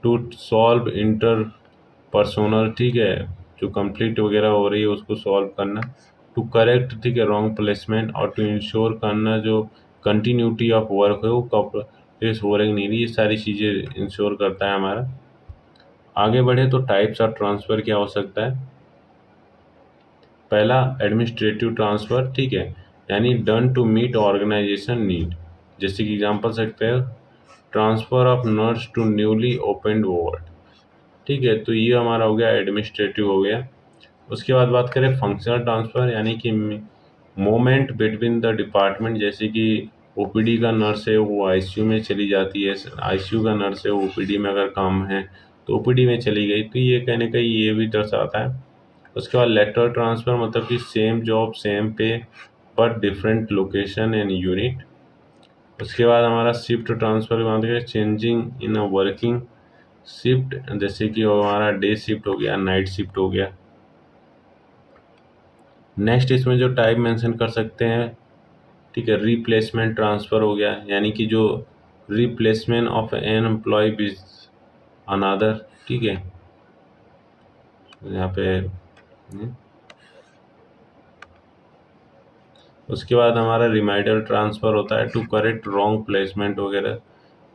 To solve interpersonal, ठीक है, जो कंफ्लिक्ट वगैरह हो रही है उसको सॉल्व करना। टू करेक्ट, ठीक है, रॉन्ग प्लेसमेंट, और टू इंश्योर करना जो कंटिन्यूटी ऑफ वर्क है वो कब प्लेस हो रही नहीं रही, ये सारी चीज़ें इंश्योर करता है हमारा। आगे बढ़े तो टाइप्स ऑफ ट्रांसफ़र क्या हो सकता है। पहला एडमिनिस्ट्रेटिव ट्रांसफ़र, ठीक है, यानी done to meet organisation need, जैसे कि एग्जांपल सकते हैं transfer of nurse to newly opened ward, ठीक है, तो ये हमारा हो गया एडमिनिस्ट्रेटिव हो गया। उसके बाद बात करें फंक्शनल ट्रांसफ़र, यानी कि मोमेंट बिटवीन द डिपार्टमेंट, जैसे कि ओपीडी का नर्स है वो आईसीयू में चली जाती है, आईसीयू का नर्स है वो ओपीडी में अगर काम है तो ओपीडी में चली गई, तो ये कहीं ना कहीं ये भी दर्शाता है। उसके बाद लेटरल ट्रांसफ़र, मतलब कि सेम जॉब सेम पे but different location and unit. उसके बाद हमारा शिफ्ट ट्रांसफ़र बात करें, changing in a working shift, जैसे कि हमारा डे शिफ्ट हो गया, नाइट शिफ्ट हो गया। नेक्स्ट इसमें जो टाइप मेंशन कर सकते हैं, ठीक है, रिप्लेसमेंट ट्रांसफ़र हो गया, यानी कि जो replacement of an employee with another, ठीक है, यहाँ पे उसके बाद हमारा रिमाइंडर ट्रांसफ़र होता है टू करेक्ट रॉन्ग प्लेसमेंट वगैरह,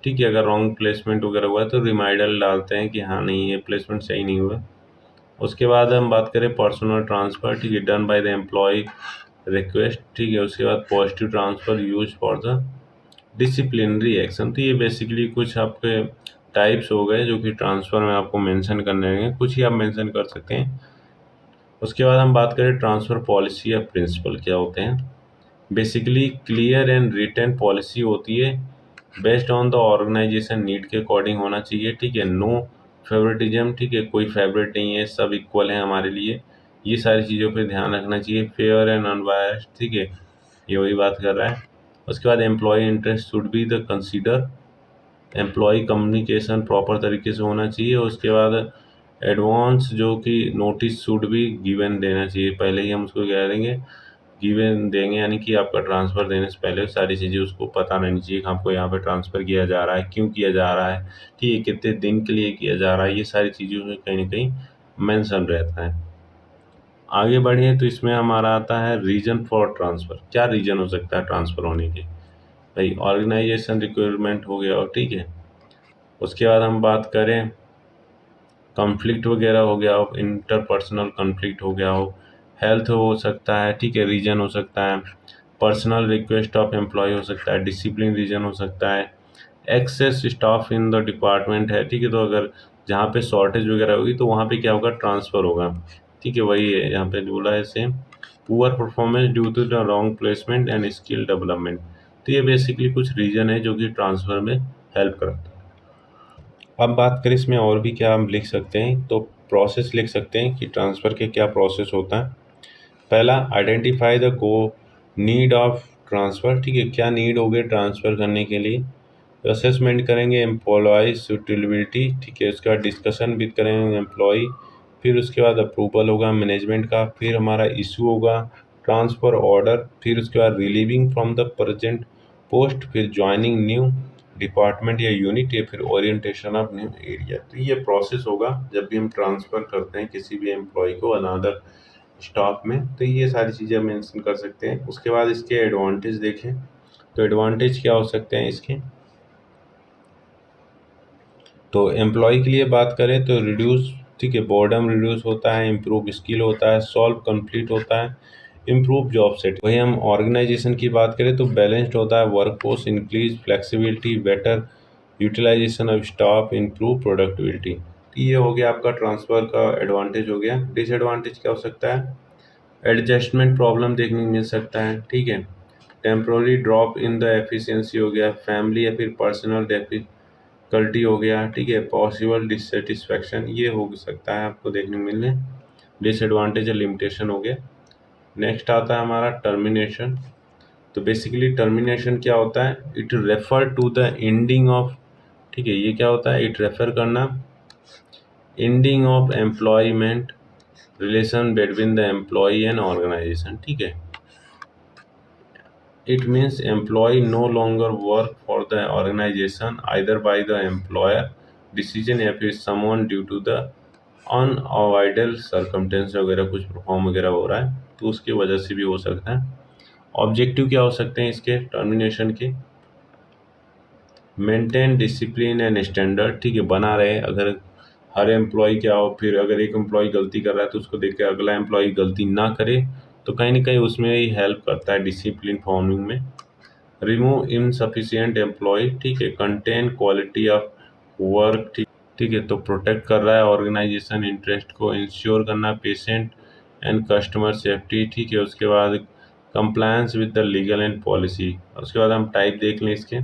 ठीक है, अगर रॉन्ग प्लेसमेंट वगैरह हुआ है तो रिमाइंडर डालते हैं कि हाँ नहीं ये प्लेसमेंट सही नहीं हुआ। उसके बाद हम बात करें पर्सनल ट्रांसफ़र, ठीक है, done by the employee request, ठीक है। उसके बाद positive transfer use for the disciplinary action, तो ये बेसिकली कुछ आपके टाइप्स हो गए जो कि ट्रांसफ़र में आपको मेंशन करने हैं, कुछ ही आप मेंशन कर सकते हैं। उसके बाद हम बात करें ट्रांसफ़र पॉलिसी या प्रिंसिपल क्या होते हैं। Basically clear and written policy होती है, based on the organisation need के अकॉर्डिंग होना चाहिए, ठीक है, नो फेवरेटिज्म, ठीक है, कोई फेवरेट नहीं है, सब इक्वल है हमारे लिए, ये सारी चीज़ों पे ध्यान रखना चाहिए। फेयर एंड अनबायस्ड, ठीक है, ये वही बात कर रहा है। उसके बाद employee interest should be the consider, employee communication proper तरीके से होना चाहिए। उसके बाद एडवांस जो कि नोटिस शुड भी गिवन देना चाहिए, पहले ही हम उसको कह देंगे गिवन देंगे, यानी कि आपका ट्रांसफ़र देने से पहले सारी चीज़ें उसको पता रहनी चाहिए कि आपको यहाँ पे ट्रांसफ़र किया जा रहा है, क्यों किया जा रहा है, ठीक है, कितने दिन के लिए किया जा रहा है, ये सारी चीज़ों में कहीं ना कहीं मेंशन रहता है। आगे बढ़े तो इसमें हमारा आता है रीजन फॉर ट्रांसफ़र, क्या रीजन हो सकता है ट्रांसफ़र होने के, भाई ऑर्गेनाइजेशन रिक्वायरमेंट हो गया, और ठीक है। उसके बाद हम बात करें कॉन्फ्लिक्ट वगैरह हो गया हो, इंटरपर्सनल कॉन्फ्लिक्ट हो गया हो, हेल्थ हो सकता है, ठीक है, रीजन हो सकता है, पर्सनल रिक्वेस्ट ऑफ एम्प्लॉय हो सकता है, डिसिप्लिन रीजन हो सकता है, excess staff in the department है, ठीक है, तो अगर जहाँ पे शॉर्टेज वगैरह होगी तो वहाँ पे क्या होगा, ट्रांसफ़र होगा, ठीक है, वही है यहाँ पे बोला है same. Poor performance due to the wrong placement and skill development, तो ये बेसिकली कुछ रीजन है जो कि ट्रांसफ़र में हेल्प करता है। अब बात करें इसमें और भी क्या हम लिख सकते हैं, तो प्रोसेस लिख सकते हैं कि ट्रांसफ़र के क्या प्रोसेस होता है। पहला, identify the go need of transfer, ठीक है, क्या नीड हो गए ट्रांसफ़र करने के लिए। असेसमेंट करेंगे एम्प्लॉय सूटेबिलिटी, ठीक है, उसका डिस्कशन भी करेंगे एम्प्लॉय, फिर उसके बाद अप्रूवल होगा मैनेजमेंट का, फिर हमारा इशू होगा ट्रांसफ़र ऑर्डर, फिर उसके बाद relieving from the present post, फिर ज्वाइनिंग न्यू डिपार्टमेंट या यूनिट, या फिर ओरिएंटेशन ऑफ न्यू एरिया। तो ये प्रोसेस होगा जब भी हम ट्रांसफ़र करते हैं किसी भी एम्प्लॉय को अनदर स्टॉक में, तो ये सारी चीज़ें हम मेंशन कर सकते हैं। उसके बाद इसके एडवांटेज देखें, तो एडवांटेज क्या हो सकते हैं इसके, तो एम्प्लॉय के लिए बात करें तो रिड्यूस, ठीक है, बोर्डम रिड्यूस होता है, इम्प्रूव स्किल होता है, सॉल्व कंप्लीट होता है, इम्प्रूव जॉब सेट। वही हम ऑर्गेनाइजेशन की बात करें तो बैलेंस्ड होता है, workforce increase flexibility, better utilisation of staff, improve productivity. ये हो गया आपका ट्रांसफ़र का एडवांटेज हो गया। डिसएडवांटेज क्या हो सकता है, एडजस्टमेंट प्रॉब्लम देखने को मिल सकता है, ठीक है, temporary drop in the efficiency हो गया, फैमिली या फिर पर्सनल डिफिकल्टी हो गया, ठीक है, पॉसिबल डिससेटिस्फैक्शन, ये हो सकता है आपको देखने को मिलने, डिसएडवांटेज या लिमिटेशन हो गया। नेक्स्ट आता है हमारा टर्मिनेशन, तो बेसिकली टर्मिनेशन क्या होता है, it refer to the ending of, ठीक है, ये क्या होता है, इट रेफर करना ending of employment relation between the employ and organisation, ठीक है, it means employee no longer work for the organization either by the employer decision या फिर someone due to the unavoidable circumstance वगैरह कुछ perform वगैरह हो रहा है तो उसकी वजह से भी हो सकता है। ऑब्जेक्टिव क्या हो सकते हैं इसके टर्मिनेशन के, मेंटेन डिसिप्लिन एंड स्टैंडर्ड, ठीक है, बना रहे, अगर हर एम्प्लॉय क्या हो, फिर अगर एक एम्प्लॉय गलती कर रहा है तो उसको देख के अगला एम्प्लॉय गलती ना करे, तो कहीं ना कहीं उसमें ही हेल्प करता है डिसिप्लिन फॉर्मिंग में। रिमूव इनसफिशिएंट एम्प्लॉय, ठीक है, कंटेन क्वालिटी ऑफ वर्क, ठीक है, तो प्रोटेक्ट कर रहा है ऑर्गेनाइजेशन इंटरेस्ट को, इंश्योर करना पेशेंट एंड कस्टमर सेफ्टी, ठीक है, उसके बाद compliance with the legal and policy. उसके बाद हम टाइप देख लें इसके,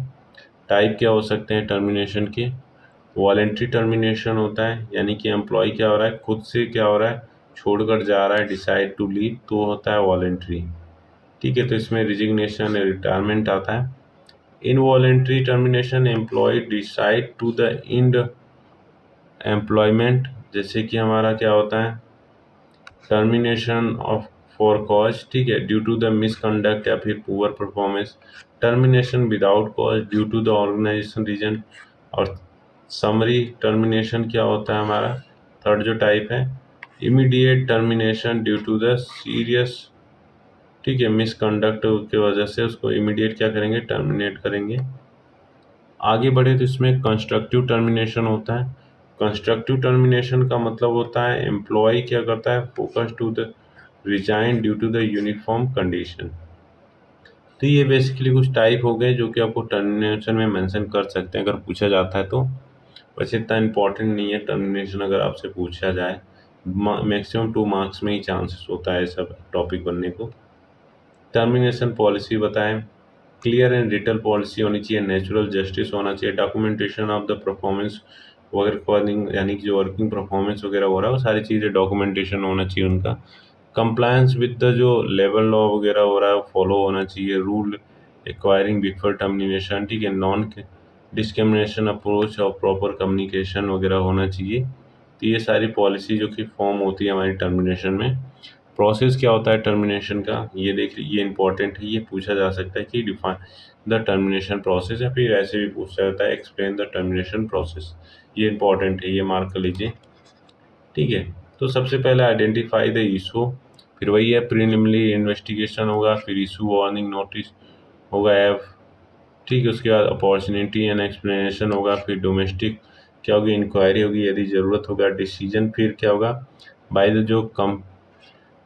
टाइप क्या हो सकते हैं टर्मिनेशन के, वॉलेंट्री टर्मिनेशन होता है, यानी कि एम्प्लॉय क्या हो रहा है खुद से क्या हो रहा है छोड़कर जा रहा है, डिसाइड टू लीव, तो होता है वॉलेंट्री, ठीक है, तो इसमें रिजिग्नेशन रिटायरमेंट आता है। Involuntary termination, employ decide to the end employment, जैसे कि हमारा क्या होता है टर्मिनेशन ऑफ फॉर कॉज, ठीक है, ड्यू टू द मिसकंडक्ट या फिर poor performance, termination without cause due to the organisation reason, और समरी टर्मिनेशन क्या होता है हमारा थर्ड जो टाइप है, immediate termination due to the serious, ठीक है, मिसकंडक्ट की वजह से उसको इमीडिएट क्या करेंगे टर्मिनेट करेंगे। आगे बढ़े तो इसमें कंस्ट्रक्टिव टर्मिनेशन होता है। कंस्ट्रक्टिव टर्मिनेशन का मतलब होता है एम्प्लॉय क्या करता है focus to the resign due to the uniform condition. तो ये बेसिकली कुछ टाइप हो गए जो कि आपको टर्मिनेशन में मेंशन कर सकते हैं अगर पूछा जाता है तो। वैसे इतना इम्पोर्टेंट नहीं है टर्मिनेशन, अगर आपसे पूछा जाए मैक्सिमम 2 मार्क्स में ही चांसेस होता है सब टॉपिक बनने को। टर्मिनेशन पॉलिसी बताएं, क्लियर एंड डिटेल पॉलिसी होनी चाहिए, नेचुरल जस्टिस होना चाहिए, डॉक्यूमेंटेशन ऑफ द परफॉर्मेंस वगैरह, यानी कि जो वर्किंग परफॉर्मेंस वगैरह हो रहा है वो सारी चीज़ें डॉक्यूमेंटेशन होना चाहिए उनका। कंप्लायंस विद द जो लेवल लॉ वगैरह हो रहा है फॉलो होना चाहिए, रूल एक्वायरिंग बिफोर टर्मिनेशन, ठीक है, नॉन डिस्क्रिमिनेशन अप्रोच और प्रॉपर कम्युनिकेशन वगैरह होना चाहिए। तो ये सारी पॉलिसी जो कि फॉर्म होती है हमारी टर्मिनेशन में। प्रोसेस क्या होता है टर्मिनेशन का, ये देख लीजिए, ये इंपॉर्टेंट है, ये पूछा जा सकता है कि डिफाइन द टर्मिनेशन प्रोसेस, या फिर ऐसे भी पूछा जाता है एक्सप्लेन द टर्मिनेशन प्रोसेस, ये इंपॉर्टेंट है, ये मार्क कर लीजिए, ठीक है। तो सबसे पहले आइडेंटिफाई द इशू, फिर वही है प्रीलिमिनरी इन्वेस्टिगेशन होगा, फिर इशू वार्निंग नोटिस होगा एफ, ठीक है, उसके बाद अपॉर्चुनिटी एंड एक्सप्लेनेशन होगा, फिर डोमेस्टिक क्या होगी इंक्वायरी होगी यदि ज़रूरत होगा, डिसीजन फिर क्या होगा बाय द जो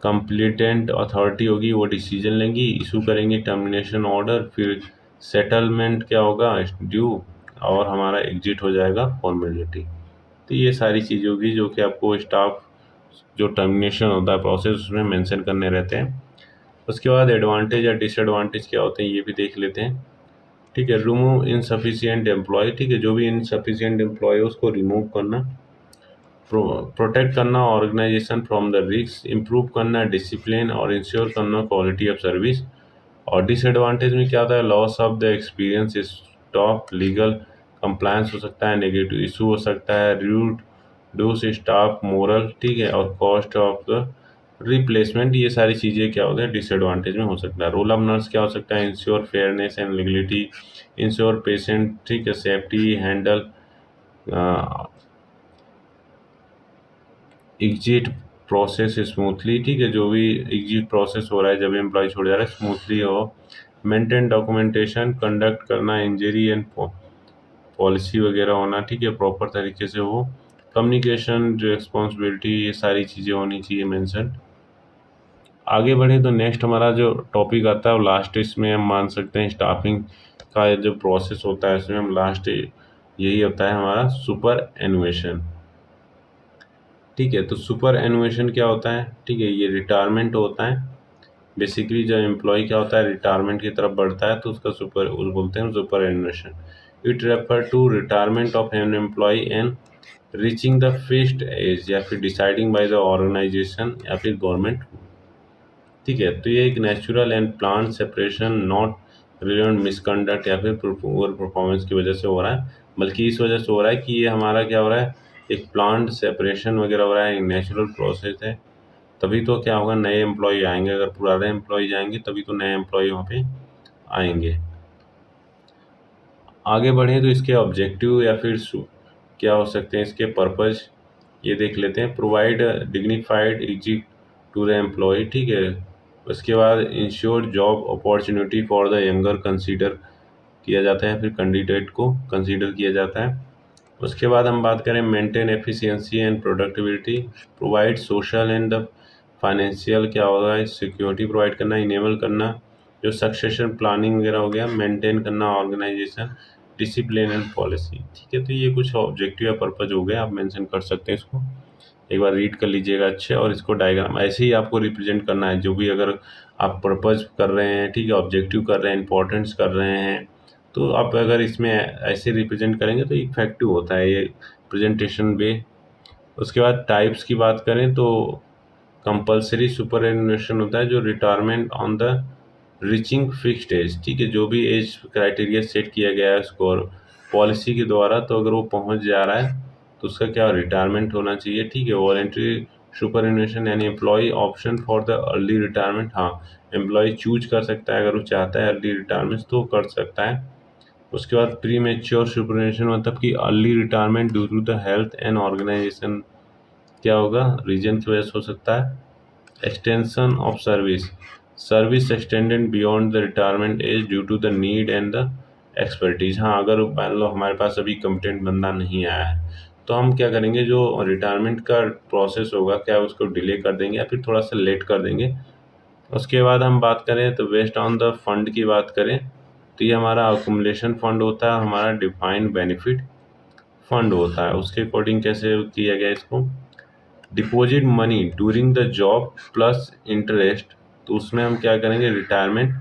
कंप्लीटेंट अथॉरिटी होगी वो डिसीजन लेंगी, इशू करेंगी टर्मिनेशन ऑर्डर, फिर सेटलमेंट क्या होगा ड्यू, और हमारा एग्जिट हो जाएगा फॉर्मेलिटी। तो ये सारी चीज़ें होगी जो कि आपको स्टाफ जो टर्मिनेशन होता है प्रोसेस उसमें मेंशन करने रहते हैं। उसके बाद एडवांटेज या डिसएडवांटेज क्या होते हैं ये भी देख लेते हैं। ठीक है, रिमूव इनसफिशिएंट एम्प्लॉय, ठीक है, जो भी इनसफिशिएंट एम्प्लॉय है उसको रिमूव करना, प्रोटेक्ट करना organisation from the risk, improve करना डिसिप्लिन और इंश्योर करना क्वालिटी ऑफ सर्विस। और डिसएडवांटेज में क्या होता है, loss of the experience staff, legal compliance हो सकता है, नेगेटिव इशू हो सकता है, रूड डूस स्टाफ मोरल, ठीक है, और कॉस्ट ऑफ द रिप्लेसमेंट, ये सारी चीज़ें क्या होता है डिसएडवांटेज में हो सकता है। रोल ऑफ नर्स क्या हो सकता है, ensure fairness and legality, ensure patient, ठीक है, safety, handle exit process smoothly, ठीक है, जो भी एग्जिट प्रोसेस हो रहा है जब एम्प्लॉय छोड़ जा रहा है स्मूथली हो, मेंटेन डॉक्यूमेंटेशन, कंडक्ट करना इंजरी एंड पॉलिसी वगैरह होना, ठीक है, प्रॉपर तरीके से हो, कम्युनिकेशन रिस्पॉन्सिबिलिटी, ये सारी चीज़ें होनी चाहिए मेंशन। आगे बढ़े तो नेक्स्ट हमारा जो टॉपिक आता है वो लास्ट, इसमें हम मान सकते हैं स्टाफिंग का जो प्रोसेस होता है इसमें हम लास्ट यही होता है हमारा सुपर एनुएशन। ठीक है, तो सुपर एनुएशन क्या होता है, ठीक है, ये रिटायरमेंट होता है। बेसिकली जब एम्प्लॉय क्या होता है रिटायरमेंट की तरफ बढ़ता है तो उसका सुपर उस बोलते हैं superannuation. It refer to retirement of an employ and reaching the fixed age, या फिर डिसाइडिंग बाय द ऑर्गेनाइजेशन या फिर गवर्नमेंट। ठीक है, तो ये एक natural and plan separation not relevant misconduct या फिर पुअर परफॉर्मेंस की वजह से हो रहा है, बल्कि इस वजह से हो रहा है कि ये हमारा क्या हो रहा है एक प्लान सेपरेशन वगैरह हो रहा है, एक नेचुरल प्रोसेस है। तभी तो क्या होगा नए एम्प्लॉय आएंगे, अगर पुराने एम्प्लॉय जाएंगे तभी तो नए एम्प्लॉय वहाँ पे आएंगे। आगे बढ़े तो इसके ऑब्जेक्टिव या फिर क्या हो सकते हैं इसके पर्पज, ये देख लेते हैं। Provide dignified exit to the employ, ठीक है, उसके बाद ensure job opportunity for the younger consider किया जाता है, फिर कैंडिडेट को कंसीडर किया जाता है। उसके बाद हम बात करें maintain efficiency and productivity, provide social and financial क्या होगा सिक्योरिटी प्रोवाइड करना, इनेबल करना जो सक्सेशन प्लानिंग वगैरह हो गया, मेंटेन करना ऑर्गेनाइजेशन डिसिप्लिन एंड पॉलिसी। ठीक है, तो ये कुछ ऑब्जेक्टिव या पर्पज हो गए, आप मेंशन कर सकते हैं इसको, एक बार रीड कर लीजिएगा अच्छे, और इसको डायग्राम ऐसे ही आपको रिप्रेजेंट करना है जो भी अगर आप पर्पज कर रहे हैं, ठीक है, ऑब्जेक्टिव कर रहे हैं, इंपॉर्टेंस कर रहे हैं, तो आप अगर इसमें ऐसे रिप्रेजेंट करेंगे तो इफेक्टिव होता है ये प्रेजेंटेशन वे। उसके बाद टाइप्स की बात करें तो कंपलसरी सुपर एनुएशन होता है जो retirement on the reaching fixed age, ठीक है, जो भी एज क्राइटेरिया सेट किया गया है स्कोर पॉलिसी के द्वारा, तो अगर वो पहुंच जा रहा है तो उसका क्या रिटायरमेंट होना चाहिए। ठीक है, वॉलंटरी सुपर एनुएशन यानी employ option for the early retirement, हाँ एम्प्लॉय चूज कर सकता है अगर वो चाहता है अर्ली रिटायरमेंट तो कर सकता है। उसके बाद प्री मेच्योर सुपरएनुएशन मतलब कि early retirement due to the health and organisation क्या होगा रीजन की वजह से हो सकता है। Extension of service, service extended beyond the retirement age due to the need and the expertise, हाँ अगर मान लो हमारे पास अभी कम्पिटेंट बंदा नहीं आया है तो हम क्या करेंगे जो रिटायरमेंट का प्रोसेस होगा क्या उसको डिले कर देंगे या फिर थोड़ा सा लेट कर देंगे। उसके बाद हम बात करें तो बेस्ड ऑन द फंड की बात करें तो ये हमारा अकुमुलेशन फंड होता है, हमारा डिफाइंड बेनिफिट फंड होता है, उसके अकॉर्डिंग कैसे किया गया इसको। Deposit money during the job plus interest, तो उसमें हम क्या करेंगे रिटायरमेंट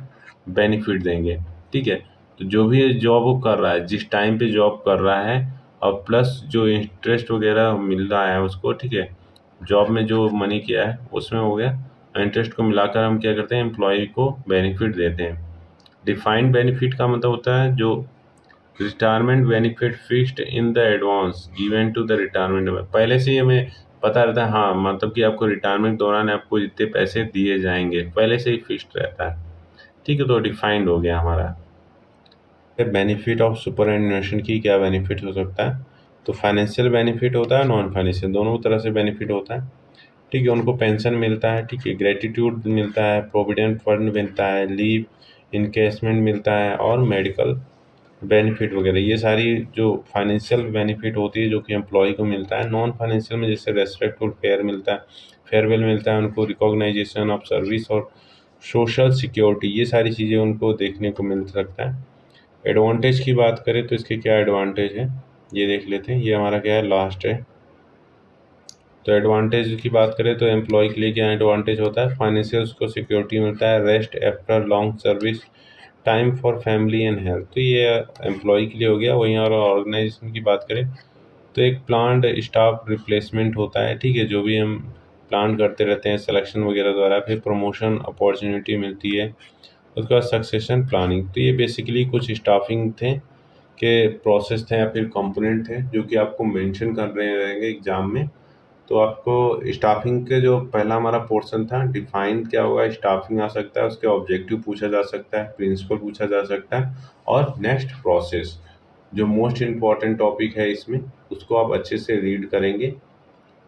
बेनिफिट देंगे। ठीक है, तो जो भी जॉब वो कर रहा है जिस टाइम पे जॉब कर रहा है और प्लस जो इंटरेस्ट वगैरह मिल रहा है उसको, ठीक है, जॉब में जो मनी किया है उसमें हो गया, इंटरेस्ट को मिलाकर हम क्या करते हैं एम्प्लॉय को बेनिफिट देते हैं। डिफाइंड बेनिफिट का मतलब होता है जो retirement benefit fixed in the advance given to the retirement, पहले से ही हमें पता रहता है, हाँ मतलब कि आपको रिटायरमेंट दौरान आपको जितने पैसे दिए जाएंगे पहले से ही फिक्स्ड रहता है। ठीक है, तो डिफाइंड हो गया हमारा। बेनिफिट ऑफ सुपर एनुएशन की क्या बेनिफिट हो सकता है, तो फाइनेंशियल बेनिफिट होता है, नॉन फाइनेंशियल दोनों तरह से बेनिफिट होता है। ठीक है, उनको पेंशन मिलता है, ठीक है, ग्रेटिट्यूड मिलता है, प्रोविडेंट फंड मिलता है, लीव इनकेसमेंट मिलता है और मेडिकल बेनिफिट वगैरह, ये सारी जो फाइनेंशियल बेनिफिट होती है जो कि एम्प्लॉय को मिलता है। नॉन फाइनेंशियल में जैसे रेस्पेक्टफुल फेयर मिलता है, फेयरवेल मिलता है उनको, रिकॉग्नाइजेशन ऑफ सर्विस और सोशल सिक्योरिटी, ये सारी चीज़ें उनको देखने को मिल सकता है। एडवांटेज की बात करें तो इसके क्या एडवांटेज है ये देख लेते हैं। ये हमारा क्या है, लास्ट है। तो एडवांटेज की बात करें तो एम्प्लॉय के लिए क्या एडवांटेज होता है, फाइनेंशियल उसको सिक्योरिटी मिलता है, rest after long service, time for family and health, तो ये एम्प्लॉय के लिए हो गया। वहीं और ऑर्गेनाइजेशन की बात करें तो एक प्लान्ड स्टाफ रिप्लेसमेंट होता है, ठीक है, जो भी हम प्लान करते रहते हैं सिलेक्शन वगैरह द्वारा, फिर प्रमोशन अपॉर्चुनिटी मिलती है, उसके बाद सक्सेशन प्लानिंग। तो ये बेसिकली कुछ स्टाफिंग थे के प्रोसेस थे या फिर कंपोनेंट थे जो कि आपको मेंशन कर रहे रहेंगे एग्जाम में। तो आपको स्टाफिंग के जो पहला हमारा पोर्शन था, डिफाइन क्या होगा, स्टाफिंग आ सकता है, उसके ऑब्जेक्टिव पूछा जा सकता है, प्रिंसिपल पूछा जा सकता है, और नेक्स्ट प्रोसेस जो मोस्ट इम्पॉर्टेंट टॉपिक है इसमें, उसको आप अच्छे से रीड करेंगे,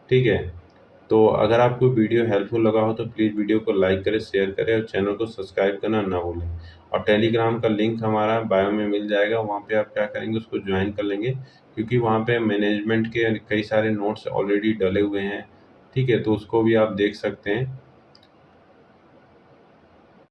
ठीक है। तो अगर आपको वीडियो हेल्पफुल लगा हो तो प्लीज़ वीडियो को लाइक करें, शेयर करें और चैनल को सब्सक्राइब करना ना भूलें। और टेलीग्राम का लिंक हमारा बायो में मिल जाएगा, वहाँ पे आप क्या करेंगे, उसको ज्वाइन कर लेंगे, क्योंकि वहाँ पे मैनेजमेंट के कई सारे नोट्स ऑलरेडी डले हुए हैं, ठीक है, तो उसको भी आप देख सकते हैं।